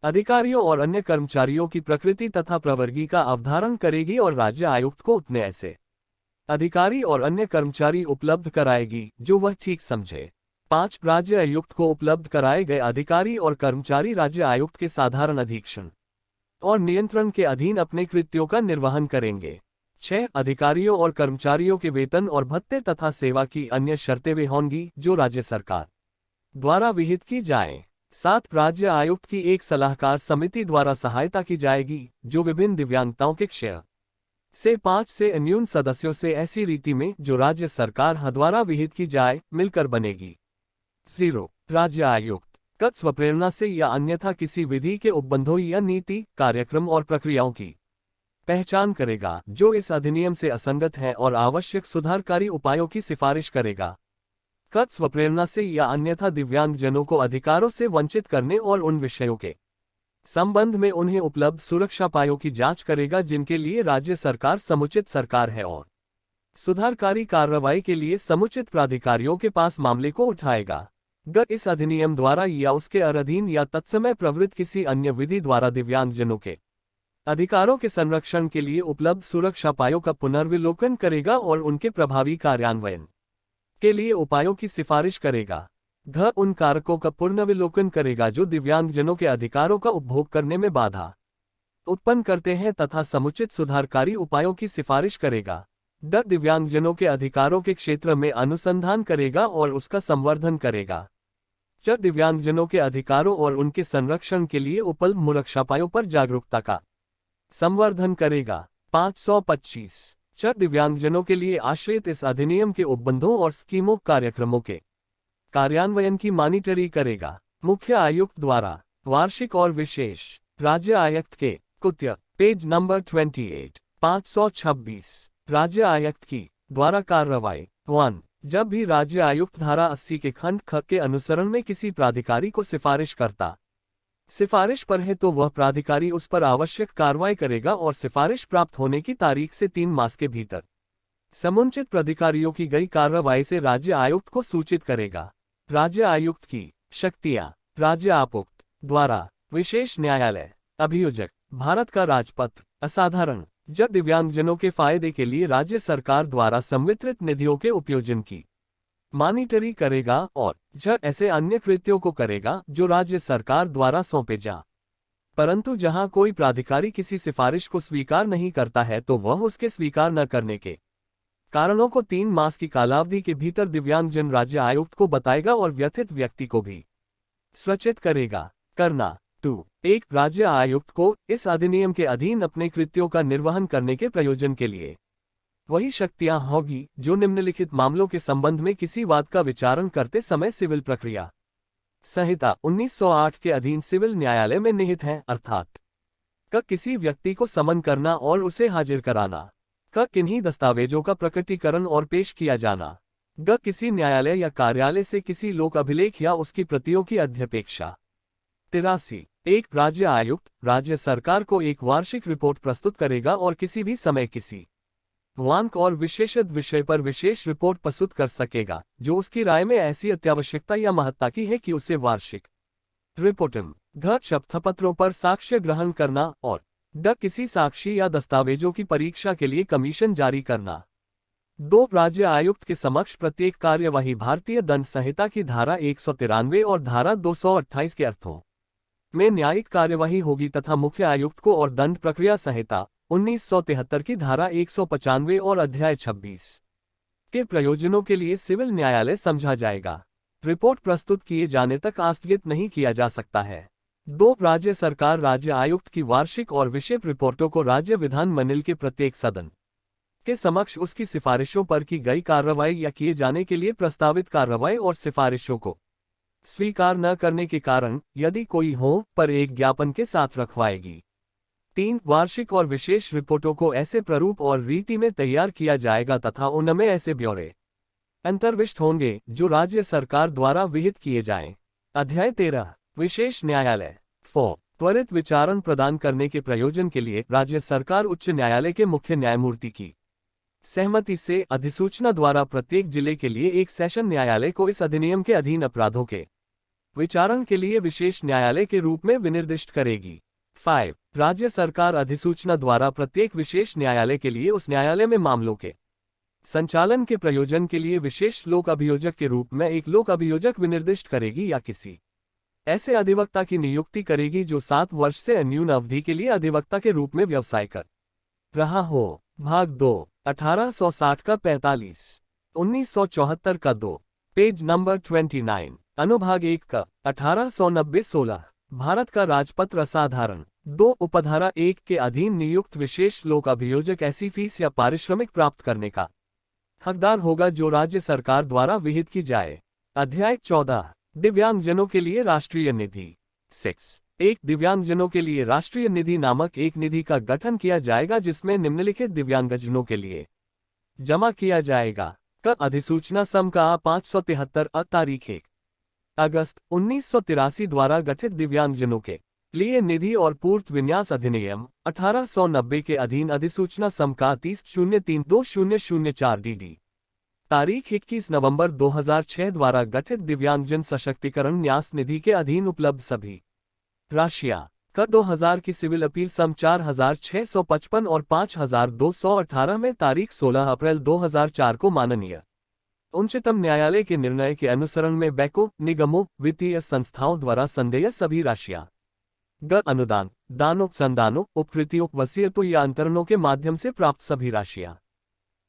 [SPEAKER 1] अधिकारियों और अन्य कर्मचारियों की प्रकृति तथा प्रवर्गी का अवधारण करेगी और राज्य आयुक्त को उतने ऐसे अधिकारी और अन्य कर्मचारी उपलब्ध कराएगी जो वह ठीक समझे। 5 राज्य आयुक्त को उपलब्ध कराए गए अधिकारी और कर्मचारी राज्य आयुक्त के साधारण अधीक्षण और नियंत्रण के अधीन अपने कृत्यों का निर्वहन करेंगे। 6 अधिकारियों और कर्मचारियों के वेतन और भत्ते तथा सेवा की अन्य शर्तें वे होंगी जो राज्य सरकार द्वारा विहित की जाएं। 7 राज्य आयुक्त की एक सलाहकार समिति द्वारा सहायता की जाएगी जो विभिन्न दिव्यांगताओं के क्षय से 5 से न्यून सदस्यों से ऐसी रीति में जो राज्य सरकार द्वारा विहित की जाए मिलकर बनेगी। 0 राज्य आयुक्त कत स्वप्रेरणा से या अन्यथा किसी विधि के उपबंधों या नीति कार्यक्रम और प्रक्रियाओं की पहचान करेगा जो इस अधिनियम से असंगत है और आवश्यक सुधारकारी उपायों की सिफारिश करेगा। कत स्वप्रेरणा से या अन्यथा दिव्यांगजनों को अधिकारों से वंचित करने और उन विषयों के संबंध में उन्हें उपलब्ध सुरक्षापायों की जांच करेगा जिनके लिए राज्य सरकार समुचित सरकार है और सुधारकारी कार्रवाई के लिए समुचित प्राधिकारियों के पास मामले को उठाएगा। इस अधिनियम द्वारा या उसके अधीन या तत्समय प्रवृत्त किसी अन्य विधि द्वारा दिव्यांगजनों के अधिकारों के संरक्षण के लिए उपलब्ध सुरक्षापायों का पुनर्विलोकन करेगा और उनके प्रभावी कार्यान्वयन के लिए उपायों की सिफारिश करेगा। उन कारकों का पुनर्विलोकन करेगा जो दिव्यांगजनों के अधिकारों का उपभोग करने में बाधा उत्पन्न करते हैं तथा समुचित सुधारकारी उपायों की सिफारिश करेगा। दिव्यांगजनों के अधिकारों के क्षेत्र में अनुसंधान करेगा और उसका संवर्धन करेगा। दिव्यांगजनों के अधिकारों और उनके संरक्षण के लिए उपलब्ध मुरक्षापायों पर जागरूकता का संवर्धन करेगा। 525 दिव्यांगजनों के लिए आश्रित इस अधिनियम के उपबंधों और स्कीमों कार्यक्रमों के कार्यान्वयन की मॉनिटरी करेगा। मुख्य आयुक्त द्वारा वार्षिक और विशेष राज्य आयुक्त के कुत्य पेज नंबर 28 526 राज्य आयुक्त की द्वारा कार्रवाई 1 जब भी राज्य आयुक्त धारा 80 के खंड ख के अनुसरण में किसी प्राधिकारी को सिफारिश करता सिफारिश पर है तो वह प्राधिकारी उस पर आवश्यक कार्रवाई करेगा और सिफारिश प्राप्त होने की तारीख से 3 मास के भीतर समुचित प्राधिकारियों की गई कार्रवाई से राज्य आयुक्त को सूचित करेगा। राज्य आयुक्त की शक्तियां राज्य आयुक्त द्वारा विशेष न्यायालय अभियोजक भारत का राजपत्र असाधारण दिव्यांगजनों के फायदे के लिए राज्य सरकार द्वारा संवितरित निधियों के उपयोजन की मॉनिटरी करेगा और ऐसे अन्य कृत्यों को करेगा जो राज्य सरकार द्वारा सौंपे जा। परंतु जहां कोई प्राधिकारी किसी सिफारिश को स्वीकार नहीं करता है तो वह उसके स्वीकार न करने के कारणों को 3 मास की कालावधि के भीतर दिव्यांगजन राज्य आयुक्त को बताएगा और व्यथित व्यक्ति को भी सूचित करेगा। करना 2 एक राज्य आयुक्त को इस अधिनियम के अधीन अपने कृत्यों का निर्वहन करने के प्रयोजन के लिए वही शक्तियां होगी जो निम्नलिखित मामलों के संबंध में किसी वाद का विचारण करते समय सिविल प्रक्रिया संहिता 1908 के अधीन सिविल न्यायालय में निहित हैं, अर्थात क किसी व्यक्ति को समन करना और उसे हाजिर कराना। क किन्हीं दस्तावेजों का प्रकटीकरण और पेश किया जाना। ग किसी न्यायालय या कार्यालय से किसी लोक अभिलेख या उसकी प्रतियों की अध्यपेक्षा। 83। एक राज्य आयुक्त राज्य सरकार को एक वार्षिक रिपोर्ट प्रस्तुत करेगा और किसी भी समय किसी वांक और विशेषद विषय पर विशेष रिपोर्ट प्रस्तुत कर सकेगा जो उसकी राय में ऐसी अत्यावश्यकता या महत्ता की है कि उसे वार्षिक रिपोर्टिंग। घ शपथपत्रों पर साक्ष्य ग्रहण करना और ड किसी साक्षी या दस्तावेजों की परीक्षा के लिए कमीशन जारी करना। 2 राज्य आयुक्त के समक्ष प्रत्येक कार्यवाही भारतीय दंड संहिता की धारा 193 और धारा 228 के अर्थों में न्यायिक कार्यवाही होगी तथा मुख्य आयुक्त को और दंड प्रक्रिया संहिता 1973 की धारा 195 और अध्याय 26 के प्रयोजनों के लिए सिविल न्यायालय समझा जाएगा। रिपोर्ट प्रस्तुत किए जाने तक आस्थगित नहीं किया जा सकता है। 2 राज्य सरकार राज्य आयुक्त की वार्षिक और विशेष रिपोर्टों को राज्य विधान मंडल के प्रत्येक सदन के समक्ष उसकी सिफारिशों पर की गई कार्रवाई या किए जाने के लिए प्रस्तावित कार्रवाई और सिफारिशों को स्वीकार न करने के कारण यदि कोई हो पर एक ज्ञापन के साथ रखवाएगी। 3 वार्षिक और विशेष रिपोर्टों को ऐसे प्रारूप और रीति में तैयार किया जाएगा तथा उनमें ऐसे ब्यौरे अंतर्विष्ट होंगे जो राज्य सरकार द्वारा विहित किए जाएं। अध्याय 13 विशेष न्यायालय। 4 त्वरित विचारण प्रदान करने के प्रयोजन के लिए राज्य सरकार उच्च न्यायालय के मुख्य न्यायमूर्ति की सहमति से अधिसूचना द्वारा प्रत्येक जिले के लिए एक सेशन न्यायालय को इस अधिनियम के अधीन अपराधों के विचारण के लिए विशेष न्यायालय के रूप में विनिर्दिष्ट करेगी। 5 राज्य सरकार अधिसूचना द्वारा प्रत्येक विशेष न्यायालय के लिए उस न्यायालय में मामलों के संचालन के प्रयोजन के लिए विशेष लोक अभियोजक के रूप में एक लोक अभियोजक विनिर्दिष्ट करेगी या किसी ऐसे अधिवक्ता की नियुक्ति करेगी जो 7 वर्ष से न्यून अवधि के लिए अधिवक्ता के रूप में व्यवसाय कर रहा हो। भाग 2 1860 का 45 1974 का 2 पेज नंबर 29 अनुभाग 1 का 1890 16 भारत का राजपत्र असाधारण 2 उपधारा 1 के अधीन नियुक्त विशेष लोक अभियोजक ऐसी फीस या पारिश्रमिक प्राप्त करने का हकदार होगा जो राज्य सरकार द्वारा विहित की जाए। अध्याय 14 दिव्यांगजनों के लिए राष्ट्रीय निधि। 6 एक दिव्यांगजनों के लिए राष्ट्रीय निधि नामक एक निधि का गठन किया जाएगा जिसमें निम्नलिखित दिव्यांगजनों के लिए जमा किया जाएगा। क अधिसूचना सम का 573 तारीख 1 अगस्त 1983 द्वारा गठित दिव्यांगजनों के लिए निधि और पूर्त विन्यास अधिनियम 1890 के अधीन अधिसूचना सम का 30-03-2004 dd तारीख 21 नवंबर 2006 द्वारा गठित दिव्यांगजन सशक्तिकरण न्यास निधि के अधीन उपलब्ध सभी राशियां। क 2000 की सिविल अपील सम 4655 और 5218 में तारीख 16 अप्रैल 2004 को माननीय उच्चतम न्यायालय के निर्णय के अनुसरण में बैंकों निगमों वित्तीय संस्थाओं द्वारा संदेय सभी राशियां। ग अनुदान दानों संदानों उपकृतियों वसीयतों या अंतरणों के माध्यम से प्राप्त सभी राशियां।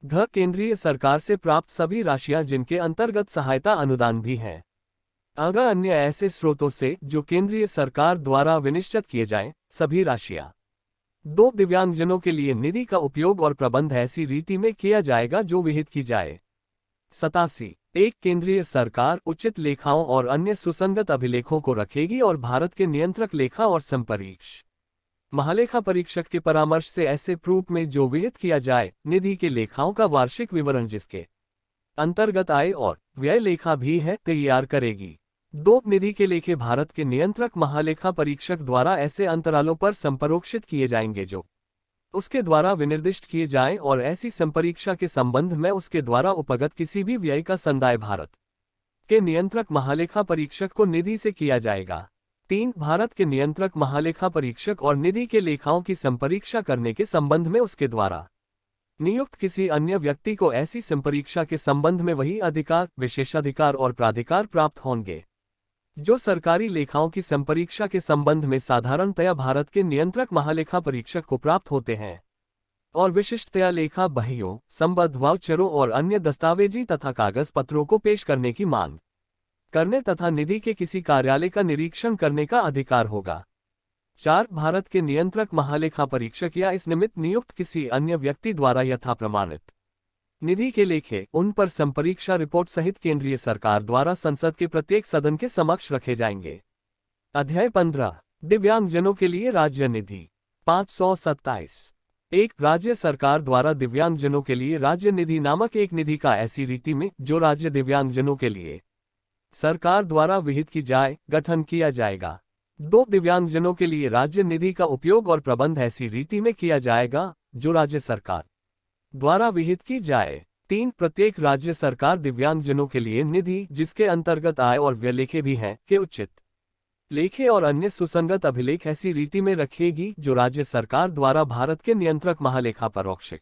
[SPEAKER 1] घ केंद्रीय सरकार से प्राप्त सभी राशियां जिनके अंतर्गत सहायता अनुदान भी हैं। अग अन्य ऐसे स्रोतों से जो केंद्रीय सरकार द्वारा विनिश्चित किए जाएं सभी राशियां। 2 दिव्यांगजनों के लिए निधि का उपयोग और प्रबंध ऐसी रीति में किया जाएगा जो विहित की जाए। 87 एक केंद्रीय सरकार उचित लेखाओं और अन्य सुसंगत अभिलेखों को रखेगी और भारत के नियंत्रक लेखा और संपरीक्ष महालेखा परीक्षक के परामर्श से ऐसे प्रूफ में जो विहित किया जाए निधि के लेखाओं का वार्षिक विवरण जिसके अंतर्गत आय और व्यय लेखा भी है तैयार करेगी। 2 निधि के लेखे भारत के नियंत्रक महालेखा परीक्षक द्वारा ऐसे अंतरालों पर संप्रेषित किए जाएंगे जो उसके द्वारा विनिर्दिष्ट किए जाएं और ऐसी संपरीक्षा के संबंध में उसके द्वारा उपगत किसी भी व्यय का संदाय भारत के नियंत्रक महालेखा परीक्षक को निधि से किया जाएगा। 3 भारत के नियंत्रक महालेखा परीक्षक और निधि के लेखाओं की संपरीक्षा करने के संबंध में उसके द्वारा नियुक्त किसी अन्य व्यक्ति को ऐसी संपरीक्षा के संबंध में वही अधिकार विशेषाधिकार और प्राधिकार प्राप्त होंगे जो सरकारी लेखाओं की संपरीक्षा के संबंध में साधारणतया भारत के नियंत्रक महालेखा परीक्षक को प्राप्त होते हैं और विशिष्टतया लेखा बहियों संबद्ध वाउचरों और अन्य दस्तावेजी तथा कागज पत्रों को पेश करने की मांग करने तथा निधि के किसी कार्यालय का निरीक्षण करने का अधिकार होगा। 4 भारत के नियंत्रक महालेखा परीक्षक या इस निमित्त नियुक्त किसी अन्य व्यक्ति द्वारा यथा प्रमाणित निधि के लेखे उन पर संपरीक्षा रिपोर्ट सहित केंद्रीय सरकार द्वारा संसद के प्रत्येक सदन के समक्ष रखे जाएंगे। अध्याय 15 दिव्यांगजनों के लिए राज्य निधि। 527। एक राज्य सरकार द्वारा दिव्यांगजनों के लिए राज्य निधि नामक एक निधि का ऐसी रीति में जो राज्य दिव्यांगजनों के लिए सरकार द्वारा विहित की जाए गठन किया जाएगा। 2 दिव्यांगजनों के लिए राज्य निधि का उपयोग और प्रबंध ऐसी रीति में किया जाएगा जो राज्य सरकार द्वारा विहित की जाए। 3 प्रत्येक राज्य सरकार दिव्यांगजनों के लिए निधि जिसके अंतर्गत आय और व्यय लेखे भी हैं के उचित लेखे और अन्य सुसंगत अभिलेख ऐसी रीति में रखेगी जो राज्य सरकार द्वारा भारत के नियंत्रक महालेखा परीक्षक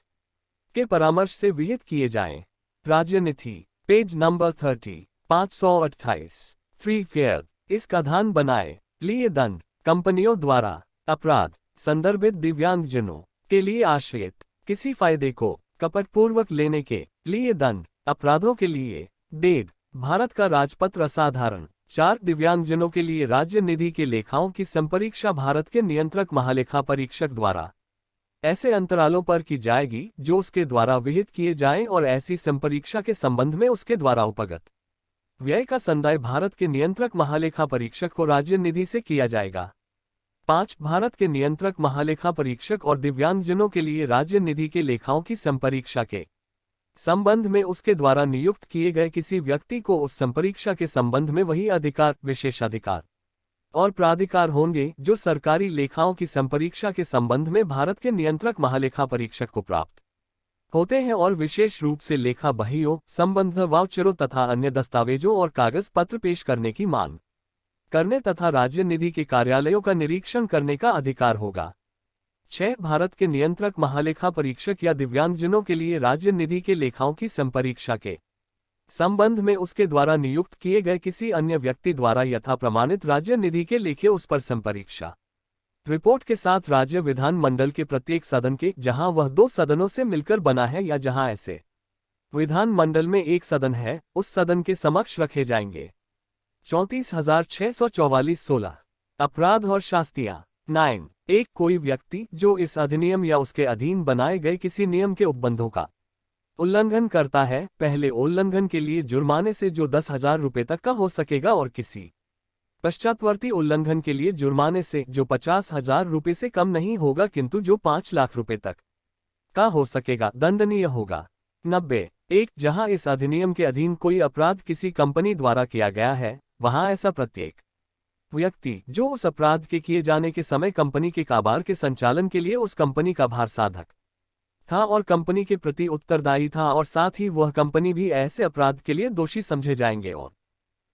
[SPEAKER 1] के परामर्श से विहित किए जाएं। राज्य नीति पेज नंबर 30 528। 3 फेयर इसका ध्यान बनाए लिए दंड कंपनियों द्वारा अपराध संदर्भित दिव्यांगजनों के लिए आश्रित किसी फायदे को कपटपूर्वक लेने के लिए दंड अपराधों के लिए 1.5 भारत का राजपत्र असाधारण 4 दिव्यांगजनों के लिए राज्य निधि के लेखाओं की संपरीक्षा भारत के नियंत्रक महालेखा परीक्षक द्वारा ऐसे अंतरालों पर की जाएगी जो उसके द्वारा विहित किए जाएं और ऐसी संपरीक्षा के संबंध में उसके द्वारा उपगत व्यय का संदाय भारत के नियंत्रक महालेखा परीक्षक को राज्य निधि से किया जाएगा। 5 भारत के नियंत्रक महालेखा परीक्षक और दिव्यांगजनों के लिए राज्य निधि के लेखाओं की संपरीक्षा के संबंध में उसके द्वारा नियुक्त किए गए किसी व्यक्ति को उस संपरीक्षा के संबंध में वही अधिकार विशेषाधिकार और प्राधिकार होंगे जो सरकारी लेखाओं की संपरीक्षा के संबंध में भारत के नियंत्रक महालेखा परीक्षक को प्राप्त होते हैं और विशेष रूप से लेखा बहियों संबंध वाउचरों तथा अन्य दस्तावेजों और कागज पत्र पेश करने की मांग करने तथा राज्य निधि के कार्यालयों का निरीक्षण करने का अधिकार होगा। 6 भारत के नियंत्रक महालेखा परीक्षक या दिव्यांगजनों के लिए राज्य निधि के लेखाओं की संपरीक्षा के संबंध में उसके द्वारा नियुक्त किए गए किसी अन्य व्यक्ति द्वारा यथा प्रमाणित राज्य निधि के लेखे उस पर संपरीक्षा रिपोर्ट के साथ राज्य विधान मंडल के प्रत्येक सदन के जहां वह 2 सदनों से मिलकर बना है या जहां ऐसे विधान मंडल में एक सदन है उस सदन के समक्ष रखे जाएंगे। 34,644 16 अपराध और शास्तियां 9 एक कोई व्यक्ति जो इस अधिनियम या उसके अधीन बनाए गए किसी नियम के उपबंधों का उल्लंघन करता है पहले उल्लंघन के लिए जुर्माने से जो 10,000 रुपये तक का हो सकेगा और किसी पश्चातवर्ती उल्लंघन के लिए जुर्माने से जो 50,000 रुपये से कम नहीं होगा किंतु जो 5 लाख रुपये तक का हो सकेगा दंडनीय होगा। 90 एक जहां इस अधिनियम के अधीन कोई अपराध किसी कंपनी द्वारा किया गया है वहां ऐसा प्रत्येक व्यक्ति जो उस अपराध के किए जाने के समय कंपनी के कारोबार के संचालन के लिए उस कंपनी का भार साधक था और कंपनी के प्रति उत्तरदायी था और साथ ही वह कंपनी भी ऐसे अपराध के लिए दोषी समझे जाएंगे और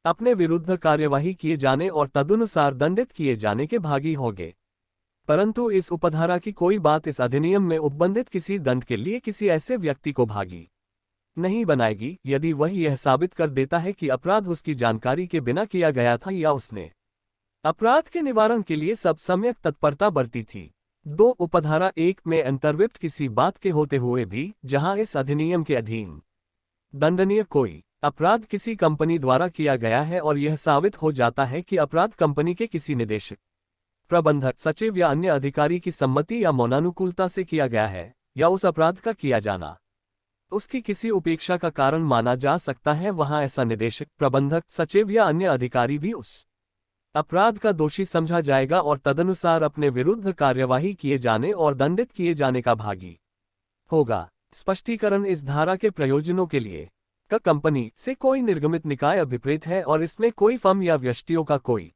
[SPEAKER 1] अपने विरुद्ध कार्यवाही किए जाने और तदनुसार दंडित किए जाने के भागी होंगे। परंतु इस उपधारा की कोई बात इस अधिनियम में उपबंधित किसी दंड के लिए किसी ऐसे व्यक्ति को भागी नहीं बनाएगी यदि वह यह साबित कर देता है कि अपराध उसकी जानकारी के बिना किया गया था या उसने अपराध के निवारण के लिए सब सम्यक तत्परता बरती थी। 2 उपधारा 1 में अंतर्विप्त किसी बात के होते हुए भी जहां इस अधिनियम के अधीन दंडनीय कोई अपराध किसी कंपनी द्वारा किया गया है और यह साबित हो जाता है कि अपराध कंपनी के किसी निदेशक प्रबंधक सचिव या अन्य अधिकारी की सम्मति या मौनानुकूलता से किया गया है या उस अपराध का किया जाना उसकी किसी उपेक्षा का कारण माना जा सकता है वहां ऐसा निदेशक प्रबंधक सचिव या अन्य अधिकारी भी उस अपराध का दोषी समझा जाएगा और तदनुसार अपने विरुद्ध कार्यवाही किए जाने और दंडित किए जाने का भागी होगा। स्पष्टीकरण इस धारा के प्रयोजनों के लिए का कंपनी से कोई निर्गमित निकाय अभिप्रेत है और इसमें कोई फर्म या व्यष्टियों का कोई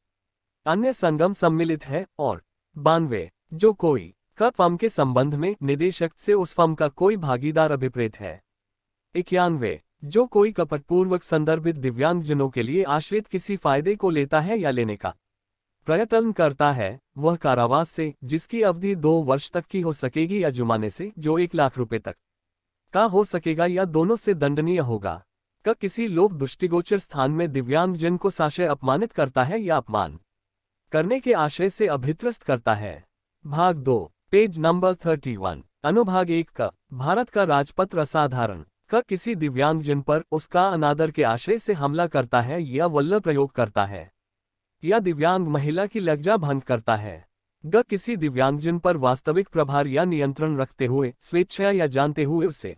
[SPEAKER 1] अन्य संगम सम्मिलित है और 92 जो कोई का फर्म के संबंध में निदेशक से उस फर्म का कोई भागीदार अभिप्रेत है। 91 जो कोई कपटपूर्वक संदर्भित दिव्यांगजनों के लिए आश्रित किसी फायदे को लेता है या लेने का प्रयत्न करता है वह कारावास से जिसकी अवधि 2 वर्ष तक की हो सकेगी या जुर्माने से जो 1 लाख रुपए तक का हो सकेगा या दोनों से दंडनीय होगा। का किसी लोक दृष्टिगोचर स्थान में दिव्यांगजन को साशय अपमानित करता है या अपमान करने के आशय से अभित्रस्त करता है। भाग 2 पेज नंबर 31 अनुभाग 1 का भारत का राजपत्र असाधारण का किसी दिव्यांगजन पर उसका अनादर के आशय से हमला करता है या वल्ल प्रयोग करता है या दिव्यांग महिला की लज्जा भंग करता है। ग किसी दिव्यांगजन पर वास्तविक प्रभार या नियंत्रण रखते हुए स्वेच्छा या जानते हुए उसे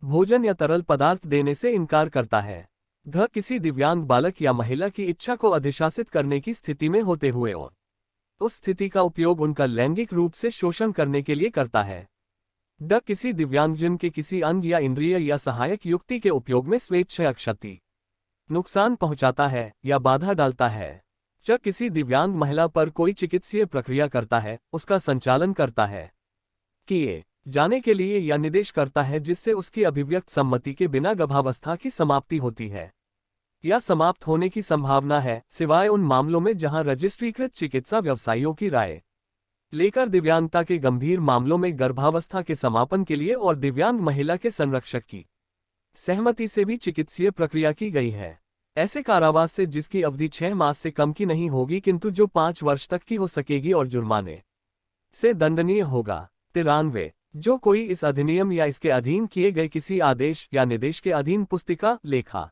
[SPEAKER 1] भोजन या तरल पदार्थ देने से इनकार करता है। घ किसी दिव्यांग बालक या महिला की इच्छा को अधिशासित करने की स्थिति में होते हुए और उस स्थिति का उपयोग उनका लैंगिक रूप से शोषण करने के लिए करता है। ड किसी दिव्यांगजन के किसी अंग या इंद्रिय या सहायक युक्ति के उपयोग में स्वेच्छया क्षति, नुकसान पहुंचाता है या बाधा डालता है। च किसी दिव्यांग महिला पर कोई चिकित्सीय प्रक्रिया करता है, उसका संचालन करता है, किए जाने के लिए या निर्देश करता है जिससे उसकी अभिव्यक्त सम्मति के बिना गर्भावस्था की समाप्ति होती है या समाप्त होने की संभावना है, सिवाय उन मामलों में जहां रजिस्ट्रीकृत चिकित्सा व्यवसायियों की राय लेकर दिव्यांगता के गंभीर मामलों में गर्भावस्था के समापन के लिए और दिव्यांग महिला के संरक्षक की सहमति से भी चिकित्सीय प्रक्रिया की गई है। ऐसे कारावास से जिसकी अवधि 6 मास से कम की नहीं होगी किंतु जो 5 वर्ष तक की हो सकेगी और जुर्माने से दंडनीय होगा। 93 जो कोई इस अधिनियम या इसके अधीन किए गए किसी आदेश या निर्देश के अधीन पुस्तिका, लेखा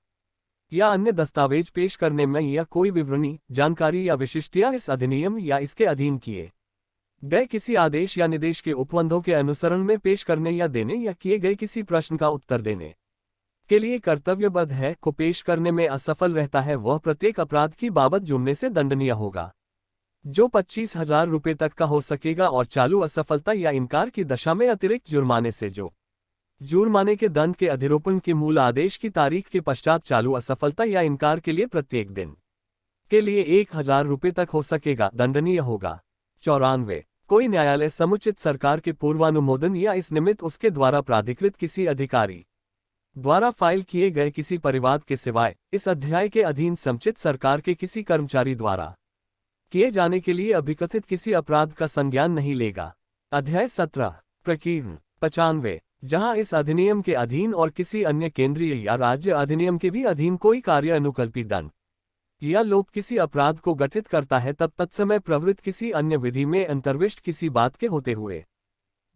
[SPEAKER 1] या अन्य दस्तावेज पेश करने में या कोई विवरणी, जानकारी या विशिष्टियां इस अधिनियम या इसके अधीन किए गए किसी आदेश या निर्देश के उपबंधों के अनुसरण में पेश करने या देने या किए गए किसी प्रश्न का उत्तर देने के लिए कर्तव्यबद्ध है को पेश करने में असफल रहता है, वह प्रत्येक अपराध की बाबत जुर्माने से दंडनीय होगा, जो 25,000 रुपये तक का हो सकेगा और चालू असफलता या इनकार की दशा में अतिरिक्त जुर्माने से जो जुर्माने के दंड के अधिरोपण के मूल आदेश की तारीख के पश्चात चालू असफलता या इनकार के लिए प्रत्येक दिन के लिए 1,000 रुपये तक हो सकेगा, दंडनीय होगा। 94 कोई न्यायालय समुचित सरकार के पूर्वानुमोदन या इस निमित्त उसके द्वारा प्राधिकृत किसी अधिकारी द्वारा फाइल किए गए किसी परिवाद के सिवाय इस अध्याय के अधीन समुचित सरकार के किसी कर्मचारी द्वारा किए जाने के लिए अभिकथित किसी अपराध का संज्ञान नहीं लेगा। अध्याय 17 प्रकीर्ण 95 जहां इस अधिनियम के अधीन और किसी अन्य केंद्रीय या राज्य अधिनियम के भी अधीन कोई कार्य अनुकल्पी दंड या लोक किसी अपराध को गठित करता है, तब तत्समय प्रवृत्त किसी अन्य विधि में अंतर्विष्ट किसी बात के होते हुए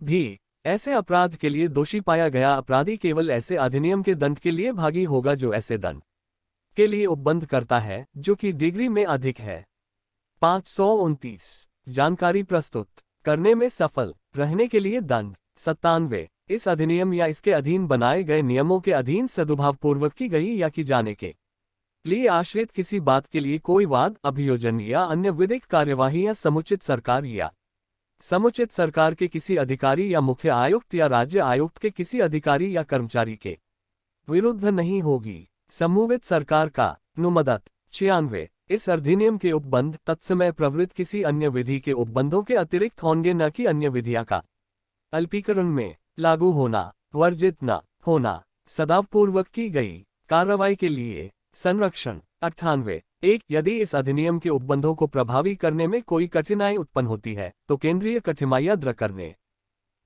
[SPEAKER 1] भी ऐसे अपराध के लिए दोषी पाया गया अपराधी केवल ऐसे अधिनियम के दंड के लिए भागी होगा जो ऐसे दंड के लिए उपबंध करता है जो कि डिग्री में अधिक है। 529 जानकारी प्रस्तुत करने में सफल रहने के लिए दंड। 97 इस अधिनियम या इसके अधीन बनाए गए नियमों के अधीन सदुभावपूर्वक की गई या की जाने के लिए आश्रित किसी बात के लिए कोई वाद, अभियोजन या अन्य विधिक कार्यवाही या समुचित सरकार या समुचित सरकार के किसी अधिकारी या मुख्य आयुक्त या राज्य आयुक्त के किसी अधिकारी या कर्मचारी के विरुद्ध नहीं होगी। समूहित सरकार का अनुमोदन। 96 इस अधिनियम के उपबंध तत्समय प्रवृत्त किसी अन्य विधि के उपबंधों के अतिरिक्त होंगे, न कि अन्य विधियां का अल्पीकरण में लागू होना, वर्जित न होना। सदापूर्वक की गई कार्रवाई के लिए संरक्षण। 98 एक यदि इस अधिनियम के उपबंधों को प्रभावी करने में कोई कठिनाई उत्पन्न होती है तो केंद्रीय कठिनाइयां दूर करने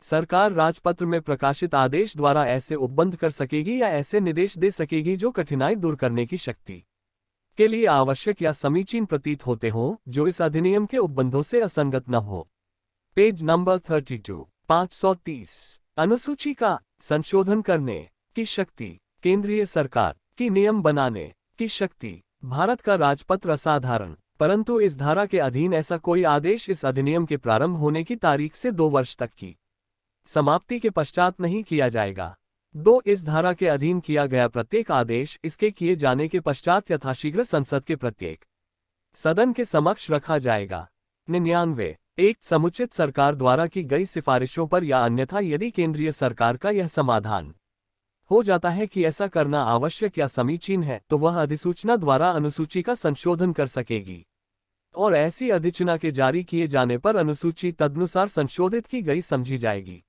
[SPEAKER 1] सरकार राजपत्र में प्रकाशित आदेश द्वारा ऐसे उपबंध कर सकेगी या ऐसे निर्देश दे सकेगी जो कठिनाई दूर करने की शक्ति के लिए आवश्यक या समीचीन प्रतीत होते हों, जो इस अधिनियम के उपबंधों से असंगत न हो। पेज नंबर 32 530 अनुसूची का संशोधन करने की शक्ति केंद्रीय सरकार की नियम बनाने की शक्ति भारत का राजपत्र असाधारण, परंतु इस धारा के अधीन ऐसा कोई आदेश इस अधिनियम के प्रारंभ होने की तारीख से 2 वर्ष तक की समाप्ति के पश्चात नहीं किया जाएगा। 2 इस धारा के अधीन किया गया प्रत्येक आदेश इसके किए जाने के पश्चात यथाशीघ्र संसद के प्रत्येक सदन के समक्ष रखा जाएगा। 99 एक समुचित सरकार द्वारा की गई सिफारिशों पर या अन्यथा यदि केंद्रीय सरकार का यह समाधान हो जाता है कि ऐसा करना आवश्यक या समीचीन है, तो वह अधिसूचना द्वारा अनुसूची का संशोधन कर सकेगी और ऐसी अधिसूचना के जारी किए जाने पर अनुसूची तदनुसार संशोधित की गई समझी जाएगी।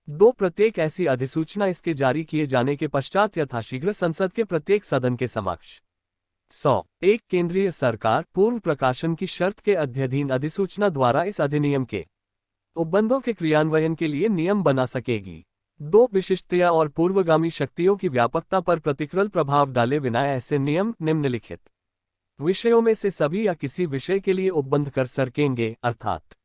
[SPEAKER 1] 2 प्रत्येक ऐसी अधिसूचना इसके जारी किए जाने के पश्चात यथाशीघ्र संसद के प्रत्येक सदन के समक्ष 100 एक केंद्रीय सरकार पूर्व प्रकाशन की शर्त के अध्ययन अधिसूचना द्वारा इस अधिनियम के उपबंधों के क्रियान्वयन के लिए नियम बना सकेगी। 2 विशिष्टता और पूर्वगामी शक्तियों की व्यापकता पर प्रतिकूल प्रभाव डाले बिना ऐसे नियम निम्नलिखित विषयों में से सभी या किसी विषय के लिए उपबंध कर सकेंगे, अर्थात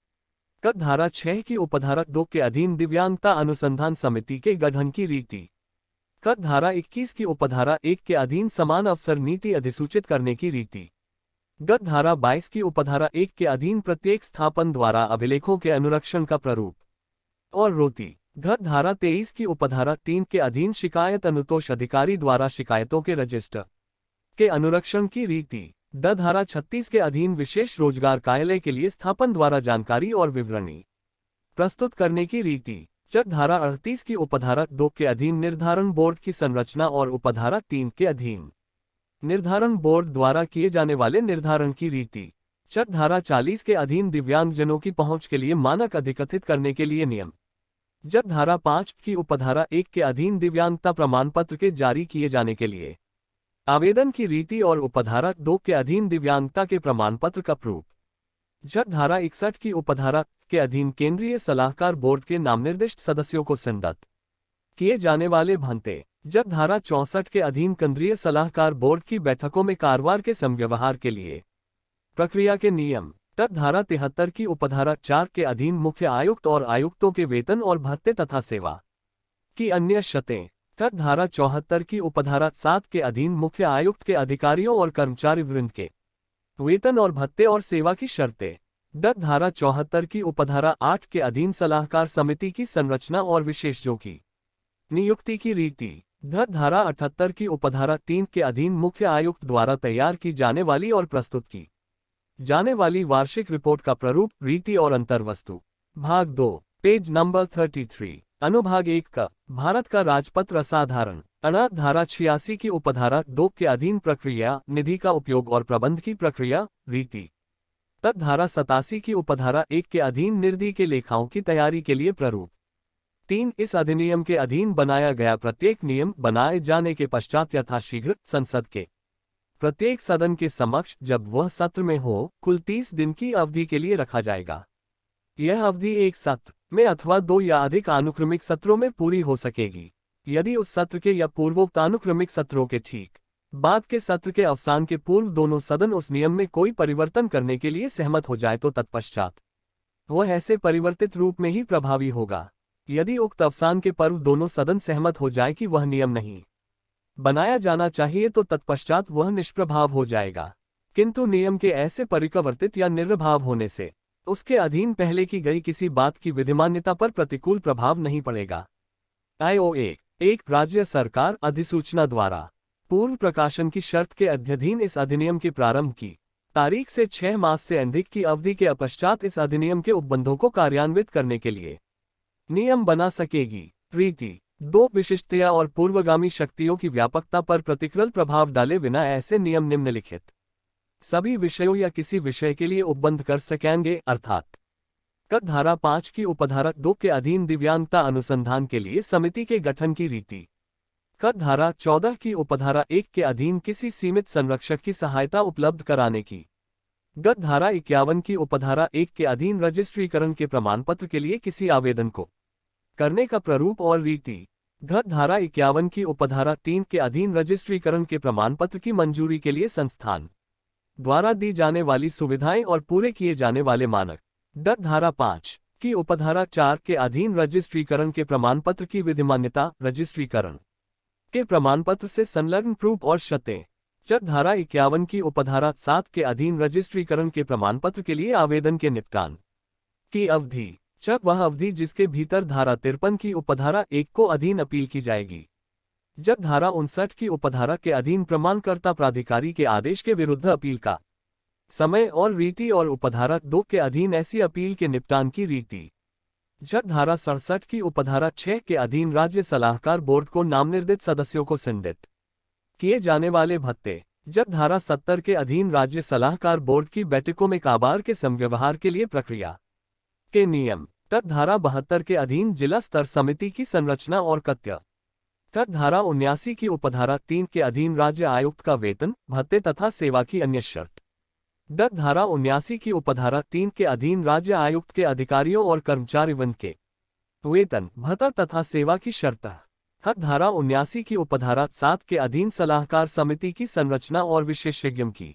[SPEAKER 1] क धारा 6 की उपधारा 2 के अधीन दिव्यांगता अनुसंधान समिति के गठन की रीति, क धारा 21 की उपधारा 1 के अधीन समान अवसर नीति अधिसूचित करने की रीति, ग धारा 22 की उपधारा 1 के अधीन प्रत्येक स्थापन द्वारा अभिलेखों के अनुरक्षण का प्रारूप और रोती, घ धारा 23 की उपधारा 3 के अधीन शिकायत अनुतोष अधिकारी द्वारा शिकायतों के रजिस्टर के अनुरक्षण की रीति, ड धारा 36 के अधीन विशेष रोजगार कार्यालय के लिए स्थापन द्वारा जानकारी और विवरणी प्रस्तुत करने की रीति। च धारा 38 की उपधारा 2 के अधीन निर्धारण बोर्ड की संरचना और उपधारा 3 के अधीन निर्धारण बोर्ड द्वारा किए जाने वाले निर्धारण की रीति। च धारा 40 के अधीन दिव्यांगजनों की पहुंच के लिए मानक अधिकथित करने के लिए नियम। ज धारा 5 की उपधारा 1 के अधीन दिव्यांगता प्रमाण पत्र के जारी किए जाने के लिए आवेदन की रीति और उपधारा 2 के अधीन दिव्यांगता के प्रमाण पत्र का प्रूफ। ज धारा 61 की उपधारा के अधीन केंद्रीय सलाहकार बोर्ड के नामनिर्दिष्ट सदस्यों को संदत किए जाने वाले भंते। ज धारा 64 के अधीन केंद्रीय सलाहकार बोर्ड की बैठकों में कारवार के समव्यवहार के लिए प्रक्रिया के नियम। ट धारा 73 की उपधारा 4 के अधीन मुख्य आयुक्त और आयुक्तों के वेतन और भत्ते तथा सेवा की अन्य शर्तें। ट धारा 74 की उपधारा 7 के अधीन मुख्य आयुक्त के अधिकारियों और कर्मचारी वृंद के वेतन और भत्ते और सेवा की शर्तें। ड धारा 74 की उपधारा 8 के अधीन सलाहकार समिति की संरचना और विशेषज्ञों की नियुक्ति की रीति। ड धारा 78 की उपधारा 3 के अधीन मुख्य आयुक्त द्वारा तैयार की जाने वाली और प्रस्तुत की जाने वाली वार्षिक रिपोर्ट का प्रारूप, रीति और अंतर्वस्तु। भाग 2, पेज नंबर 33। अनुभाग 1 का भारत का राजपत्र असाधारण। अना धारा 86 की उपधारा 2 के अधीन प्रक्रिया, निधि का उपयोग और प्रबंध की प्रक्रिया, रीति। तत् धारा 87 की उपधारा 1 के अधीन निर्धि के लेखाओं की तैयारी के लिए प्रारूप। 3 इस अधिनियम के अधीन बनाया गया प्रत्येक नियम बनाए जाने के पश्चात यथाशीघ्र संसद के प्रत्येक सदन के समक्ष जब वह सत्र में हो, कुल 30 दिन की अवधि के लिए रखा जाएगा। यह अवधि एक सत्र में अथवा 2 या अधिक अनुक्रमिक सत्रों में पूरी हो सकेगी। यदि उस सत्र के या पूर्वोक्त अनुक्रमिक सत्रों के ठीक बाद के सत्र के अवसान के पूर्व दोनों सदन उस नियम में कोई परिवर्तन करने के लिए सहमत हो जाए तो तत्पश्चात वह ऐसे परिवर्तित रूप में ही प्रभावी होगा। यदि उक्त अवसान के पूर्व दोनों सदन सहमत हो जाए कि वह नियम नहीं बनाया जाना चाहिए तो तत्पश्चात वह निष्प्रभाव हो जाएगा। किंतु नियम के ऐसे परिवर्तित या निर्प्रभाव होने से उसके अधीन पहले की गई किसी बात की विधिमान्यता पर प्रतिकूल प्रभाव नहीं पड़ेगा। IO1 एक राज्य सरकार अधिसूचना द्वारा पूर्व प्रकाशन की शर्त के अध्ययन इस अधिनियम के प्रारंभ की तारीख से 6 मास से अधिक की अवधि के पश्चात इस अधिनियम के उपबंधों को कार्यान्वित करने के लिए नियम बना सकेगी। रीति 2 विशिष्टता और पूर्वगामी शक्तियों की व्यापकता पर प्रतिकूल प्रभाव डाले बिना ऐसे नियम निम्नलिखित सभी विषयों या किसी विषय के लिए उपबंध कर सकेंगे, अर्थात क धारा 5 की उपधारा 2 के अधीन दिव्यांगता अनुसंधान के लिए समिति के गठन की रीति। क धारा 14 की उपधारा 1 के अधीन किसी सीमित संरक्षक की सहायता उपलब्ध कराने की। ग धारा 51 की उपधारा 1 के अधीन रजिस्ट्रीकरण के प्रमाण पत्र के लिए किसी आवेदन को करने का प्रारूप और रीति। घ धारा 51 की उपधारा 3 के अधीन रजिस्ट्रीकरण के प्रमाण पत्र की मंजूरी के लिए संस्थान द्वारा दी जाने वाली सुविधाएं और पूरे किए जाने वाले मानक। ड धारा 5 की उपधारा 4 के अधीन रजिस्ट्रीकरण के प्रमाण पत्र की विधिमान्यता, रजिस्ट्रीकरण के प्रमाण पत्र से संलग्न प्रूफ और शर्तें। च धारा 51 की उपधारा 7 के अधीन रजिस्ट्रीकरण के प्रमाण पत्र के लिए आवेदन के निपटान की अवधि। च वह अवधि जिसके भीतर धारा 53 की उपधारा 1 को अधीन अपील की जाएगी। ज धारा 59 की उपधारा के अधीन प्रमाणकर्ता प्राधिकारी के आदेश के विरुद्ध अपील का समय और रीति और उपधारा 2 के अधीन ऐसी अपील के निपटान की रीति। ज धारा 67 की उपधारा 6 के अधीन राज्य सलाहकार बोर्ड को नामनिर्दिष्ट सदस्यों को संदित किए जाने वाले भत्ते। ज धारा 70 के अधीन राज्य सलाहकार बोर्ड की बैठकों में काबार के समव्यवहार के लिए प्रक्रिया के नियम। ट धारा 72 के अधीन जिला स्तर समिति की संरचना और कत्य। ट धारा 79 की उपधारा 3 के अधीन राज्य आयुक्त का वेतन, भत्ते तथा सेवा की अन्य शर्त। ड धारा 79 की उपधारा 3 के अधीन राज्य आयुक्त के अधिकारियों और कर्मचारीवृंद के वेतन, भत्ता तथा सेवा की शर्त। ह धारा 79 की उपधारा 7 के अधीन सलाहकार समिति की संरचना और विशेषज्ञों की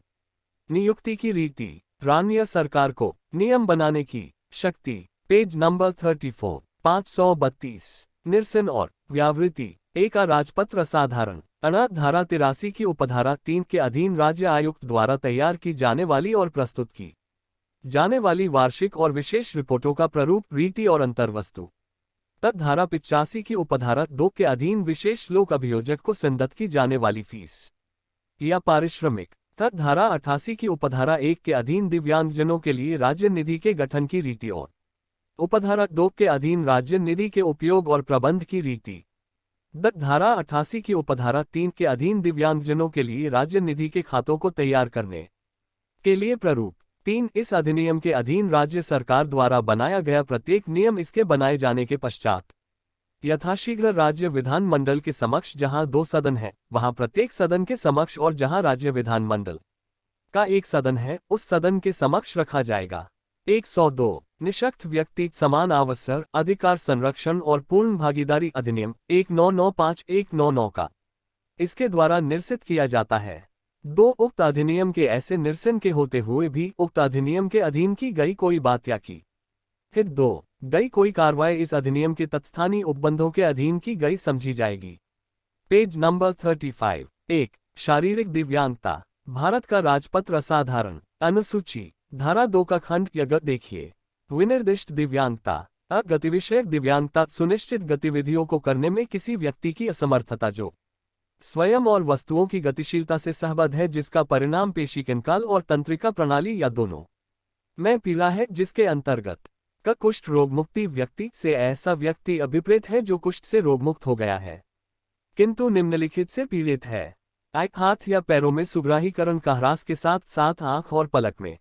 [SPEAKER 1] नियुक्ति की रीति। राज्य सरकार को नियम बनाने की शक्ति। Page number 34। 532 निरसन और व्यावृत्ति। एक राजपत्र असाधारण। अनाथ धारा 83 की उपधारा 3 के अधीन राज्य आयुक्त द्वारा तैयार की जाने वाली और प्रस्तुत की जाने वाली वार्षिक और विशेष रिपोर्टों का प्रारूप, रीति और अंतर्वस्तु। तत् धारा 85 की उपधारा 2 के अधीन विशेष लोक अभियोजक को संदत की जाने वाली फीस या पारिश्रमिक। तथा धारा 88 की उपधारा 1 के अधीन दिव्यांगजनों के लिए राज्य निधि के गठन की रीति और उपधारा 2 के अधीन राज्य निधि के उपयोग और प्रबंध की रीति। धारा 88 की उपधारा 3 के अधीन दिव्यांगजनों के लिए राज्य निधि के खातों को तैयार करने के लिए प्रारूप 3 इस अधिनियम के अधीन राज्य सरकार द्वारा बनाया गया प्रत्येक नियम इसके बनाए जाने के पश्चात यथाशीघ्र राज्य विधानमंडल के समक्ष, जहां 2 सदन है वहां प्रत्येक सदन के समक्ष, और जहां राज्य विधानमंडल का 1 सदन है उस सदन के समक्ष रखा जाएगा। 102 निःशक्त व्यक्ति समान अवसर अधिकार संरक्षण और पूर्ण भागीदारी अधिनियम 1995-199 का इसके द्वारा निरसित किया जाता है। 2 उक्त अधिनियम के ऐसे निरसन के होते हुए भी उक्त अधिनियम के अधीन की गई कोई बात या की हित 2 गई कोई कार्रवाई इस अधिनियम के तत्स्थानीय उपबंधों के अधीन की गई समझी जाएगी। Page number 35। 1 शारीरिक दिव्यांगता। भारत का राजपत्र असाधारण अनुसूची धारा 2 का खंड यग देखिए। विनिर्दिष्ट दिव्यांगता गतिविषयक दिव्यांगता सुनिश्चित गतिविधियों को करने में किसी व्यक्ति की असमर्थता जो स्वयं और वस्तुओं की गतिशीलता से सहबद्ध है, जिसका परिणाम पेशीकंकाल और तंत्रिका प्रणाली या दोनों में पीड़ा है, जिसके अंतर्गत का कुष्ठ रोगमुक्ति व्यक्ति से ऐसा व्यक्ति अभिप्रेत है जो कुष्ठ से रोगमुक्त हो गया है किंतु निम्नलिखित से पीड़ित है। एक हाथ या पैरों में सुग्राहीकरण का ह्रास के साथ साथ आंख और पलक में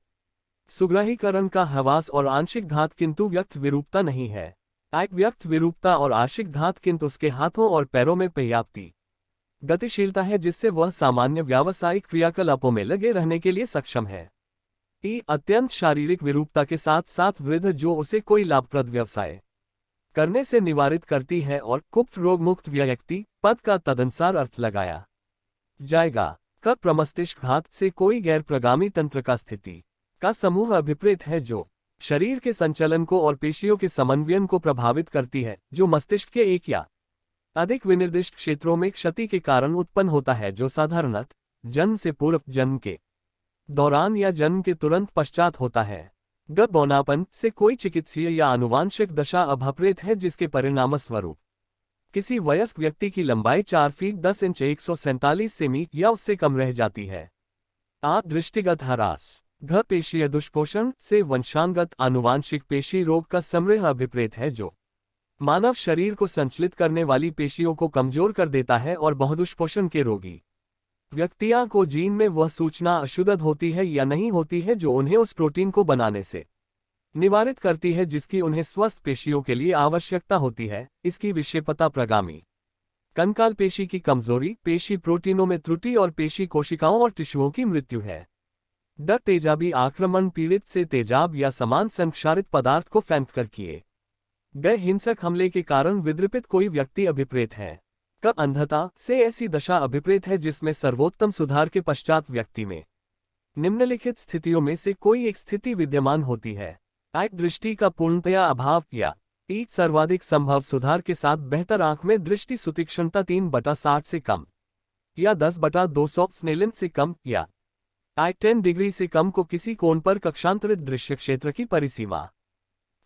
[SPEAKER 1] सुग्राहीकरण का हवास और आंशिक घात किंतु व्यक्त विरूपता नहीं है। एक व्यक्त विरूपता और आंशिक घात किंतु उसके हाथों और पैरों में पर्याप्ति गतिशीलता है जिससे वह सामान्य व्यावसायिक क्रियाकलापों में लगे रहने के लिए सक्षम है। अत्यंत शारीरिक विरूपता के साथ साथ वृद्ध जो उसे कोई लाभप्रद व्यवसाय करने से निवारित करती है और कुप्त रोगमुक्त व्यक्ति पद का तदनुसार अर्थ लगाया जाएगा। क प्रमस्तिष्क घात से कोई गैर प्रगामी तंत्र का स्थिति का समूह अभिप्रेत है जो शरीर के संचलन को और पेशियों के समन्वयन को प्रभावित करती है, जो मस्तिष्क के एक या अधिक विनिर्दिष्ट क्षेत्रों में क्षति के कारण उत्पन्न होता है, जो साधारणतः जन्म से पूर्व, जन्म के दौरान या जन्म के तुरंत पश्चात होता है। बौनापन से कोई चिकित्सीय या आनुवांशिक दशा अभिप्रेत है जिसके परिणामस्वरूप किसी वयस्क व्यक्ति की लंबाई 4 फीट 10 इंच 147 सेमी या उससे कम रह जाती है। दृष्टिगत ह्रास। पेशीय दुष्पोषण से वंशांगत आनुवांशिक पेशी रोग का समृह अभिप्रेत है जो मानव शरीर को संचलित करने वाली पेशियों को कमजोर कर देता है और बहुदुष्पोषण के रोगी व्यक्तियों को जीन में वह सूचना अशुद्ध होती है या नहीं होती है जो उन्हें उस प्रोटीन को बनाने से निवारित करती है जिसकी उन्हें स्वस्थ पेशियों के लिए आवश्यकता होती है। इसकी विक्षेपता प्रगामी कंकाल पेशी की कमजोरी, पेशी प्रोटीनों में त्रुटि और पेशी कोशिकाओं और टिश्युओं की मृत्यु है। तेजाबी आक्रमण पीड़ित से तेजाब या समान संक्षारित पदार्थ को फेंक कर किए गए हिंसक हमले के कारण विद्रपित कोई व्यक्ति अभिप्रेत है। अंधता से ऐसी दशा अभिप्रेत है जिसमें सर्वोत्तम सुधार के पश्चात व्यक्ति में निम्नलिखित स्थितियों में से कोई एक स्थिति विद्यमान होती है। एक दृष्टि का पूर्णतया अभाव या सर्वाधिक संभव सुधार के साथ बेहतर आंख में दृष्टि सुतीक्ष्णता 3/60 से कम या 10/200 स्नेलिन से कम या 10 डिग्री से कम को किसी कोण पर कक्षांतरित दृश्य क्षेत्र की परिसीमा।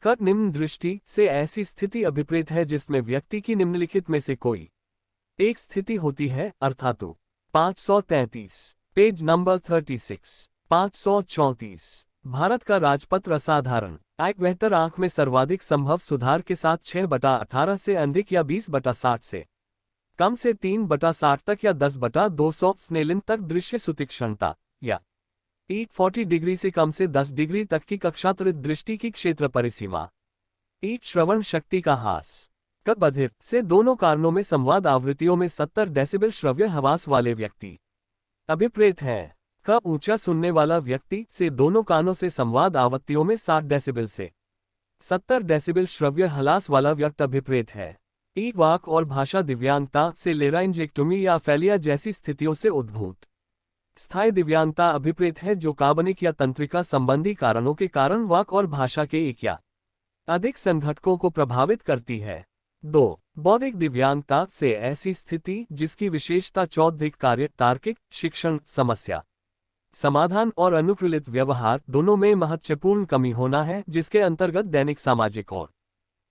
[SPEAKER 1] निम्न दृष्टि से ऐसी स्थिति अभिप्रेत है जिसमें व्यक्ति की निम्नलिखित में से कोई एक स्थिति होती है, अर्थात 533। Page number 36। 534 भारत का राजपत्र असाधारण। एक बेहतर आंख में सर्वाधिक संभव सुधार के साथ 6/18 से अधिक या 20/60 से कम से 3/60 तक या 10/200 स्नेलिन तक दृश्य सुतीक्ष्णता या 40 डिग्री से कम से 10 डिग्री तक की कक्षांतरित दृष्टि की क्षेत्र परिसीमा। श्रवण शक्ति का ह्रास। बधिर से दोनों कारणों में संवाद आवृत्तियों में 70 डेसिबल श्रव्य हवास वाले व्यक्ति अभिप्रेत है। ऊंचा सुनने वाला व्यक्ति से दोनों कानों से संवाद आवृत्तियों में 60 डेसिबल से 70 डेसिबल श्रव्य हलास वाला व्यक्ति अभिप्रेत है। वाक और भाषा दिव्यांगता से लेराइंजेक्टोमी या फैलिया जैसी स्थितियों से उद्भूत स्थायी दिव्यांगता अभिप्रेत है जो कार्बनिक या तंत्रिका संबंधी कारणों के कारण वाक और भाषा के एक या अधिक संघटकों को प्रभावित करती है। 2 बौद्धिक दिव्यांगता से ऐसी स्थिति जिसकी विशेषता चौद्धिक कार्य, तार्किक, शिक्षण, समस्या समाधान और अनुकूलित व्यवहार दोनों में महत्वपूर्ण कमी होना है, जिसके अंतर्गत दैनिक सामाजिक और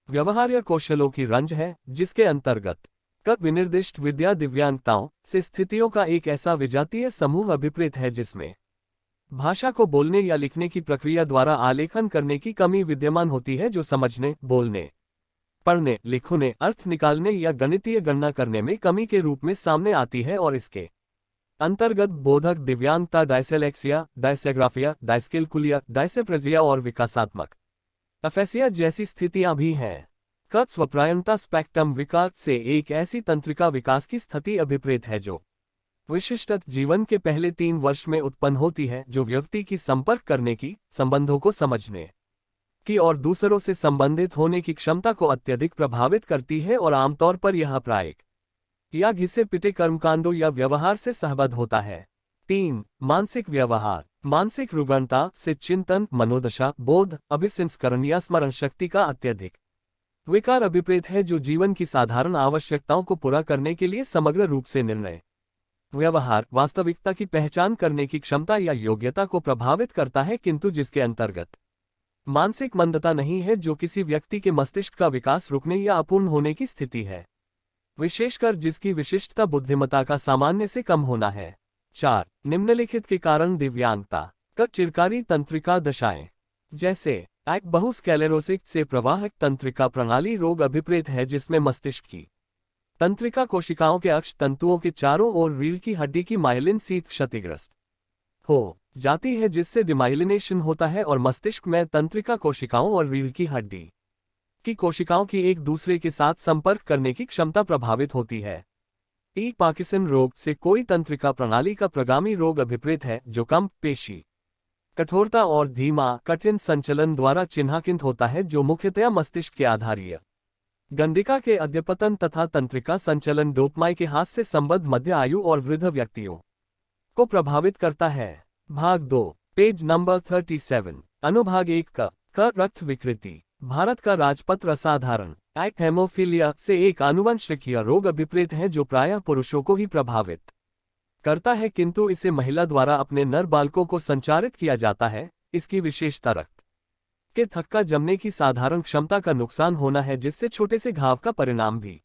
[SPEAKER 1] व्यवहार्य कौशलों की रंज है, जिसके अंतर्गत क विनिर्दिष्ट विद्या दिव्यांगताओं से स्थितियों का एक ऐसा विजातीय समूह अभिप्रेत है जिसमें भाषा को बोलने या लिखने की प्रक्रिया द्वारा आलेखन करने की कमी विद्यमान होती है, जो समझने, बोलने, पढ़ने, लिखने, अर्थ निकालने या गणितीय गणना करने में कमी के रूप में सामने आती है और इसके अंतर्गत बोधक दिव्यांगता, डायसेलेक्सिया, डायसेग्राफिया, डायस्किलकुलिया, डायसेप्रेजिया और विकासात्मक अफेसिया जैसी स्थितियां भी हैं। क स्वप्रायणता स्पेक्ट्रम विकार से एक ऐसी तंत्रिका विकास की स्थिति अभिप्रेत है जो विशिष्ट जीवन के पहले 3 वर्ष में उत्पन्न होती है, जो व्यक्ति की संपर्क करने की, संबंधों को समझने की और दूसरों से संबंधित होने की क्षमता को अत्यधिक प्रभावित करती है और आमतौर पर यह प्रायिक या घिसे पिटे कर्मकांडों या व्यवहार से सहबद्ध होता है। 3. मानसिक व्यवहार। मानसिक रुग्णता से चिंतन, मनोदशा, बोध, अभिसंस्करण या स्मरण शक्ति का अत्यधिक विकार अभिप्रेत है, जो जीवन की साधारण आवश्यकताओं को पूरा करने के लिए समग्र रूप से निर्णय, व्यवहार, वास्तविकता की पहचान करने की क्षमता या योग्यता को प्रभावित करता है, किंतु जिसके अंतर्गत मानसिक मंदता नहीं है, जो किसी व्यक्ति के मस्तिष्क का विकास रुकने या अपूर्ण होने की स्थिति है, विशेषकर जिसकी विशिष्टता बुद्धिमत्ता का सामान्य से कम होना है। 4. निम्नलिखित के कारण दिव्यांगता क चिरकारी तंत्रिका दशाएं जैसे एक बहुस्क्लेरोसिस से प्रवाहक तंत्रिका प्रणाली रोग अभिप्रेत है, जिसमें मस्तिष्क की तंत्रिका कोशिकाओं के अक्ष तंतुओं के चारों ओर रीढ़ की हड्डी की माइलिन सीथ क्षतिग्रस्त हो जाती है, जिससे डिमाइलिनेशन होता है और मस्तिष्क में तंत्रिका कोशिकाओं और रीढ़ की हड्डी की कोशिकाओं की एक दूसरे के साथ संपर्क करने की क्षमता प्रभावित होती है। पार्किंसन रोग से कोई तंत्रिका प्रणाली का प्रगामी रोग अभिप्रेत है, जो कम पेशी कठोरता और धीमा कठिन संचलन द्वारा चिन्हांकित होता है, जो मुख्यतया मस्तिष्क के आधारीय गंडिका के अध्यपतन तथा तंत्रिका संचलन डोपामाइन के हाथ से संबद्ध मध्य आयु और वृद्ध व्यक्तियों को प्रभावित करता है। भाग 2, पेज नंबर 37। अनुभाग 1 का रक्त विकृति। भारत का राजपत्र असाधारण एक हेमोफीलिया से एक आनुवंशिक रोग अभिप्रेत है, जो प्रायः पुरुषों को ही प्रभावित करता है, किंतु इसे महिला द्वारा अपने नर बालकों को संचारित किया जाता है। इसकी विशेषता रक्त के थक्का जमने की साधारण क्षमता का नुकसान होना है, जिससे छोटे से घाव का परिणाम भी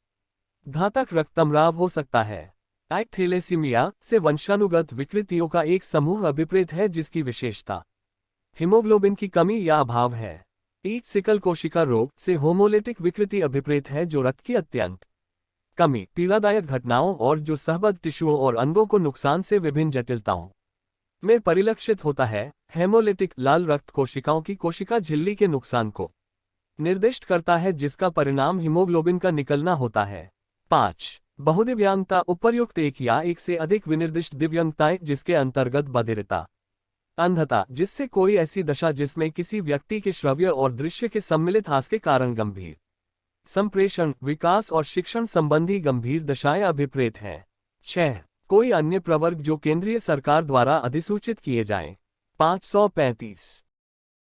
[SPEAKER 1] घातक रक्तस्राव हो सकता है। एक थैलेसीमिया से वंशानुगत विकृतियों का एक समूह अभिप्रेत है, जिसकी विशेषता हीमोग्लोबिन की कमी या अभाव है। एक सिकल कोशिका रोग से होमोलिटिक विकृति अभिप्रेत है, जो रक्त की अत्यंत कमी, पीड़ादायक घटनाओं और जो सहबद्ध टिश्यूओं और अंगों को नुकसान से विभिन्न जटिलताओं में परिलक्षित होता है। हेमोलिटिक लाल रक्त कोशिकाओं की कोशिका झिल्ली के नुकसान को निर्दिष्ट करता है, जिसका परिणाम हीमोग्लोबिन का निकलना होता है। 5. बहुदिव्यांगता। उपर्युक्त एक या एक से अधिक विनिर्दिष्ट दिव्यांगताएं, जिसके अंतर्गत बधिरता, अंधता, जिससे कोई ऐसी दशा जिसमें किसी व्यक्ति के श्रव्य और दृश्य के सम्मिलित हास के कारण गंभीर संप्रेषण, विकास और शिक्षण संबंधी गंभीर दशाएं अभिप्रेत हैं। 6. कोई अन्य प्रवर्ग जो केंद्रीय सरकार द्वारा अधिसूचित किए जाएं। 535